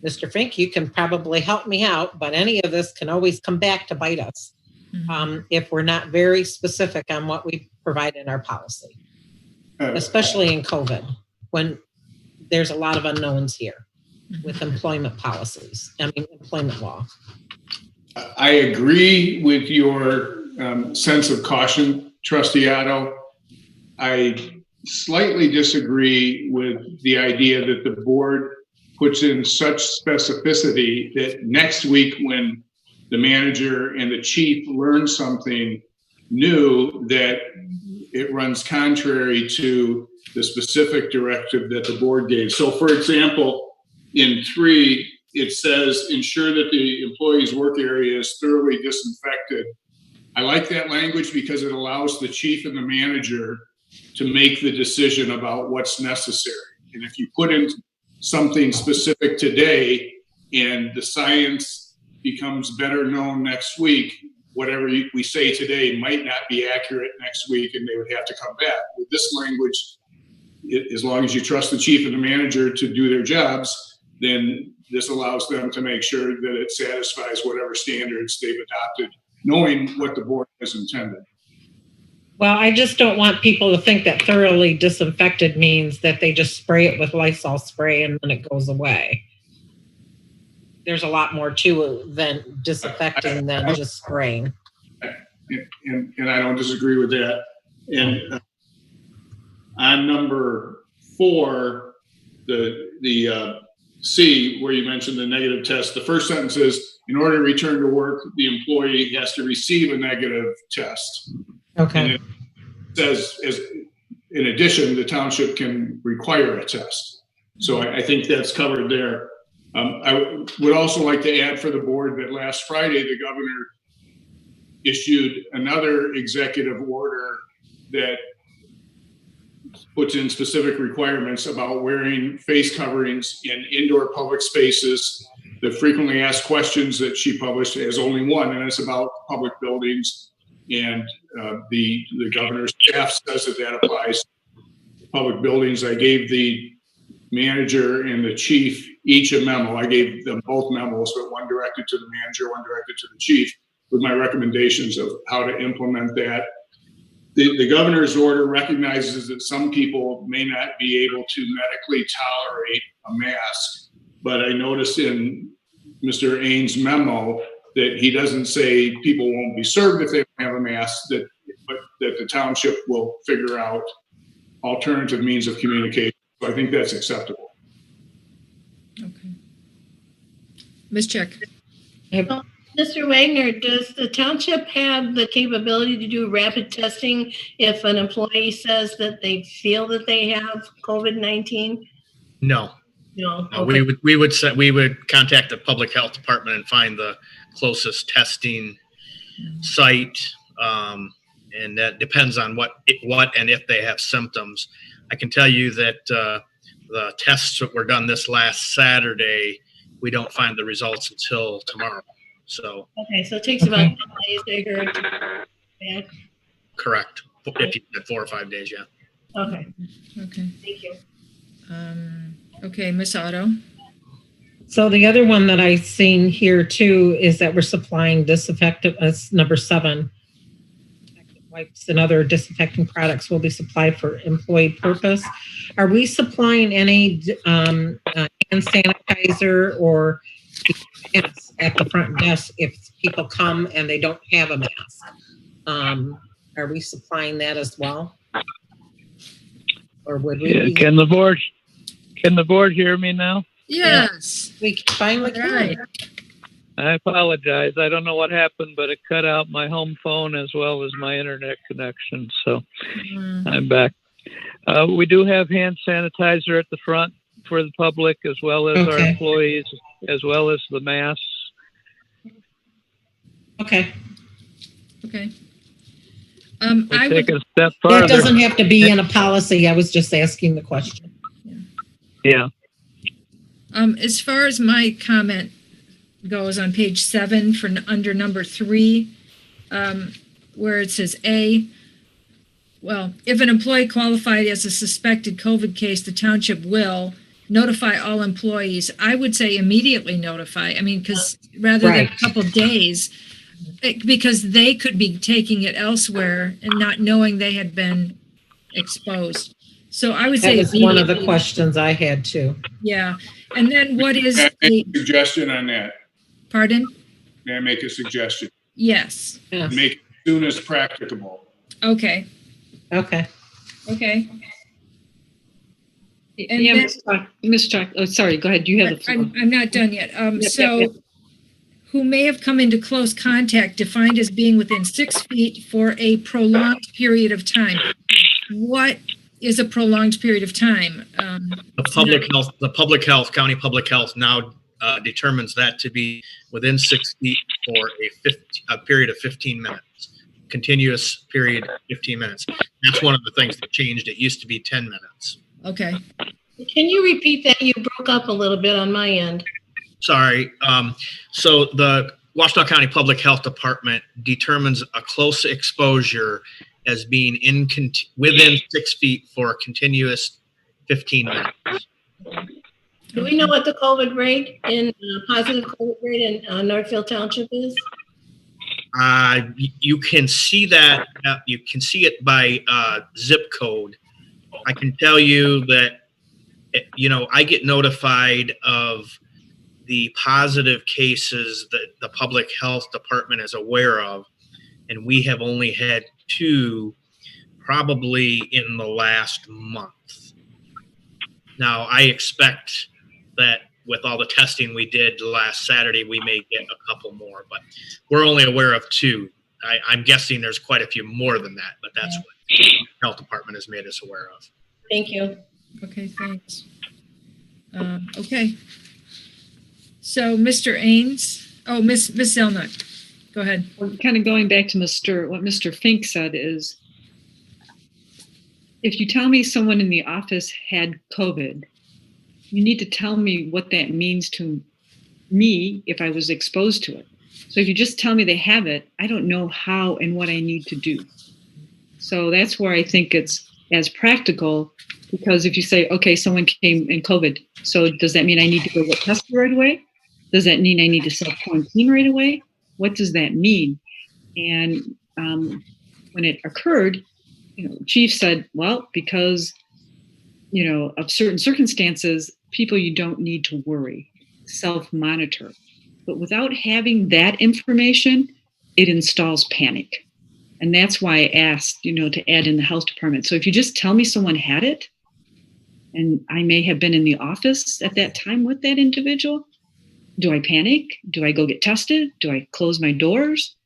Mr. Fink, you can probably help me out, but any of this can always come back to bite us if we're not very specific on what we provide in our policy, especially in COVID, when there's a lot of unknowns here with employment policies, employment law. I agree with your sense of caution, Trustee Otto. I slightly disagree with the idea that the board puts in such specificity that next week when the manager and the chief learn something new, that it runs contrary to the specific directive that the board gave. So for example, in 3, it says, ensure that the employee's work area is thoroughly disinfected. I like that language because it allows the chief and the manager to make the decision about what's necessary. And if you put in something specific today and the science becomes better known next week, whatever we say today might not be accurate next week and they would have to come back. With this language, as long as you trust the chief and the manager to do their jobs, then this allows them to make sure that it satisfies whatever standards they've adopted, knowing what the board has intended. Well, I just don't want people to think that thoroughly disinfected means that they just spray it with Lysol spray and then it goes away. There's a lot more to it than disinfecting than just spraying. And I don't disagree with that. And on number 4, the C, where you mentioned the negative test, the first sentence is, in order to return to work, the employee has to receive a negative test. Okay. And it says, in addition, the township can require a test. So I think that's covered there. I would also like to add for the board that last Friday, the governor issued another executive order that puts in specific requirements about wearing face coverings in indoor public spaces. The frequently asked questions that she published has only one, and it's about public buildings. And the governor's staff says that applies to public buildings. I gave the manager and the chief each a memo. I gave them both memos, but one directed to the manager, one directed to the chief, with my recommendations of how to implement that. The governor's order recognizes that some people may not be able to medically tolerate a mask, but I noticed in Mr. Ains' memo that he doesn't say people won't be served if they don't have a mask, but that the township will figure out alternative means of communication. So I think that's acceptable. Okay. Ms. Chick. Well, Mr. Wagner, does the township have the capability to do rapid testing if an employee says that they feel that they have COVID-19? No. No. Okay. We would contact the public health department and find the closest testing site, and that depends on what and if they have symptoms. I can tell you that the tests that were done this last Saturday, we don't find the results until tomorrow. So Okay, so it takes about 10 days, they heard. Yeah. correct. If you said 4 or 5 days, yeah. Okay. Okay. Thank you. Okay, Ms. Otto. So the other one that I've seen here too is that we're supplying disinfectant, number 7. Wipes and other disinfecting products will be supplied for employee purpose. Are we supplying any hand sanitizer or at the front desk if people come and they don't have a mask? Are we supplying that as well? Or would we? Yeah, can the board hear me now? Yes. We finally can. I apologize. I don't know what happened, but it cut out my home phone as well as my internet connection. So I'm back. We do have hand sanitizer at the front for the public, as well as our employees, as well as the masks. Okay. Okay. I take a step farther. That doesn't have to be in a policy. I was just asking the question. Yeah. As far as my comment goes on page 7 for under number 3, where it says A, well, if an employee qualified as a suspected COVID case, the township will notify all employees. I would say immediately notify. I mean, because rather than a couple days, because they could be taking it elsewhere and not knowing they had been exposed. So I would say that was one of the questions I had too. Yeah. And then what is May I make a suggestion on that? Pardon? May I make a suggestion? Yes. Make soon as practicable. Okay, Okay. okay. And Yeah, then- Ms. Chalk, oh, sorry, go ahead. You have the floor. I'm not done yet. So yep. who may have come into close contact defined as being within 6 feet for a prolonged period of time. What is a prolonged period of time? The public health, county public health now determines that to be within 6 feet for a period of 15 minutes, continuous period, 15 minutes. That's one of the things that changed. It used to be 10 minutes. Okay. Can you repeat that? You broke up a little bit on my end. Sorry. So the Washita County Public Health Department determines a close exposure as being within 6 feet for a continuous 15 minutes. Do we know what the COVID rate positive COVID rate in Northfield Township is? You can see that. You can see it by zip code. I can tell you that, I get notified of the positive cases that the public health department is aware of, and we have only had 2 probably in the last month. Now, I expect that with all the testing we did last Saturday, we may get a couple more, but we're only aware of 2. I'm guessing there's quite a few more than that, but that's what the health department has made us aware of. Thank you. Okay, thanks. Okay. So, Mr. Ains, Miss Zelnut, go ahead. Kind of going back to what Mr. Fink said is, if you tell me someone in the office had COVID, you need to tell me what that means to me if I was exposed to it. So if you just tell me they have it, I don't know how and what I need to do. So that's where I think it's as practical, because if you say, okay, someone came in COVID, so does that mean I need to go get tested right away? Does that mean I need to self-quarantine right away? What does that mean? And when it occurred, Chief said, well, because, of certain circumstances, people you don't need to worry, self-monitor. But without having that information, it installs panic. And that's why I asked, to add in the health department. So if you just tell me someone had it, and I may have been in the office at that time with that individual, do I panic? Do I go get tested? Do I close my doors?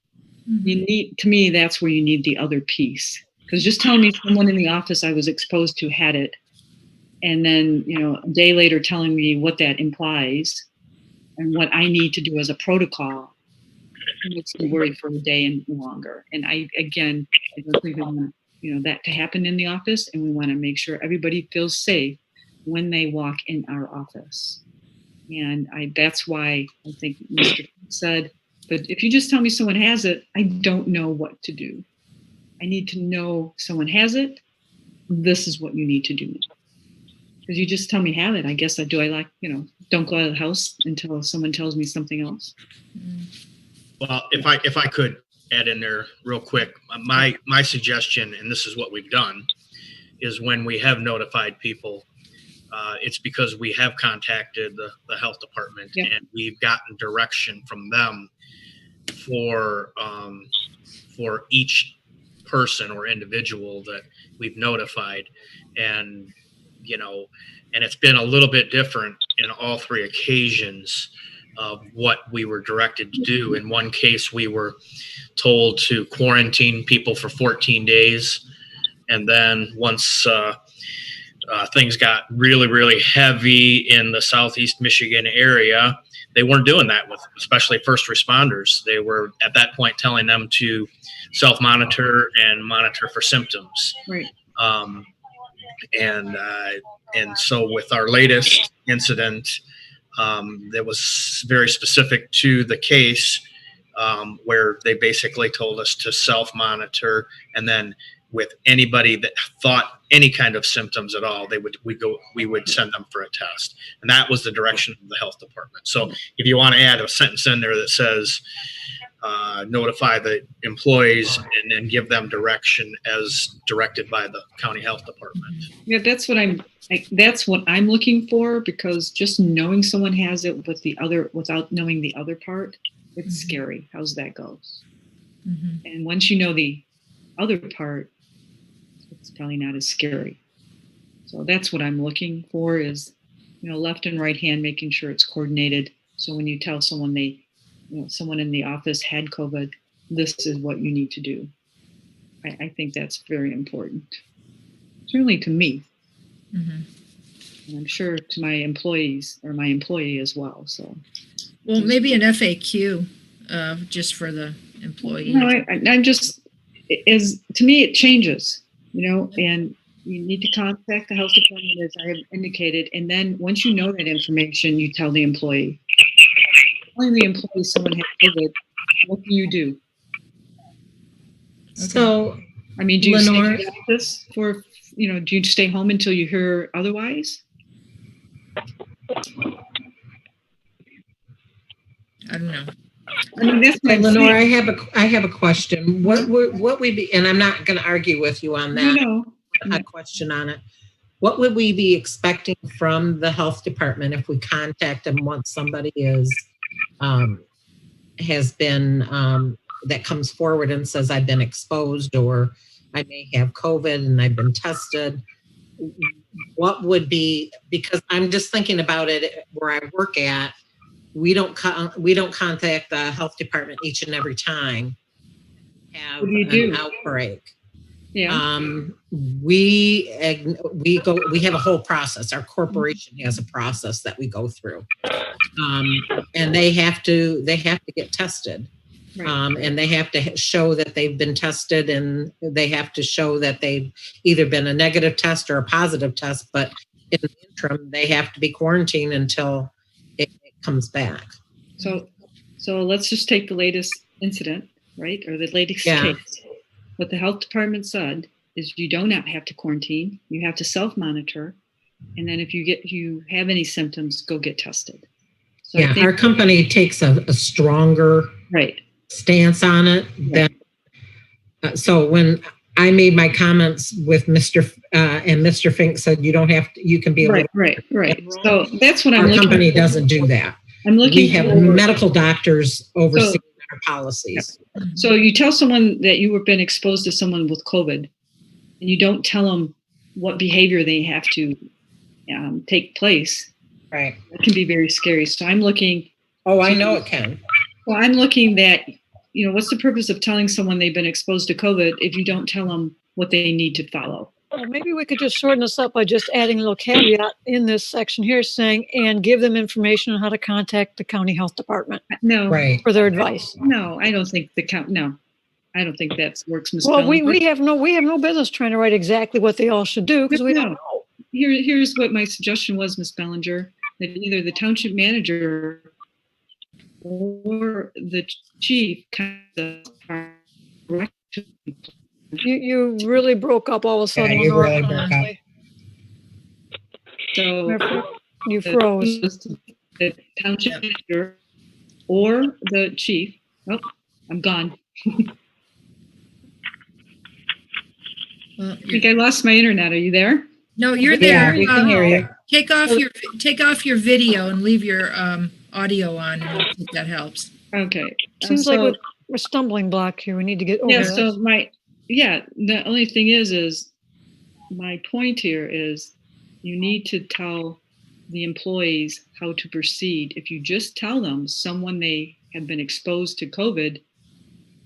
Mm-hmm. To me, that's where you need the other piece. Because just telling me someone in the office I was exposed to had it, and then, a day later telling me what that implies and what I need to do as a protocol, makes me worried for a day and longer. And I don't think we want, that to happen in the office, and we want to make sure everybody feels safe when they walk in our office. And that's why I think Mr. said, but if you just tell me someone has it, I don't know what to do. I need to know someone has it. This is what you need to do now. Because you just tell me have it. I guess don't go out of the house until someone tells me something else. Well, if I could add in there real quick, my suggestion, and this is what we've done, is when we have notified people, it's because we have contacted the health department, and we've gotten direction from them for each person or individual that we've notified. And it's been a little bit different in all 3 occasions of what we were directed to do. In one case, we were told to quarantine people for 14 days. And then once things got really, really heavy in the Southeast Michigan area, they weren't doing that with especially first responders. They were at that point telling them to self-monitor and monitor for symptoms. Right. And so with our latest incident, that was very specific to the case, where they basically told us to self-monitor, and then with anybody that thought any kind of symptoms at all, we would send them for a test. And that was the direction of the health department. So if you want to add a sentence in there that says, notify the employees and then give them direction as directed by the county health department. Yeah, that's what I'm looking for, because just knowing someone has it without knowing the other part, it's scary. How's that goes? And once you know the other part, it's probably not as scary. So that's what I'm looking for is, left and right hand, making sure it's coordinated. So when you tell someone someone in the office had COVID, this is what you need to do. I think that's very important. Certainly to me. And I'm sure to my employees or my employee as well. So, well, maybe an FAQ just for the employee. No, I'm just, to me, it changes, and you need to contact the health department as I have indicated. And then once you know that information, you tell the employee. Telling the employee someone has COVID, what do you do? So, I mean, do you stay Lenore, in the office do you stay home until you hear otherwise? I don't know. I mean, that's what I'm Lenore, saying. I have a question. What would be, and I'm not going to argue with you on that. A question on it. What would we be expecting from the health department if we contact them once somebody has been that comes forward and says I've been exposed or I may have COVID and I've been tested? What would be, because I'm just thinking about it where I work at, we don't contact the health department each and every time have an outbreak. Yeah. We have a whole process. Our corporation has a process that we go through, and they have to get tested, and they have to show that they've been tested, and they have to show that they've either been a negative test or a positive test. But in the interim, they have to be quarantined until it comes back. So let's just take the latest incident, right, or the latest case. What the health department said is you do not have to quarantine. You have to self-monitor. And then if you have any symptoms, go get tested. So our company takes a stronger stance on it. So when I made my comments with Mr. And Mr. Fink said you don't have to, you can be a right. So that's what our company doesn't do that. We have medical doctors overseeing our policies. So you tell someone that you have been exposed to someone with COVID, and you don't tell them what behavior they have to take place. Right. It can be very scary. So I'm looking. Oh, I know it can. Well, I'm looking that, what's the purpose of telling someone they've been exposed to COVID if you don't tell them what they need to follow? Well, maybe we could just shorten this up by just adding a little caveat in this section here saying, and give them information on how to contact the county health department. No. For their advice. No, I don't think I don't think that works, Ms. Well, Bellinger. we have no business trying to write exactly what they all should do because we don't know. Here's what my suggestion was, Ms. Bellinger, that either the township manager or the chief You really broke up all of a sudden. Yeah, you really broke up. So you froze. The township manager or the chief. Oh, I'm gone. Well, I think I lost my internet. Are you there? No, you're there. We can hear you. Take off your video and leave your audio on. I think that helps. Okay. Seems like we're stumbling block here. We need to get over that. So the only thing is my point here is you need to tell the employees how to proceed. If you just tell them someone they have been exposed to COVID,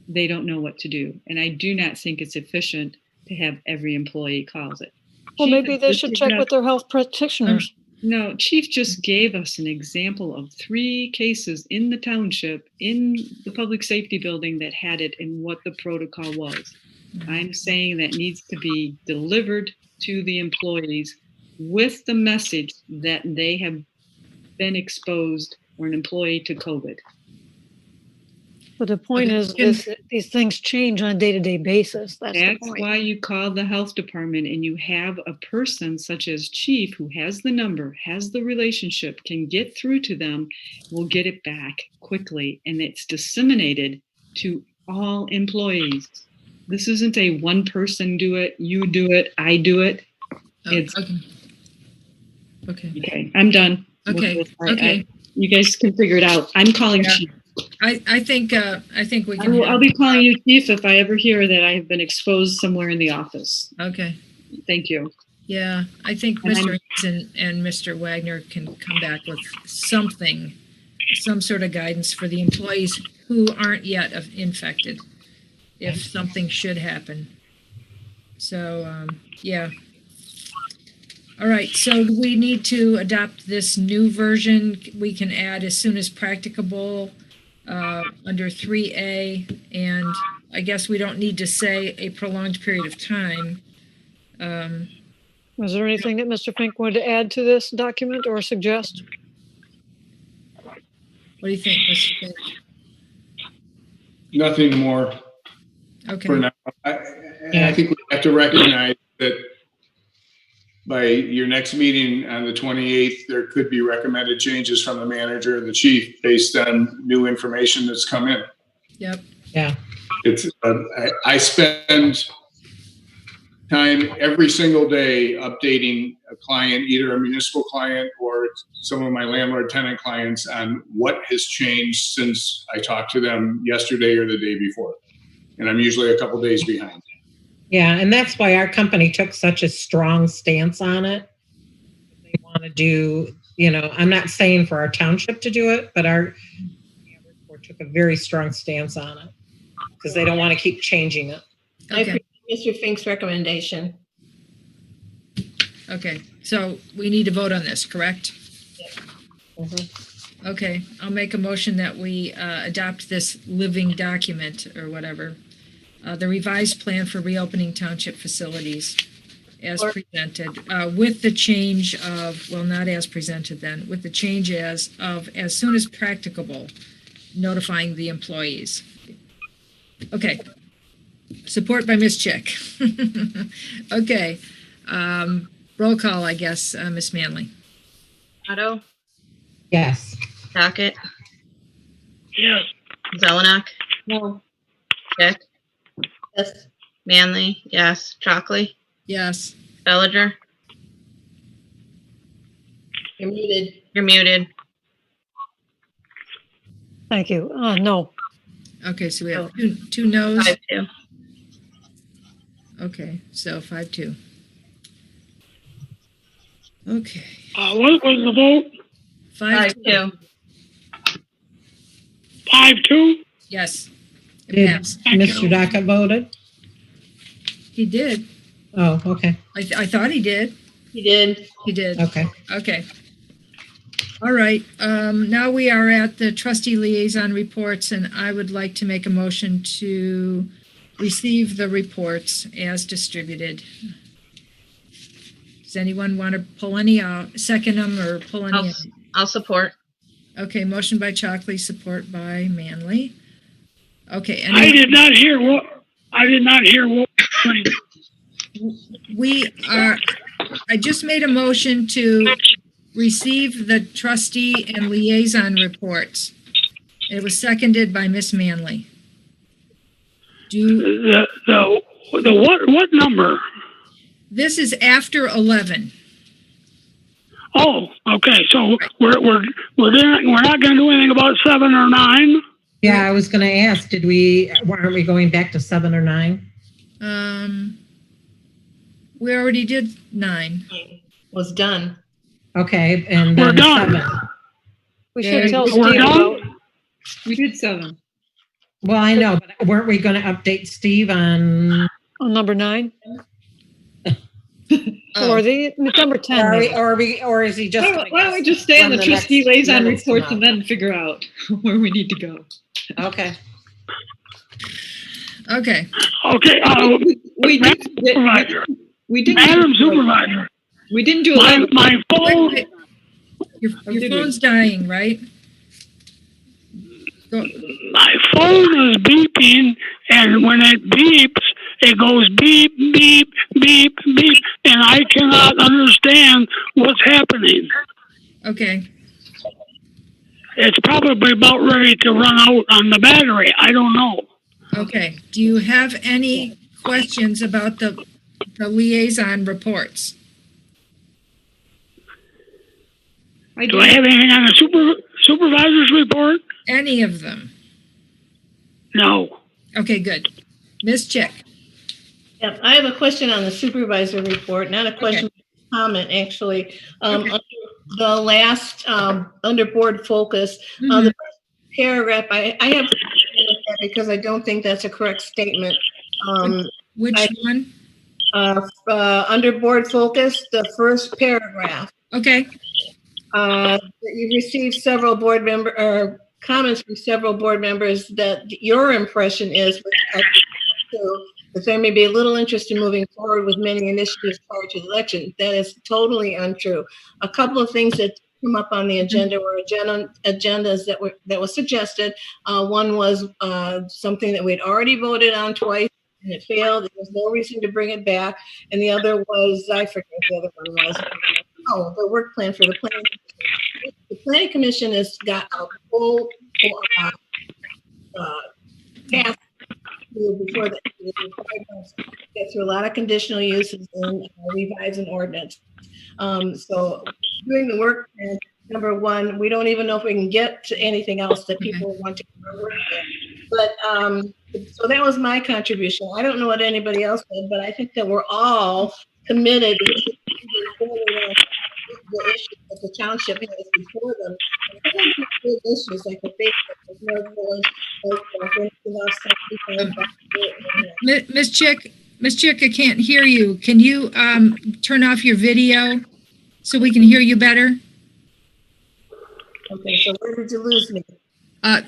they don't know what to do. And I do not think it's efficient to have every employee calls it. Well, maybe they should check with their health practitioners. No, Chief just gave us an example of 3 cases in the township, in the public safety building that had it and what the protocol was. I'm saying that needs to be delivered to the employees with the message that they have been exposed or an employee to COVID. But the point is these things change on a day-to-day basis. That's the point. Why you call the health department and you have a person such as Chief who has the number, has the relationship, can get through to them, will get it back quickly, and it's disseminated to all employees. This isn't a one person do it, you do it, I do it. It's okay. I'm done. Okay. You guys can figure it out. I'm calling Chief. I think we can. I'll be calling you, Chief, if I ever hear that I have been exposed somewhere in the office. Okay. Thank you. Yeah, I think And Mr. Hanson and Mr. Wagner can come back with something, some sort of guidance for the employees who aren't yet infected, if something should happen. So, yeah. All right, so we need to adopt this new version. We can add as soon as practicable under 3A, and I guess we don't need to say a prolonged period of time. Was there anything that Mr. Fink wanted to add to this document or suggest? What do you think, Mr. Fink? Nothing more Okay. for now. I think we have to recognize that by your next meeting on the 28th, there could be recommended changes from the manager and the chief based on new information that's come in. Yep. Yeah. It's I spend time every single day updating a client, either a municipal client or some of my landlord tenant clients, on what has changed since I talked to them yesterday or the day before. And I'm usually a couple days behind. Yeah, and that's why our company took such a strong stance on it. They want to do, I'm not saying for our township to do it, but our board took a very strong stance on it because they don't want to keep changing it. I appreciate Mr. Fink's recommendation. Okay, so we need to vote on this, correct? Mm-hmm. Okay, I'll make a motion that we adopt this living document or whatever. The revised plan for reopening township facilities as presented, with the change of, well, not as presented then, with the change as soon as practicable, notifying the employees. Okay. Support by Ms. Chick. Okay. Roll call, I guess, Ms. Manley. Otto? Yes. Dockett? Yes. Zelenak? No. Chick? Yes. Manley? Yes. Chalkley? Yes. Bellinger? You're muted. You're muted. Thank you. No. Okay, so we have two no's. 5-2. Okay, so 5-2. Okay. What was the vote? 5-2. 5-2? Yes. It Did passed. Mr. Dockett voted? He did. Oh, okay. I thought he did. He did. He did. Okay. Okay. All right. Now we are at the trustee liaison reports, and I would like to make a motion to receive the reports as distributed. Does anyone want to pull any out, second them, or pull any out? I'll support. Okay, motion by Chalkley, support by Manley. Okay. I did not hear what. I just made a motion to receive the trustee and liaison reports. It was seconded by Miss Manley. The what number? This is after 11. Oh, okay. So we're not going to do anything about 7 or 9. Yeah, I was going to ask, aren't we going back to 7 or 9? We already did 9. Was done. Okay, and we're then done. 7. We should tell We're Steve done? about. We did 7. Well, I know, but weren't we going to update Steve on number 9? Oh. Or the number 10? Or is he just? Why don't we just stay on the when the trustee next liaison minutes reports come and then figure out where we need to go? Okay. Okay. Okay. We did. Supervisor. We did. Madam Supervisor. We didn't do my phone. Wait. Your phone's dying, right? Go. My phone is beeping, and when it beeps, it goes beep, beep, beep, beep, and I cannot understand what's happening. Okay. It's probably about ready to run out on the battery. I don't know. Okay. Do you have any questions about the liaison reports? Do I have anything on the supervisor's report? Any of them? No. Okay, good. Ms. Chick. Yeah, I have a question on the supervisor report, not a question, comment, actually. Under the last, under board focus, the first paragraph, I have to with that because I don't think that's a correct statement. Which one? Under board focus, the first paragraph. Okay. You received several board member comments from several board members that your impression is that there may be a little interest in moving forward with many initiatives prior to the election. That is totally untrue. A couple of things that come up on the agenda were agendas that was suggested. One was something that we'd already voted on twice and it failed. There was no reason to bring it back. And the other was, I forget what the other one was. Oh, the work plan for the planning commission. The planning commission has got a full task before the get through a lot of conditional uses and revise an ordinance. So doing the work plan, number one, we don't even know if we can get to anything else that people want to work with. But so that was my contribution. I don't know what anybody else did, but I think that we're all committed to the issues that the township has before them. Big issues like the Facebook, North Village, Ms. Chick, I can't hear you. Can you turn off your video so we can hear you better? Okay, so where did you lose me? I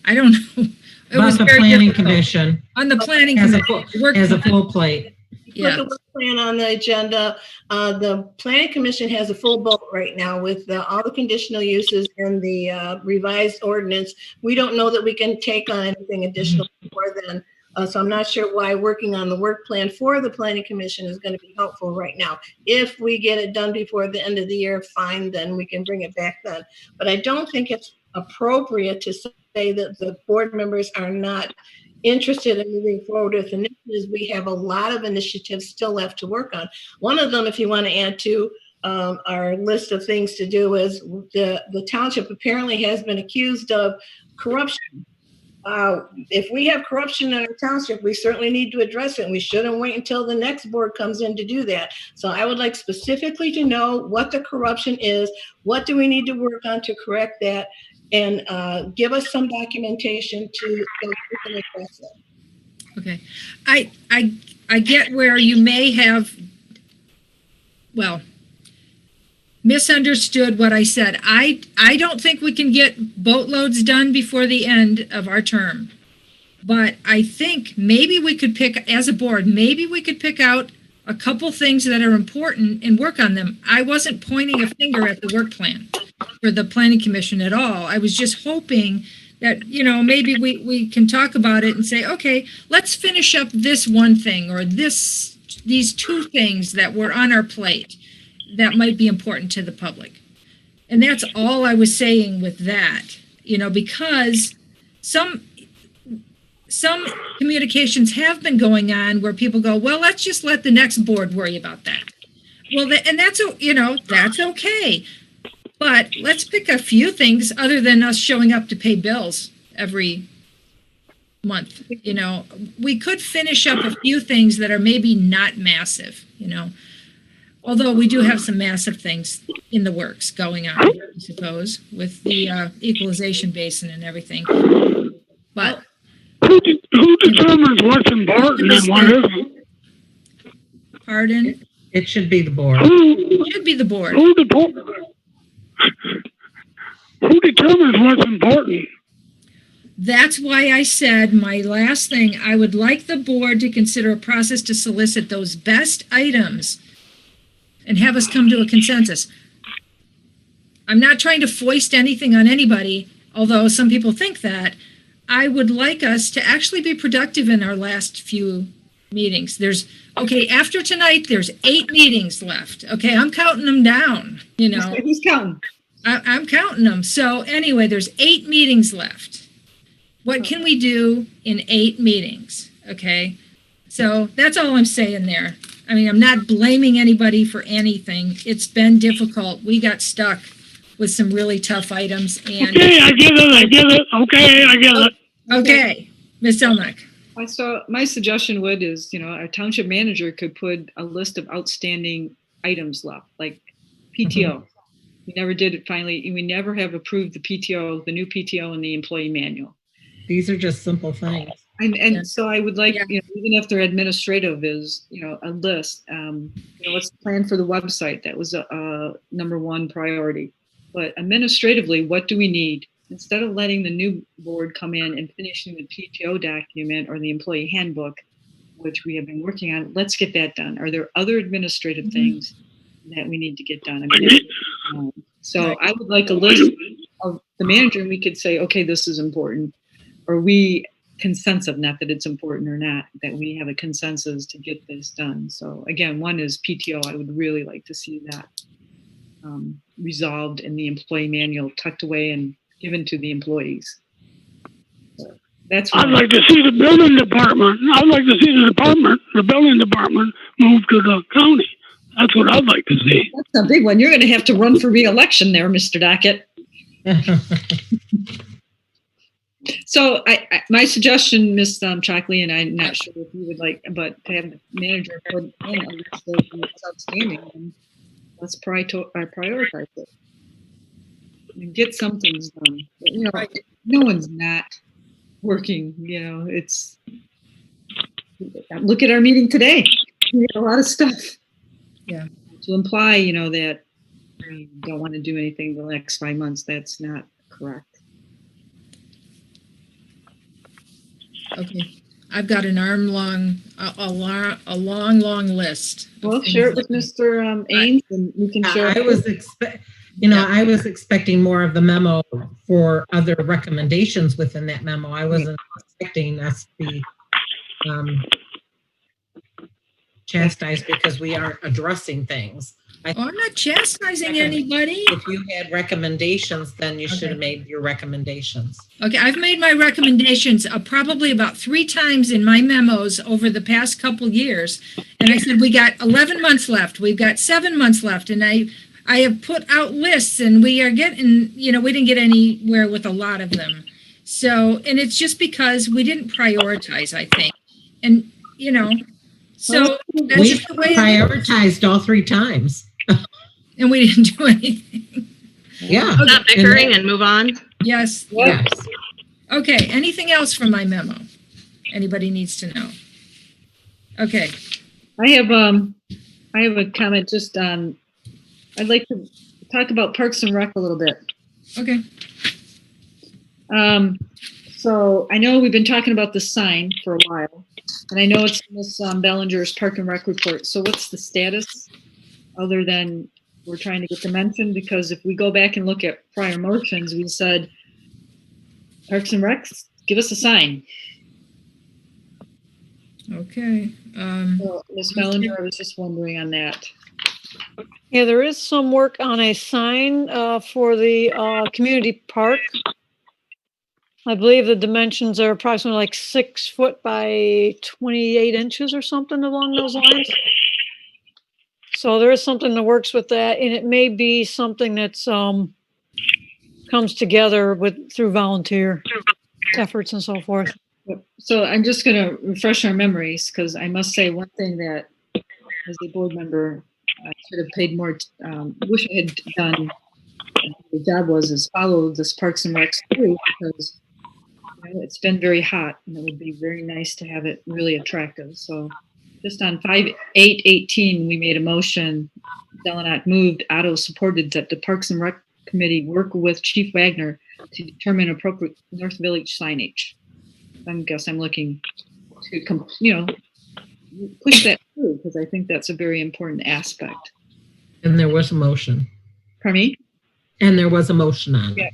don't know. It About was the very planning difficult. commission. On the planning As commission. a full plate. Put the work plan on the agenda. The planning commission has a full boat right now with all the conditional uses and the revised ordinance. We don't know that we can take on anything additional before then. So I'm not sure why working on the work plan for the planning commission is going to be helpful right now. If we get it done before the end of the year, fine, then we can bring it back then. But I don't think it's appropriate to say that the board members are not interested in moving forward with initiatives. We have a lot of initiatives still left to work on. One of them, if you want to add to our list of things to do, is the township apparently has been accused of corruption. If we have corruption in our township, we certainly need to address it, and we shouldn't wait until the next board comes in to do that. So I would like specifically to know what the corruption is, what do we need to work on to correct that, and give us some documentation so we can address it. Okay. I get where you may have, well, misunderstood what I said. I don't think we can get boatloads done before the end of our term. But I think maybe we could pick, as a board, maybe we could pick out a couple things that are important and work on them. I wasn't pointing a finger at the work plan for the planning commission at all. I was just hoping that, you know, maybe we can talk about it and say, okay, let's finish up this one thing or these two things that were on our plate that might be important to the public. And that's all I was saying with that, you know, because some communications have been going on where people go, well, let's just let the next board worry about that. Well, and that's, you know, that's okay. But let's pick a few things other than us showing up to pay bills every month. You know, we could finish up a few things that are maybe not massive, you know, although we do have some massive things in the works going on, I suppose, with the equalization basin and everything. But who determines what's important and what isn't? Pardon? It should be the board. It should be the board. Who determines what's important? That's why I said my last thing, I would like the board to consider a process to solicit those best items and have us come to a consensus. I'm not trying to foist anything on anybody, although some people think that. I would like us to actually be productive in our last few meetings. Okay, after tonight, there's 8 meetings left. Okay, I'm counting them down, you know. Who's counting? I'm counting them. So anyway, there's 8 meetings left. What can we do in 8 meetings? Okay, so that's all I'm saying there. I mean, I'm not blaming anybody for anything. It's been difficult. We got stuck with some really tough items. And okay, I get it. Okay, I get it. Okay, Ms. Zelnok. My suggestion is, our township manager could put a list of outstanding items left, like PTO. We never did it finally. We never have approved the PTO, the new PTO and the employee manual. These are just simple things. And so I would like, even if they're administrative is, a list, what's the plan for the website? That was a number one priority. But administratively, what do we need? Instead of letting the new board come in and finishing the PTO document or the employee handbook, which we have been working on, let's get that done. Are there other administrative things that we need to get done? So I would like a list of the manager, and we could say, okay, this is important. Or we consensus, not that it's important or not, that we have a consensus to get this done. So again, one is PTO. I would really like to see that resolved in the employee manual, tucked away and given to the employees. So that's I'd like to see the building department. I'd like to see the building department move to the county. That's what I'd like to see. That's a big one. You're going to have to run for re-election there, Mr. Dockett. So my suggestion, Ms. Chalkley, and I'm not sure if you would like, but to have the manager put in a list of what's outstanding, and let's prioritize it and get some things done. But, no one's not working. It's look at our meeting today. We had a lot of stuff. Yeah. To imply, that we don't want to do anything the next 5 months, that's not correct. Okay, I've got an arm-long, a long list. Well, share it with Mr. Ains, and we can share. I was expecting more of the memo for other recommendations within that memo. I wasn't expecting us to be chastised because we aren't addressing things. I'm not chastising anybody. If you had recommendations, then you should have made your recommendations. Okay, I've made my recommendations probably about 3 times in my memos over the past couple years. And I said, we got 11 months left. We've got 7 months left. And I have put out lists, and we are getting, we didn't get anywhere with a lot of them. So, and it's just because we didn't prioritize, I think. And, so that's we just the way prioritized all 3 times. And we didn't do anything. Yeah. Stop bickering and move on. Yes. Yes. Okay, anything else from my memo? Anybody needs to know? Okay. I have a comment just on, I'd like to talk about Parks and Rec a little bit. Okay. So I know we've been talking about the sign for a while, and I know it's Ms. Bellinger's Park and Rec report. So what's the status other than we're trying to get dimension? Because if we go back and look at prior motions, we said Parks and Rec, give us a sign. Okay. So, Ms. Bellinger, I was just wondering on that. Yeah, there is some work on a sign for the community park. I believe the dimensions are approximately like 6 foot by 28 inches or something along those lines. So there is something that works with that, and it may be something that's comes together through volunteer efforts and so forth. So I'm just going to refresh our memories, because I must say one thing that, as a board member, I should have paid more. Wish I had done. The job is follow this Parks and Rec through, because it's been very hot, and it would be very nice to have it really attractive. So just on 5/8/18, we made a motion. Delanak moved, Otto supported, that the Parks and Rec Committee work with Chief Wagner to determine appropriate North Village signage. I'm looking to, push that through, because I think that's a very important aspect. And there was a motion. Pardon me? And there was a motion on it. Yeah.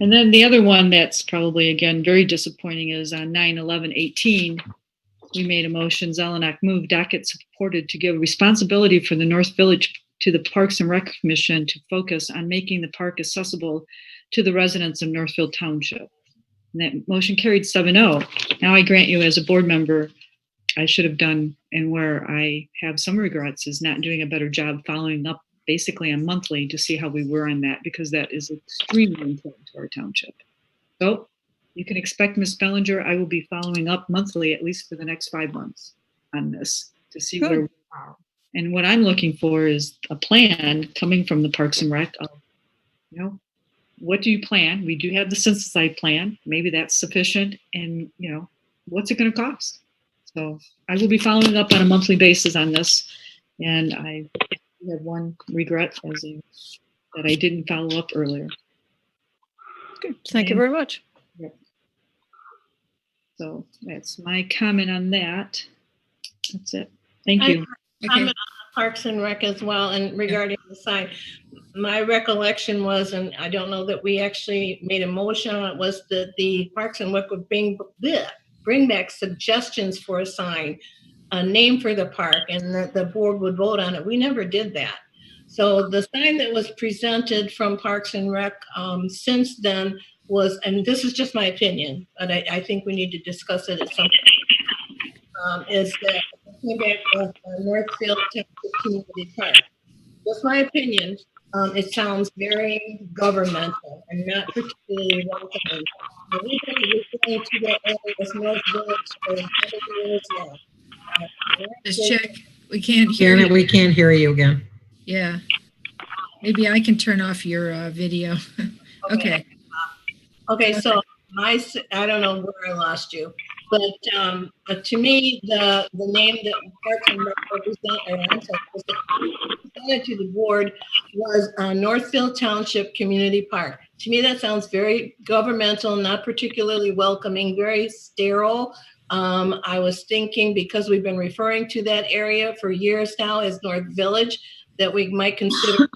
And then the other one that's probably, again, very disappointing is on 9/11/18. We made a motion, Zelenak moved, Dockett supported, to give responsibility for the North Village to the Parks and Rec Commission to focus on making the park accessible to the residents of Northfield Township. And that motion carried 7-0. Now I grant you, as a board member, I should have done, and where I have some regrets, is not doing a better job following up basically on monthly to see how we were on that, because that is extremely important to our township. So you can expect, Ms. Bellinger, I will be following up monthly, at least for the next 5 months on this to see Good. where we are. And what I'm looking for is a plan coming from the Parks and Rec of, you know, what do you plan? We do have the synthesized plan. Maybe that's sufficient. And, you know, what's it going to cost? So I will be following up on a monthly basis on this. And I have one regret that I didn't follow up earlier. Good. Thank you very much. Yep. So that's my comment on that. That's it. Thank I you. have a comment on the Parks and Rec as well, and regarding the sign. My recollection was, and I don't know that we actually made a motion on it, was that the Parks and Rec would bring back suggestions for a sign, a name for the park, and that the board would vote on it. We never did that. So the sign that was presented from Parks and Rec since then was, and this is just my opinion, but I think we need to discuss it at some point, is that it came back with Northfield Township Community Park. Just my opinion, it sounds very governmental and not particularly welcoming. We've been referring to that area as North Village for many years now. Just check. We can't hear Janet, you. we can't hear you again. Yeah. Maybe I can turn off your video. Okay. Okay, so I don't know where I lost you, but to me, the name that Parks and Rec presented to the board was Northfield Township Community Park. To me, that sounds very governmental, not particularly welcoming, very sterile. I was thinking, because we've been referring to that area for years now as North Village, that we might consider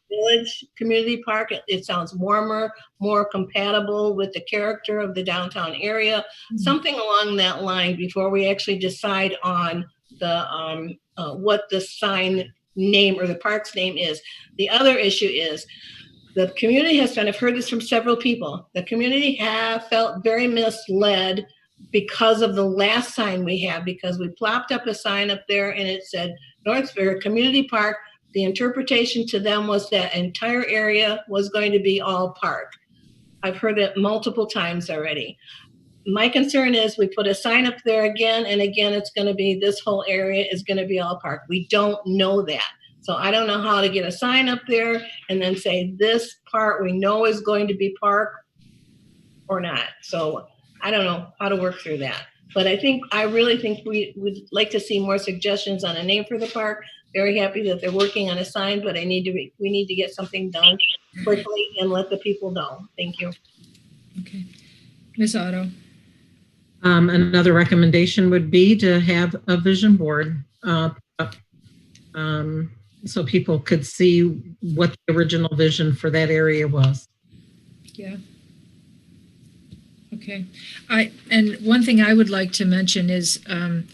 Village Community Park. It sounds warmer, more compatible with the character of the downtown area, something along that line before we actually decide on the what the sign name or the park's name is. The other issue is the community has been, I've heard this from several people, the community have felt very misled because of the last sign we have, because we plopped up a sign up there and it said Northfield Community Park. The interpretation to them was that entire area was going to be all park. I've heard it multiple times already. My concern is we put a sign up there again, and again, it's going to be this whole area is going to be all park. We don't know that. So I don't know how to get a sign up there and then say this part we know is going to be park or not. So I don't know how to work through that. But I really think we would like to see more suggestions on a name for the park. Very happy that they're working on a sign, but we need to get something done quickly and let the people know. Thank you. Okay. Ms. Otto. Another recommendation would be to have a vision board so people could see what the original vision for that area was. Yeah. Okay. And one thing I would like to mention is, and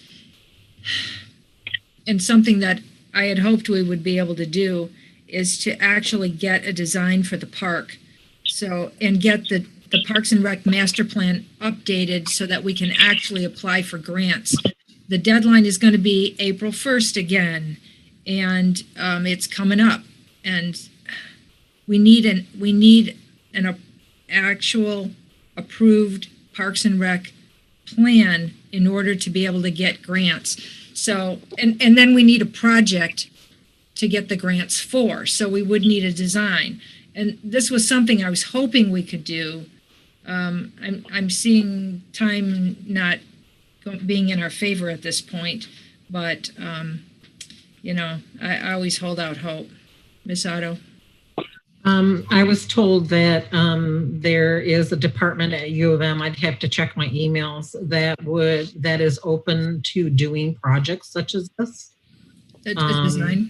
something that I had hoped we would be able to do, is to actually get a design for the park. So, and get the Parks and Rec master plan updated so that we can actually apply for grants. The deadline is going to be April 1st again, and it's coming up. And we need an actual approved Parks and Rec plan in order to be able to get grants. So, and then we need a project to get the grants for. So we would need a design. And this was something I was hoping we could do. I'm seeing time not being in our favor at this point, but you know, I always hold out hope. Ms. Otto. I was told that there is a department at U of M, I'd have to check my emails, that is open to doing projects such as this. Design?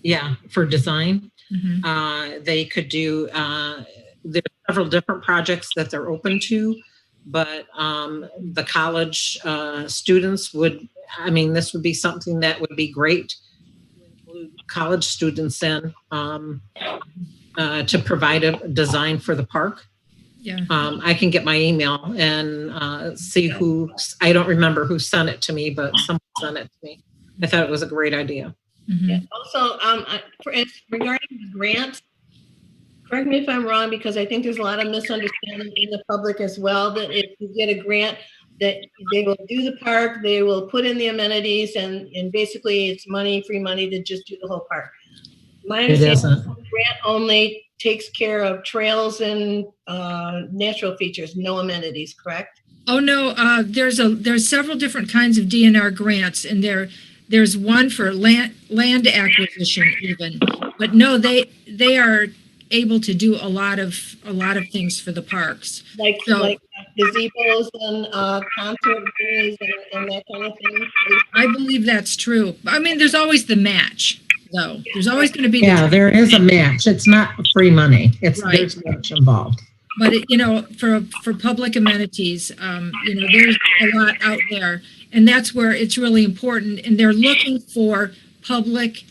Yeah, for design. Mm-hmm. They could do, there are several different projects that they're open to, but the college students would, this would be something that would be great to include college students in. To provide a design for the park. Yeah. I can get my email and see who, I don't remember who sent it to me, but someone sent it to me. I thought it was a great idea. Mm-hmm. Yeah. Also, regarding the grants, correct me if I'm wrong, because I think there's a lot of misunderstanding in the public as well, that if you get a grant, that they will do the park, they will put in the amenities, and basically it's money, free money to just do the whole park. My It understanding isn't. is grant only takes care of trails and natural features, no amenities, correct? Oh, no, there's several different kinds of DNR grants, and there's one for land acquisition even. But no, they are able to do a lot of things for the parks. Like So- like gazebos and concert venues and that kind of thing. I believe that's true. I mean, there's always the match, though. There's always going to be Yeah, there is a match. It's not free money. Right. There's much involved. But for public amenities, there's a lot out there, and that's where it's really important. And they're looking for public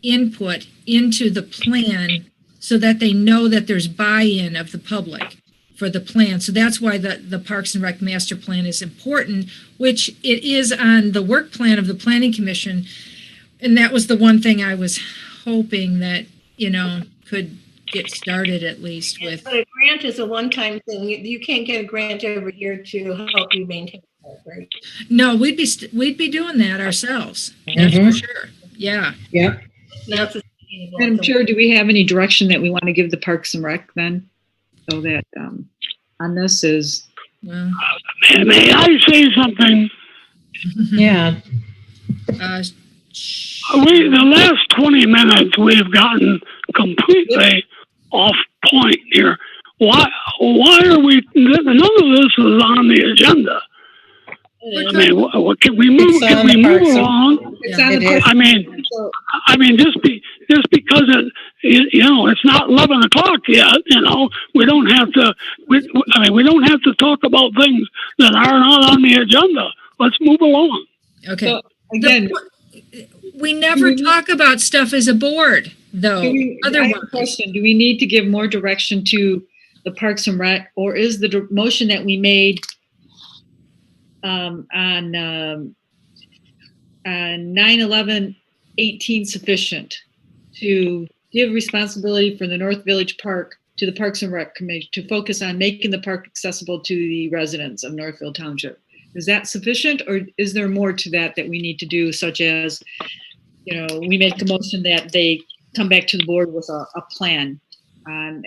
input into the plan so that they know that there's buy-in of the public for the plan. So that's why the Parks and Rec Master Plan is important, which it is on the work plan of the Planning Commission. And that was the one thing I was hoping that, could get started at least with. But a grant is a one-time thing. You can't get a grant every year to help you maintain it, right? No, we'd be doing that ourselves. That's for sure. Yeah. Yeah. Now it's Madam Chair, do we have any direction that we want to give the Parks and Rec then? So that on this is. Well, May I say something? Yeah. The last 20 minutes we've gotten completely off point here. Why are we? None of this is on the agenda. I mean, can we move? Can we move along? I mean, just because it's not 11 o'clock yet. We don't have to. We don't have to talk about things that are not on the agenda. Let's move along. Okay. So, again, we never talk about stuff as a board, though. I have a question. Do we need to give more direction to the Parks and Rec, or is the motion that we made on 9/11/18 sufficient to give responsibility for the North Village Park to the Parks and Rec Committee to focus on making the park accessible to the residents of Northfield Township? Is that sufficient, or is there more to that we need to do, such as, we make the motion that they come back to the board with a plan? And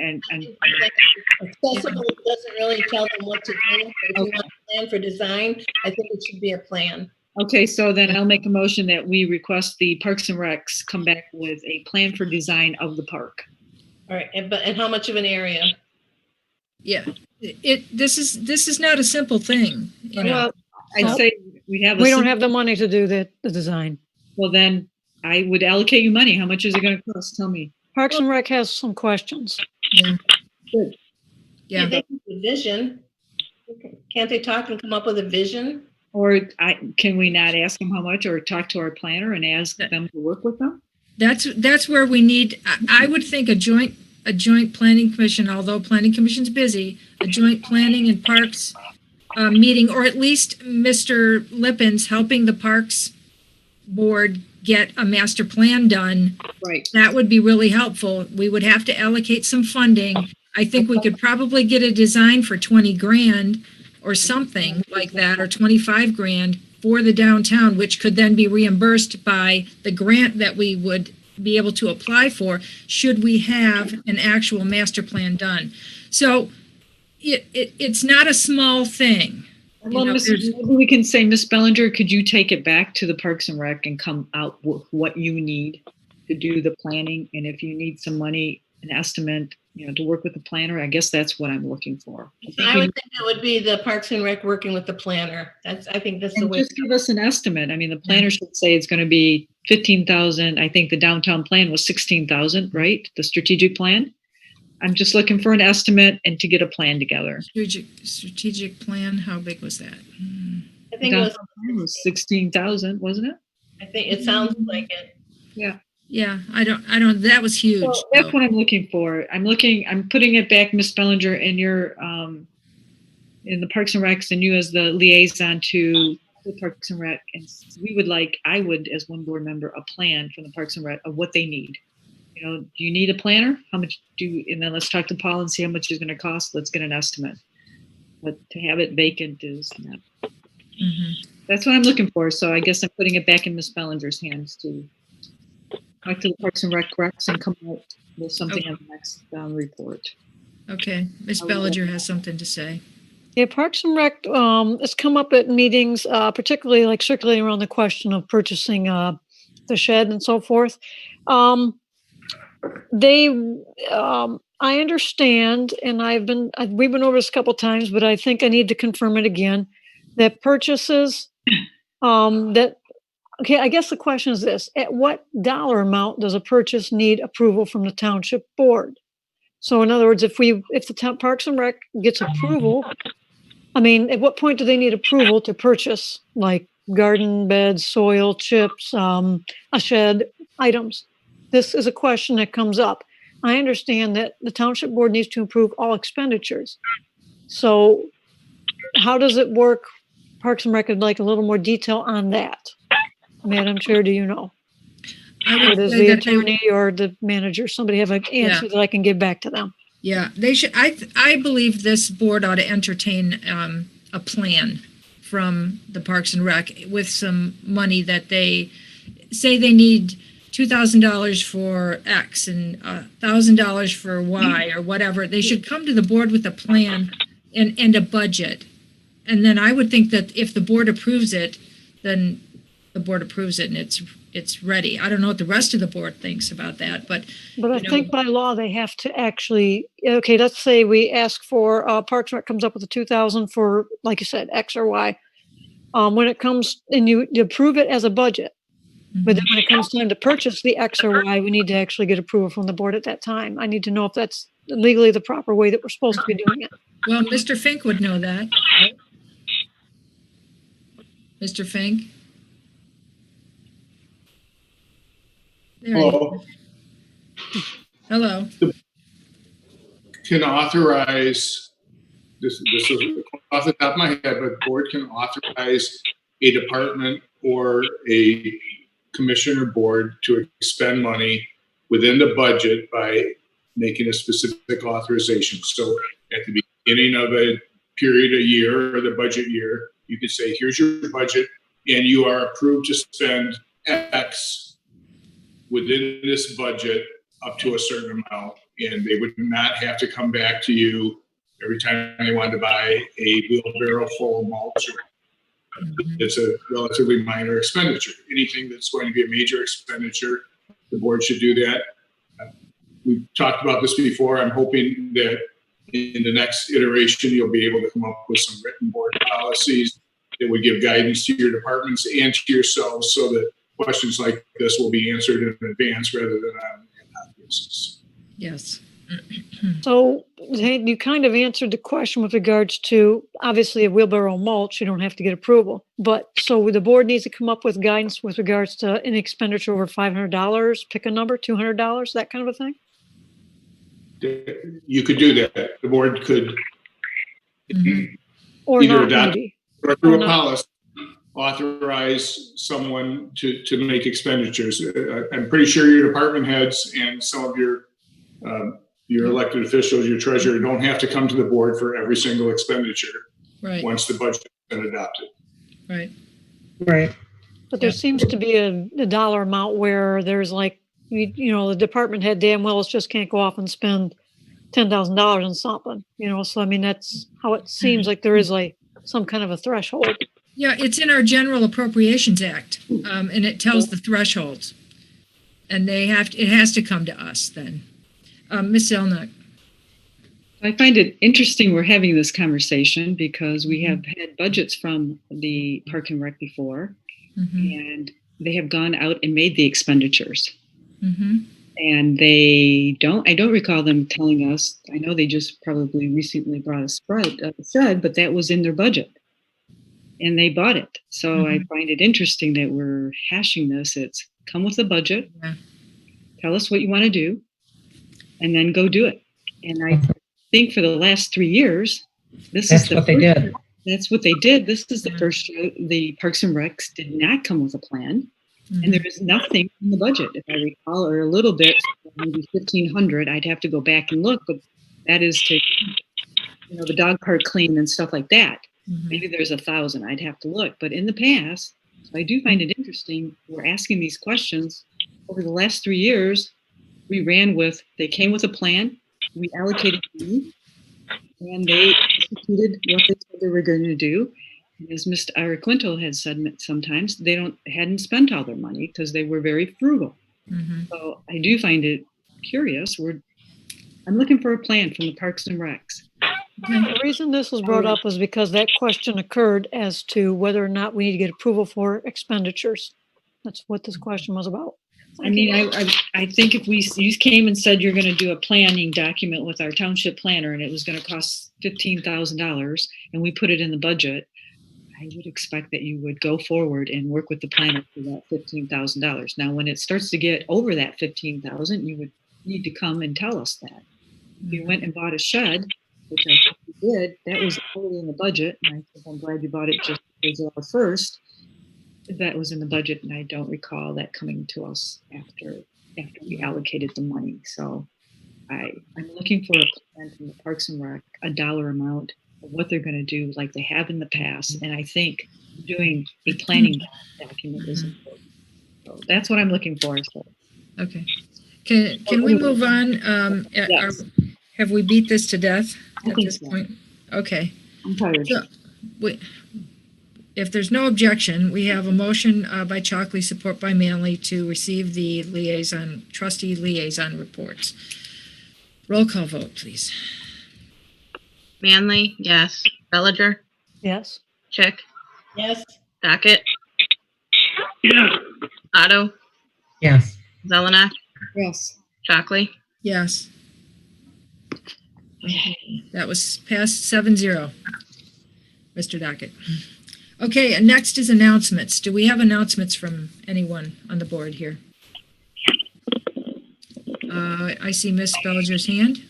accessible doesn't really tell them what to do. If you want a plan for design, I think it should be a plan. Okay, so then I'll make a motion that we request the Parks and Recs come back with a plan for design of the park. All right, and how much of an area? Yeah, this is not a simple thing. Well, I'd say we don't have the money to do the design. Well, then I would allocate you money. How much is it going to cost? Tell me. Parks and Rec has some questions. Yeah. Good. Yeah. They have a vision. Can't they talk and come up with a vision? Or can we not ask them how much, or talk to our planner and ask them to work with them? That's where we need. I would think a joint planning commission, although planning commission's busy, a joint planning and parks meeting, or at least Mr. Lippens helping the parks board get a master plan done. Right. That would be really helpful. We would have to allocate some funding. I think we could probably get a design for 20 grand or something like that, or 25 grand for the downtown, which could then be reimbursed by the grant that we would be able to apply for should we have an actual master plan done. So it's not a small thing. Well, maybe we can say, Ms. Bellinger, could you take it back to the Parks and Rec and come out with what you need to do the planning? And if you need some money, an estimate, to work with the planner, I guess that's what I'm looking for. I would think it would be the Parks and Rec working with the planner. I think that's the way. Just give us an estimate. I mean, the planner should say it's going to be 15,000. I think the downtown plan was 16,000, right? The strategic plan. I'm just looking for an estimate and to get a plan together. Strategic plan, how big was that? I think it was 16,000, wasn't it? I think it sounds like it. Yeah. Yeah, I don't, that was huge. So that's what I'm looking for. I'm putting it back, Ms. Bellinger, in your, in the Parks and Recs, and you as the liaison to the Parks and Rec. And I would, as one board member, a plan from the Parks and Rec of what they need. do you need a planner? How much and then let's talk to Paul and see how much it's going to cost. Let's get an estimate. But to have it vacant is not. That's what I'm looking for. So I guess I'm putting it back in Ms. Bellinger's hands to talk to the Parks and Rec recs and come out with something on the next report. Okay, Ms. Bellinger has something to say. Yeah, Parks and Rec has come up at meetings, particularly like circulating around the question of purchasing the shed and so forth. I understand, and we've been over this a couple times, but I think I need to confirm it again, that purchases I guess the question is this: at what dollar amount does a purchase need approval from the township board? So in other words, if the Parks and Rec gets approval, at what point do they need approval to purchase like garden beds, soil, chips, a shed, items? This is a question that comes up. I understand that the township board needs to approve all expenditures. So how does it work? Parks and Rec would like a little more detail on that. Madam Chair, do you know? Or does the attorney or the manager, somebody have an answer that I can give back to them? Yeah, they should. I believe this board ought to entertain a plan from the Parks and Rec with some money that they say they need $2,000 for X and $1,000 for Y or whatever. They should come to the board with a plan and a budget. And then I would think that if the board approves it, then the board approves it and it's ready. I don't know what the rest of the board thinks about that, but I think by law they have to actually. Okay, let's say we ask for Parks and Rec comes up with a $2,000 for, like you said, X or Y. When it comes and you approve it as a budget, but then when it comes time to purchase the X or Y, we need to actually get approval from the board at that time. I need to know if that's legally the proper way that we're supposed to be doing it. Well, Mr. Fink would know that. Right? Mr. Fink? Hello. Hello. Can authorize, this is off the top of my head, but the board can authorize a department or a commissioner board to expend money within the budget by making a specific authorization. So at the beginning of a period, a year, or the budget year, you could say, here's your budget, and you are approved to spend X within this budget up to a certain amount, and they would not have to come back to you every time they wanted to buy a wheelbarrow full of mulch. It's a relatively minor expenditure. Anything that's going to be a major expenditure, the board should do that. We've talked about this before. I'm hoping that in the next iteration, you'll be able to come up with some written board policies that would give guidance to your departments and to yourselves so that questions like this will be answered in advance rather than on an ad hoc basis. Yes. So you kind of answered the question with regards to, obviously, a wheelbarrow mulch, you don't have to get approval. But so the board needs to come up with guidance with regards to any expenditure over $500, pick a number, $200, that kind of a thing? You could do that. The board could or either not, adopt maybe. or through a policy authorize someone to make expenditures. I'm pretty sure your department heads and some of your elected officials, your treasurer, don't have to come to the board for every single expenditure. Right. Once the budget's been adopted. Right. Right. But there seems to be a dollar amount where there's like, the department head damn well just can't go off and spend $10,000 on something, so I mean, that's how it seems like there is some kind of a threshold. Yeah, it's in our General Appropriations Act, and it tells the thresholds, and it has to come to us then. Ms. Zelnick. I find it interesting we're having this conversation because we have had budgets from the Park and Rec before, and they have gone out and made the expenditures. And I don't recall them telling us, I know they just probably recently brought a spread, but that was in their budget. And they bought it. So I find it interesting that we're hashing this. It's come with a budget, tell us what you want to do, and then go do it. And I think for the last 3 years, that's what they did. This is the first year the Parks and Recs did not come with a plan. And there is nothing in the budget, if I recall, or a little bit, maybe 1,500. I'd have to go back and look, but that is to, the dog park clean and stuff like that. Maybe there's 1,000. I'd have to look. But in the past, so I do find it interesting. We're asking these questions over the last 3 years. They came with a plan. We allocated money, and they executed what they said they were going to do. And as Mr. Araquinto had said, sometimes they hadn't spent all their money because they were very frugal. So I do find it curious. I'm looking for a plan from the Parks and Recs. The reason this was brought up was because that question occurred as to whether or not we need to get approval for expenditures. That's what this question was about. I mean, I think if you came and said you're going to do a planning document with our township planner and it was going to cost $15,000 and we put it in the budget, I would expect that you would go forward and work with the planner for that $15,000. Now, when it starts to get over that $15,000, you would need to come and tell us that. If you went and bought a shed, which I think you did, that was already in the budget. And I think I'm glad you bought it just as our first. That was in the budget, and I don't recall that coming to us after we allocated the money. So I'm looking for a plan from the Parks and Rec, a dollar amount of what they're going to do like they have in the past. And I think doing a planning document is important. So that's what I'm looking for. So. Okay. Can we move on? Yes. Have we beat this to death I at think this so. point? Okay. I'm tired. So, if there's no objection, we have a motion by Chalkley, support by Manley, to receive the trustee liaison reports. Roll call vote, please. Manley, yes. Bellinger, Yes. Chick, Yes. Docket, Yeah. Otto, Yes. Zelenak, Yes. Chalkley. Yes. That was passed 7-0, Mr. Docket. Okay, and next is announcements. Do we have announcements from anyone on the board here? I see Miss Bellinger's hand.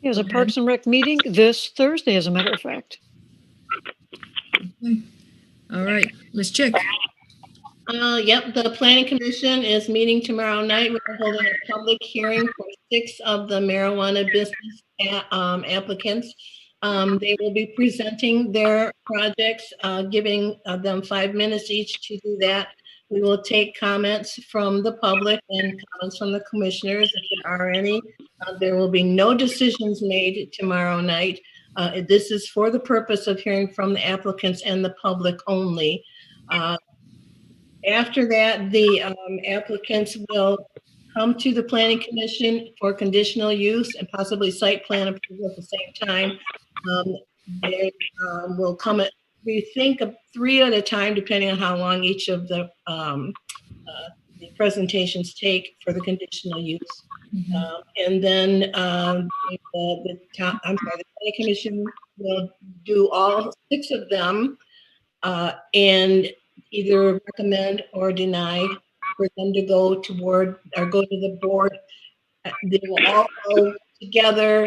There's a Parks and Rec meeting this Thursday, as a matter of fact. Okay. All right, Miss Chick. Yep, the planning commission is meeting tomorrow night. We're holding a public hearing for 6 of the marijuana business applicants. They will be presenting their projects, giving them 5 minutes each to do that. We will take comments from the public and comments from the commissioners if there are any. There will be no decisions made tomorrow night. This is for the purpose of hearing from the applicants and the public only. After that, the applicants will come to the planning commission for conditional use and possibly site plan approval at the same time. They will come at, we think, of 3 at a time, depending on how long each of the presentations take for the conditional use. And then the planning commission will do all 6 of them and either recommend or deny for them to go toward or go to the board. They will all go together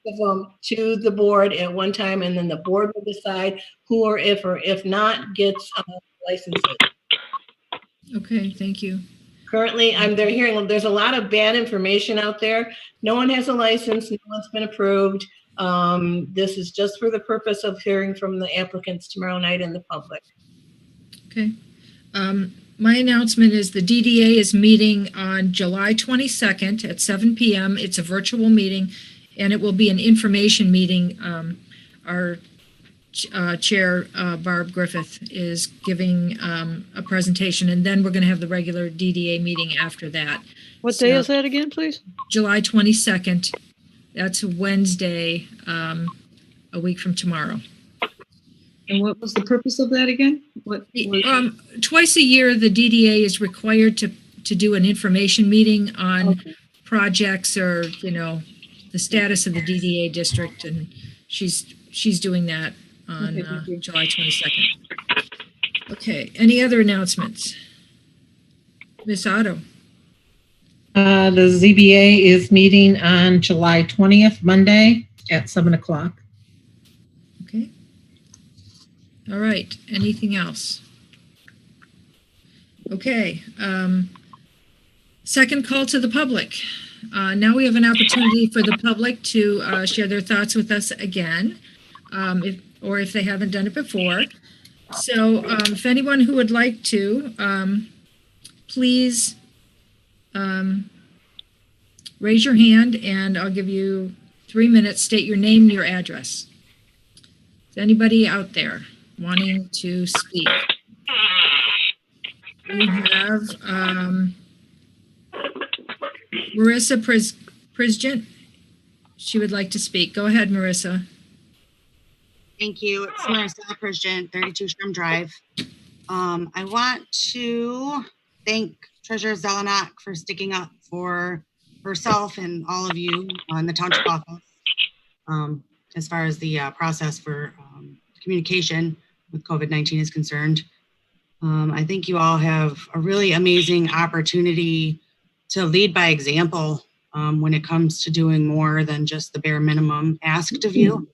to the board at one time, and then the board will decide who or if not gets licenses. Okay, thank you. Currently, they're hearing there's a lot of bad information out there. No one has a license. No one's been approved. This is just for the purpose of hearing from the applicants tomorrow night and the public. Okay. My announcement is the DDA is meeting on July 22nd at 7 p.m. It's a virtual meeting, and it will be an information meeting. Our chair, Barb Griffith, is giving a presentation, and then we're going to have the regular DDA meeting after that. What day is that again, please? July 22nd. That's a Wednesday, a week from tomorrow. And what was the purpose of that again? Twice a year, the DDA is required to do an information meeting on projects or, the status of the DDA district, and she's doing that on July 22nd. Okay, any other announcements? Ms. Otto? The ZBA is meeting on July 20th, Monday at 7 o'clock. Okay. All right, anything else? Okay. Second call to the public. Now we have an opportunity for the public to share their thoughts with us again, if they haven't done it before. So if anyone who would like to, please raise your hand and I'll give you 3 minutes. State your name and your address. Is anybody out there wanting to speak? We have Marissa Prisgent. She would like to speak. Go ahead, Marissa. Thank you. It's Marissa Prisgent, 32 Shrum Drive. I want to thank Treasurer Zelenak for sticking up for herself and all of you in the township office as far as the process for communication with COVID-19 is concerned. I think you all have a really amazing opportunity to lead by example when it comes to doing more than just the bare minimum asked of you.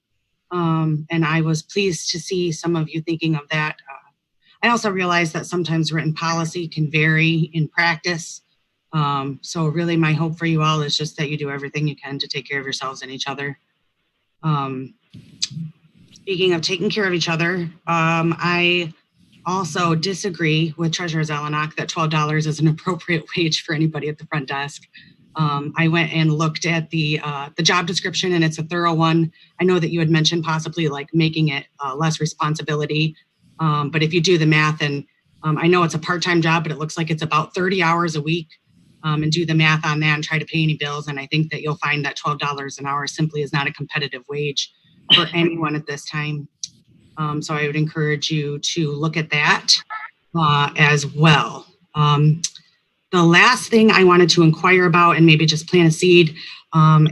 And I was pleased to see some of you thinking of that. I also realize that sometimes written policy can vary in practice. So really my hope for you all is just that you do everything you can to take care of yourselves and each other. Speaking of taking care of each other, I also disagree with Treasurer Zelenak that $12 is an appropriate wage for anybody at the front desk. I went and looked at the job description and it's a thorough one. I know that you had mentioned possibly like making it less responsibility. But if you do the math and I know it's a part-time job, but it looks like it's about 30 hours a week and do the math on that and try to pay any bills. And I think that you'll find that $12 an hour simply is not a competitive wage for anyone at this time. So I would encourage you to look at that as well. The last thing I wanted to inquire about and maybe just plant a seed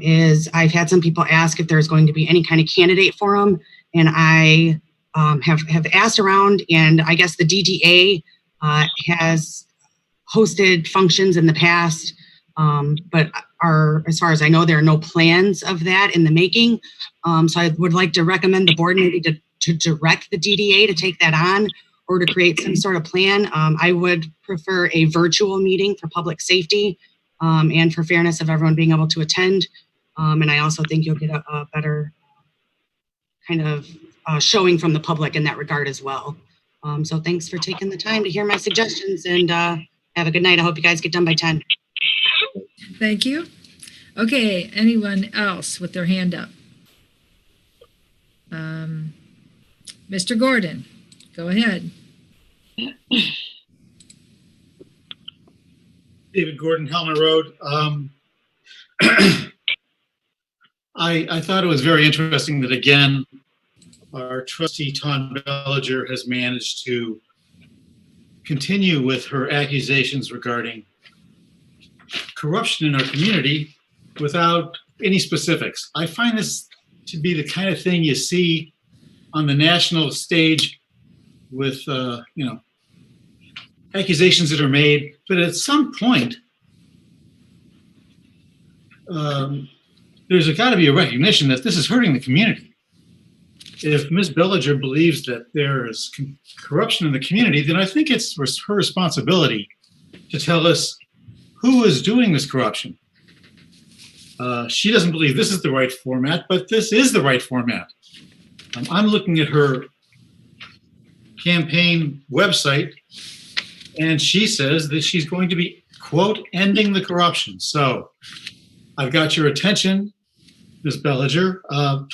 is I've had some people ask if there's going to be any kind of candidate forum. And I have asked around, and I guess the DDA has hosted functions in the past, but as far as I know, there are no plans of that in the making. So I would like to recommend the board maybe to direct the DDA to take that on or to create some sort of plan. I would prefer a virtual meeting for public safety and for fairness of everyone being able to attend. And I also think you'll get a better kind of showing from the public in that regard as well. So thanks for taking the time to hear my suggestions and have a good night. I hope you guys get done by 10. Thank you. Okay, anyone else with their hand up? Mr. Gordon, go ahead. David Gordon, Helmer Road. I thought it was very interesting that, again, our trustee, Tawn Bellinger, has managed to continue with her accusations regarding corruption in our community without any specifics. I find this to be the kind of thing you see on the national stage with, accusations that are made, but at some point, there's got to be a recognition that this is hurting the community. If Ms. Bellinger believes that there is corruption in the community, then I think it's her responsibility to tell us who is doing this corruption. She doesn't believe this is the right format, but this is the right format. I'm looking at her campaign website, and she says that she's going to be, quote, ending the corruption. So I've got your attention, Ms. Bellinger.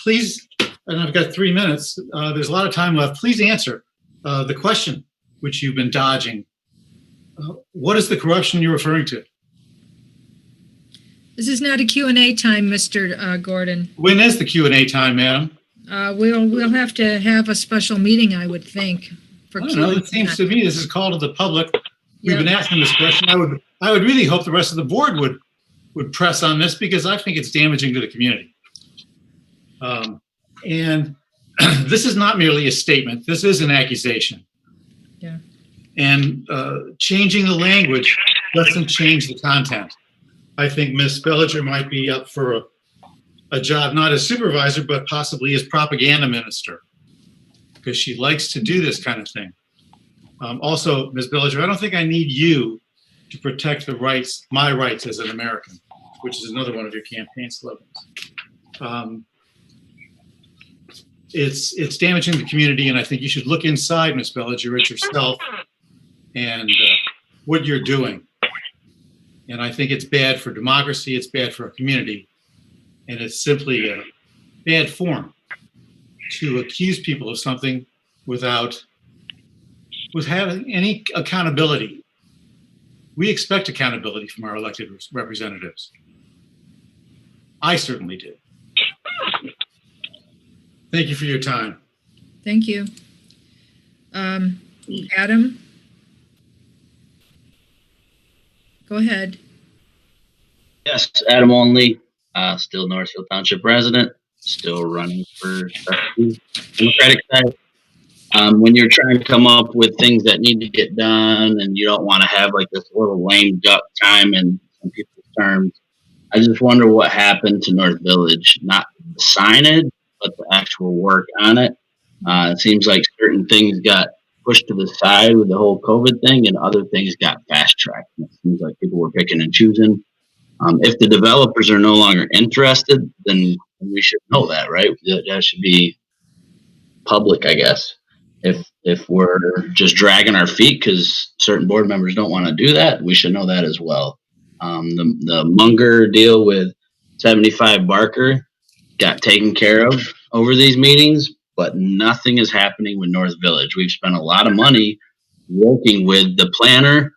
Please, and I've got 3 minutes. There's a lot of time left. Please answer the question which you've been dodging. What is the corruption you're referring to? This is not a Q&A time, Mr. Gordon. When is the Q&A time, madam? We'll have to have a special meeting, I would think. For I don't know. It seems to me this is call to the public. We've been asking this question. I would really hope the rest of the board would press on this because I think it's damaging to the community. And this is not merely a statement. This is an accusation. Yeah. And changing the language doesn't change the content. I think Ms. Bellinger might be up for a job, not as supervisor, but possibly as propaganda minister, because she likes to do this kind of thing. Also, Ms. Billinger, I don't think I need you to protect my rights as an American, which is another one of your campaign slogans. It's damaging the community, and I think you should look inside, Ms. Billinger, at yourself and what you're doing. And I think it's bad for democracy, it's bad for our community, and it's simply a bad form to accuse people of something without having any accountability. We expect accountability from our elected representatives. I certainly do. Thank you for your time. Thank you. Adam? Go ahead. Yes, Adam Only, still Northfield Township resident, still running for Democratic side. When you're trying to come up with things that need to get done and you don't want to have like this little lame duck time in some people's terms, I just wonder what happened to North Village. Not the signage, but the actual work on it. It seems like certain things got pushed to the side with the whole COVID thing and other things got fast tracked. It seems like people were picking and choosing. If the developers are no longer interested, then we should know that, right? That should be public, I guess. If we're just dragging our feet because certain board members don't want to do that, we should know that as well. The Munger deal with 75 Barker got taken care of over these meetings, but nothing is happening with North Village. We've spent a lot of money working with the planner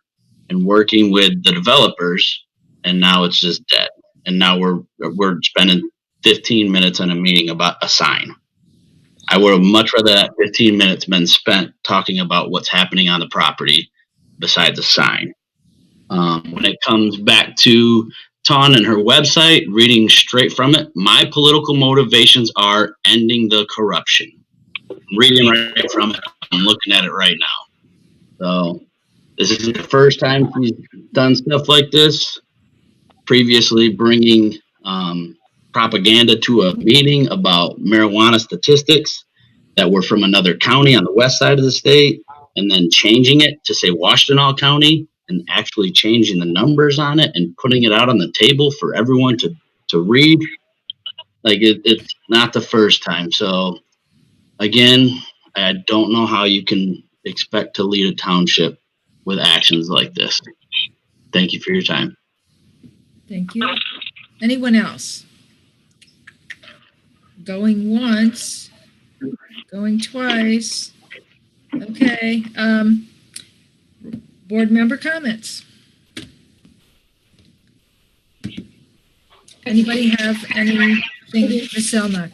and working with the developers, and now it's just dead. And now we're spending 15 minutes on a meeting about a sign. I would have much rather that 15 minutes been spent talking about what's happening on the property besides a sign. When it comes back to Tawn and her website, reading straight from it, my political motivations are ending the corruption. I'm reading right from it. I'm looking at it right now. So this isn't the first time she's done stuff like this. Previously bringing propaganda to a meeting about marijuana statistics that were from another county on the west side of the state, and then changing it to say Washtenaw County and actually changing the numbers on it and putting it out on the table for everyone to read. Like it's not the first time. So again, I don't know how you can expect to lead a township with actions like this. Thank you for your time. Thank you. Anyone else? Going once, going twice. Okay. Board member comments. Anybody have anything, Ms. Selnok?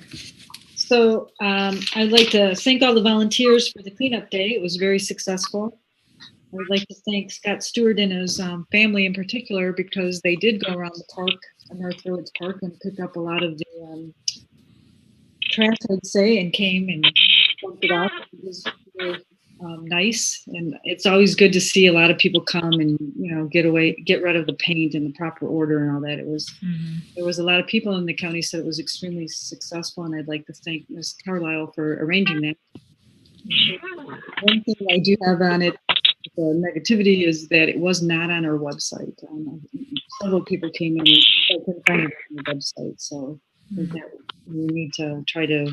So I'd like to thank all the volunteers for the cleanup day. It was very successful. I would like to thank Scott Stewart and his family in particular, because they did go around the park, North Village Park, and pick up a lot of the trash, I'd say, and came and dumped it off. It was really nice, and it's always good to see a lot of people come and get rid of the paint in the proper order and all that. It was there was a lot of people in the county, so it was extremely successful, and I'd like to thank Ms. Carlisle for arranging that. One thing I do have on it, the negativity, is that it was not on our website. Several people came in and couldn't find it on the website, so I think that we need to try to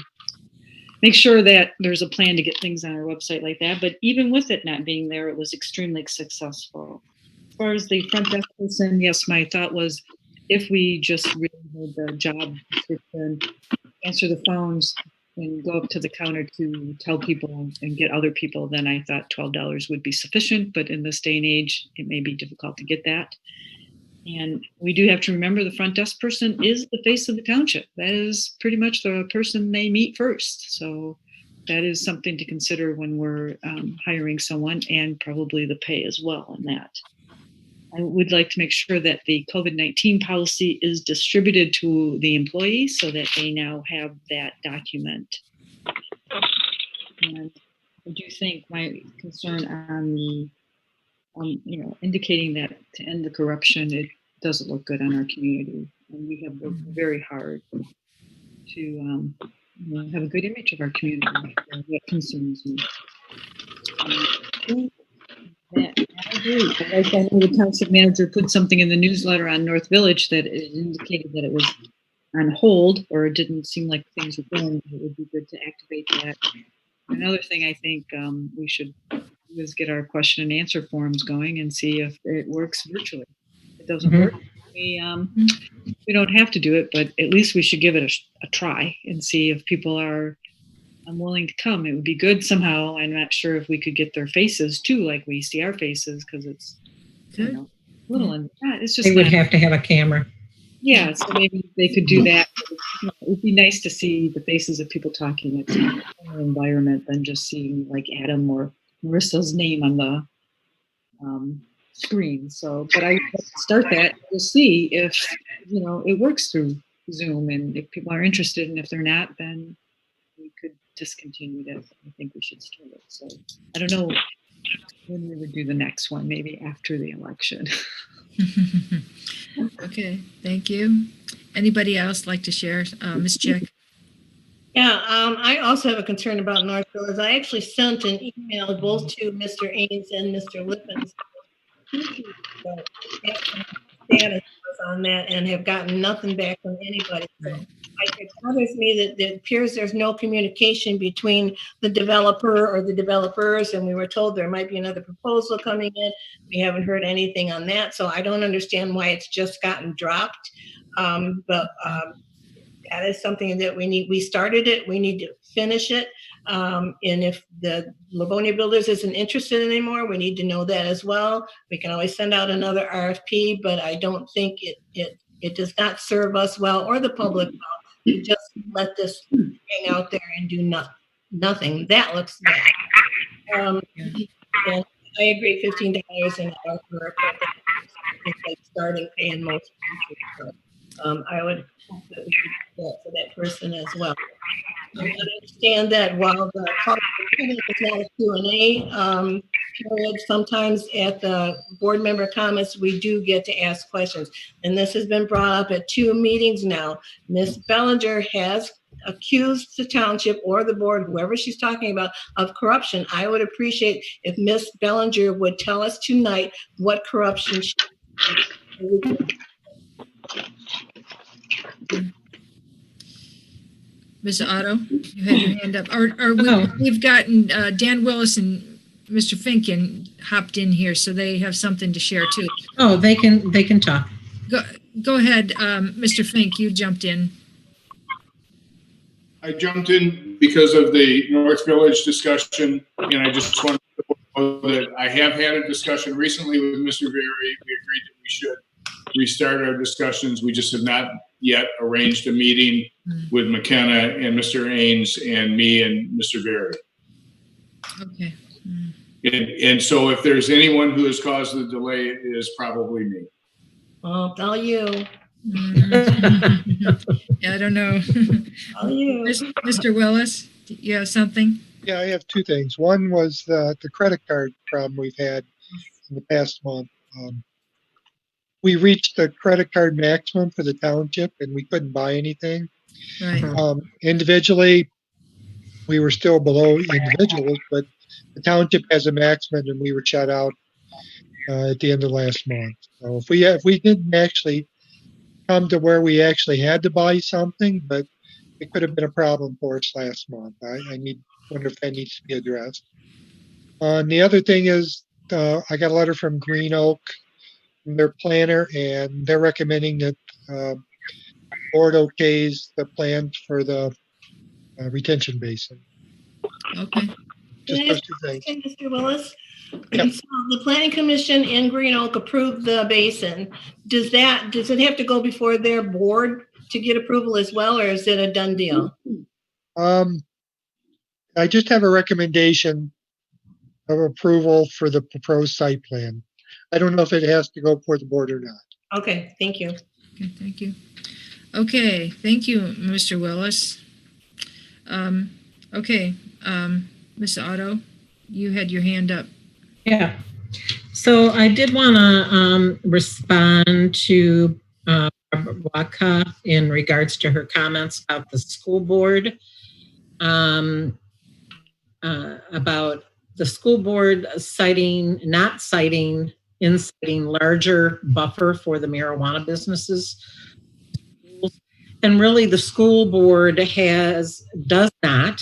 make sure that there's a plan to get things on our website like that. But even with it not being there, it was extremely successful. As far as the front desk person, yes, my thought was if we just really had the job description, answer the phones, and go up to the counter to tell people and get other people, then I thought $12 would be sufficient. But in this day and age, it may be difficult to get that. And we do have to remember the front desk person is the face of the township. That is pretty much the person they meet first. So that is something to consider when we're hiring someone, and probably the pay as well in that. I would like to make sure that the COVID-19 policy is distributed to the employees so that they now have that document. And I do think my concern on the, indicating that to end the corruption, it doesn't look good on our community. And we have worked very hard to have a good image of our community. That concerns me. Yeah, I agree. Like, I know the township manager put something in the newsletter on North Village that it indicated that it was on hold, or it didn't seem like things were going. It would be good to activate that. Another thing I think we should do is get our question and answer forums going and see if it works virtually. If it doesn't work, we don't have to do it, but at least we should give it a try and see if people are willing to come. It would be good somehow. I'm not sure if we could get their faces too, like we see our faces, because it's a little. It's just They would not- have to have a camera. Yeah, so maybe they could do that. It would be nice to see the faces of people talking. It's an environment than just seeing like Adam or Marissa's name on the screen. So, but I would start that to see if it works through Zoom, and if people are interested, and if they're not, then we could discontinue it. I think we should start it. So I don't know when we would do the next one. Maybe after the election. Okay, thank you. Anybody else like to share? Ms. Chick? Yeah, I also have a concern about Northfield. I actually sent an email both to Mr. Ains and Mr. Lippens status on that, and have gotten nothing back from anybody. So it bothers me that it appears there's no communication between the developer or the developers, and we were told there might be another proposal coming in. We haven't heard anything on that, so I don't understand why it's just gotten dropped. But that is something that we need. We started it. We need to finish it. And if the Livonia Builders isn't interested anymore, we need to know that as well. We can always send out another RFP, but I don't think it does not serve us well or the public well to just let this hang out there and do nothing. That looks bad. And I agree, $15 an hour for a it's like starting paying most people. So, I would hope that we could do that for that person as well. I understand that while the call is not a Q&A period, sometimes at the board member comments, we do get to ask questions. And this has been brought up at 2 meetings now. Ms. Bellinger has accused the township or the board, whoever she's talking about, of corruption. I would appreciate if Ms. Bellinger would tell us tonight what corruption she Ms. Otto, you had your hand up. We've gotten Dan Willis and Mr. Finken hopped in here, so they have something to share too. Oh, they can talk. Go ahead, Mr. Fink, you jumped in. I jumped in because of the North Village discussion, and I just wanted to know that I have had a discussion recently with Mr. Berry. We agreed that we should restart our discussions. We just have not yet arranged a meeting with McKenna and Mr. Ains and me and Mr. Berry. Okay. And so if there's anyone who has caused the delay, it is probably me. I'll tell you. Yeah, I don't know. Mr. Willis, do you have something? Yeah, I have 2 things. One was the credit card problem we've had in the past month. We reached the credit card maximum for the township, and we couldn't buy anything. Right. Individually, we were still below individuals, but the township has a maximum, and we were shut out at the end of last month. So if we didn't actually come to where we actually had to buy something, but it could have been a problem for us last month. I wonder if that needs to be addressed. And the other thing is, I got a letter from Green Oak, their planner, and they're recommending that board okays the plans for the retention basin. Okay. Just those 2 things. Mr. Willis? Yep. So the Planning Commission in Green Oak approved the basin. Does it have to go before their board to get approval as well, or is it a done deal? I just have a recommendation of approval for the proposed site plan. I don't know if it has to go before the board or not. Okay, thank you. Okay, thank you. Okay, thank you, Mr. Willis. Okay, Ms. Otto, you had your hand up. Yeah. So I did want to respond to Waka in regards to her comments about the school board, about the school board not citing larger buffer for the marijuana businesses. And really the school board does not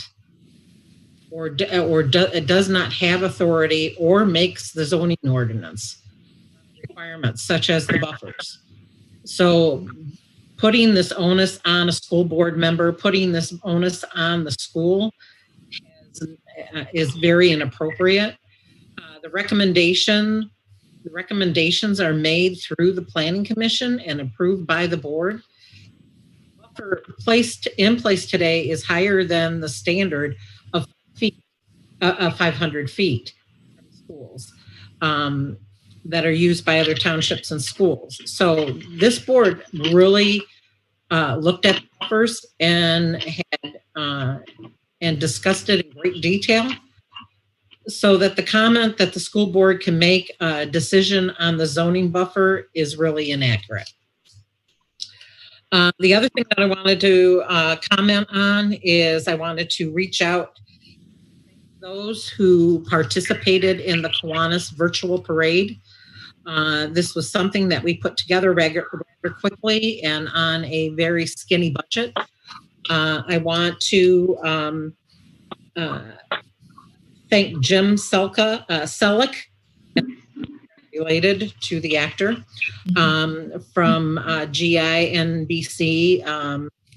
have authority or makes the zoning ordinance requirements such as the buffers. So putting this onus on a school board member, putting this onus on the school is very inappropriate. The recommendations are made through the planning commission and approved by the board. Buffer in place today is higher than the standard of 500 feet from schools that are used by other townships and schools. So this board really looked at the buffers and discussed it in great detail, so that the comment that the school board can make a decision on the zoning buffer is really inaccurate. The other thing that I wanted to comment on is I wanted to reach out to those who participated in the Kiwanis virtual parade. This was something that we put together rather quickly and on a very skinny budget. I want to thank Jim Selleck, related to the actor, from GINBC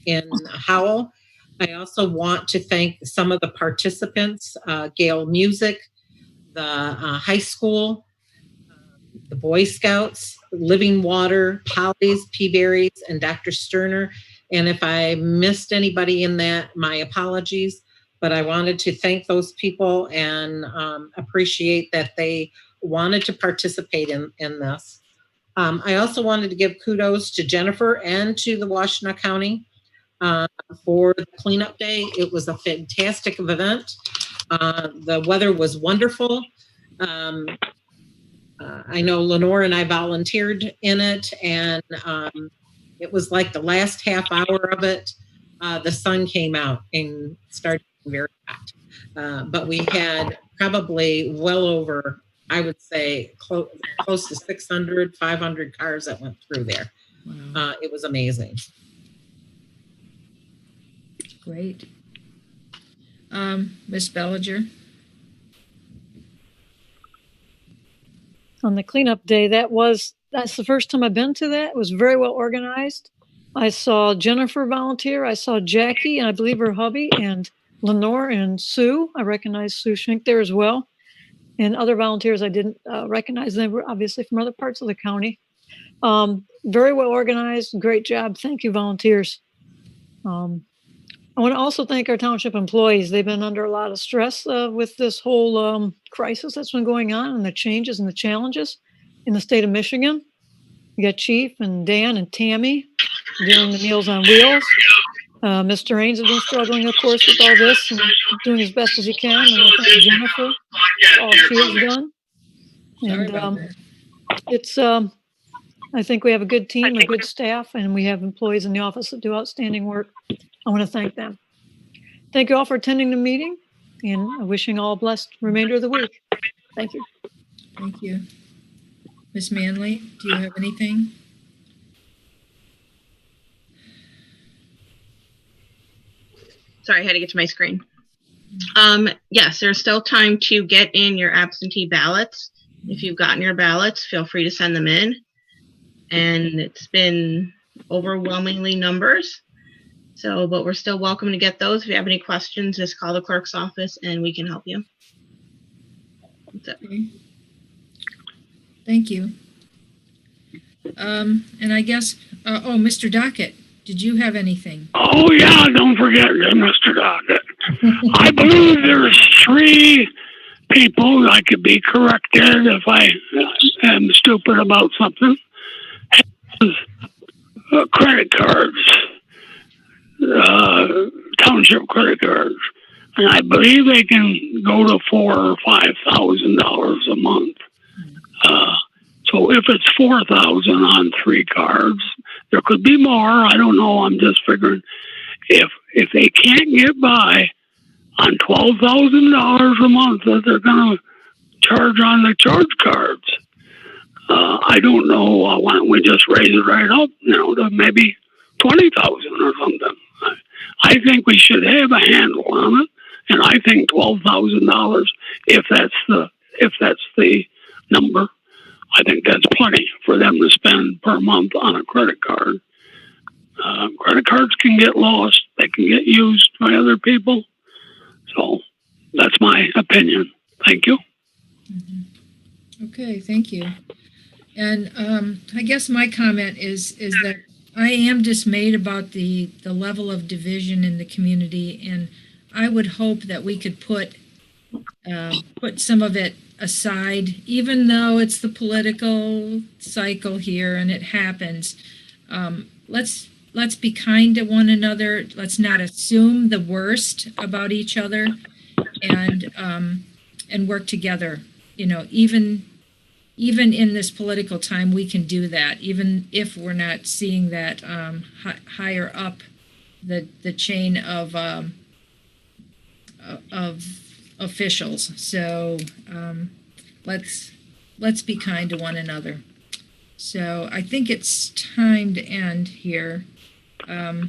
in Howell. I also want to thank some of the participants, Gale Music, the high school, the Boy Scouts, Living Water, Polly's, Peaberry's, and Dr. Sterner. And if I missed anybody in that, my apologies. But I wanted to thank those people and appreciate that they wanted to participate in this. I also wanted to give kudos to Jennifer and to the Washtenaw County for the cleanup day. It was a fantastic event. The weather was wonderful. I know Lenore and I volunteered in it, and it was like the last half hour of it, the sun came out and started very hot. But we had probably well over, I would say, close to 600, 500 cars that went through there. Wow. It was amazing. Great. Ms. Bellinger? On the cleanup day, that's the first time I've been to that. It was very well organized. I saw Jennifer volunteer. I saw Jackie, and I believe her hubby, and Lenore and Sue. I recognize Sue Schink there as well. And other volunteers I didn't recognize. They were obviously from other parts of the county. Very well organized. Great job. Thank you, volunteers. I want to also thank our township employees. They've been under a lot of stress with this whole crisis that's been going on, and the changes and the challenges in the state of Michigan. You got Chief and Dan and Tammy doing the Meals on Wheels. Mr. Haynes has been struggling, of course, with all this and doing as best as he can. And I thank Jennifer for all she has done. And it's, I think we have a good team, a good staff, and we have employees in the office that do outstanding work. I want to thank them. Thank you all for attending the meeting, and wishing all a blessed remainder of the week. Thank you. Thank you. Ms. Manley, do you have anything? Sorry, I had to get to my screen. Yes, there's still time to get in your absentee ballots. If you've gotten your ballots, feel free to send them in. And it's been overwhelmingly numbers. So, but we're still welcome to get those. If you have any questions, just call the clerk's office and we can help you. That's it. Okay. Thank you. And I guess, Mr. Dockett, did you have anything? Oh, yeah, don't forget Mr. Dockett. I believe there's 3 people, I could be corrected if I am stupid about something, credit cards, township credit cards. And I believe they can go to $4,000 or $5,000 a month. So if it's 4,000 on 3 cards, there could be more. I don't know. I'm just figuring if they can't get by on $12,000 a month that they're going to charge on the charge cards. I don't know. Why don't we just raise it right up, to maybe 20,000 or something? I think we should have a handle on it, and I think $12,000, if that's the number, I think that's plenty for them to spend per month on a credit card. Credit cards can get lost; they can get used by other people. So that's my opinion. Thank you. Okay, thank you. And I guess my comment is that I am dismayed about the level of division in the community, and I would hope that we could put some of it aside, even though it's the political cycle here and it happens. Let's be kind to one another. Let's not assume the worst about each other, and work together. Even in this political time, we can do that, even if we're not seeing that higher up the chain of officials. So let's be kind to one another. So I think it's time to end here. I'll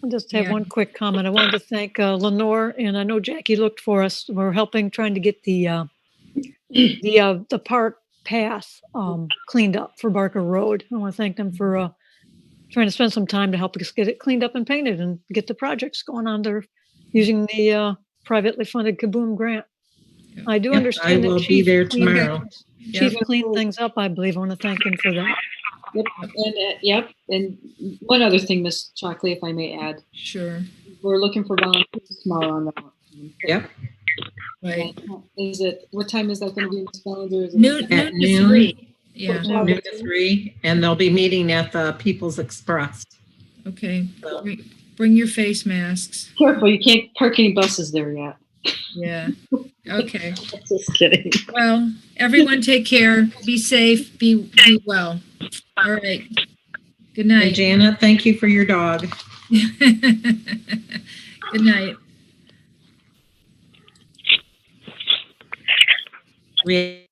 just have one quick comment. I wanted to thank Lenore, and I know Jackie looked for us. We're helping, trying to get the park path cleaned up for Barker Road. I want to thank them for trying to spend some time to help us get it cleaned up and painted and get the projects going on there using the privately funded Kaboom grant. I do understand I will that be there tomorrow. Chief cleaned things up, I believe. I want to thank him for that. Yep. And one other thing, Ms. Shockley, if I may add. Sure. We're looking for volunteers tomorrow on that. Yep. Right. What time is that going to be, Ms. Ballinger? Noon to 3. Yeah. Noon to 3, and they'll be meeting at the People's Express. Okay. Bring your face masks. Careful, you can't park any buses there yet. Yeah. Okay. Just kidding. Well, everyone take care. Be safe. Be well. All right. Good night. And Janet, thank you for your dog. Good night. We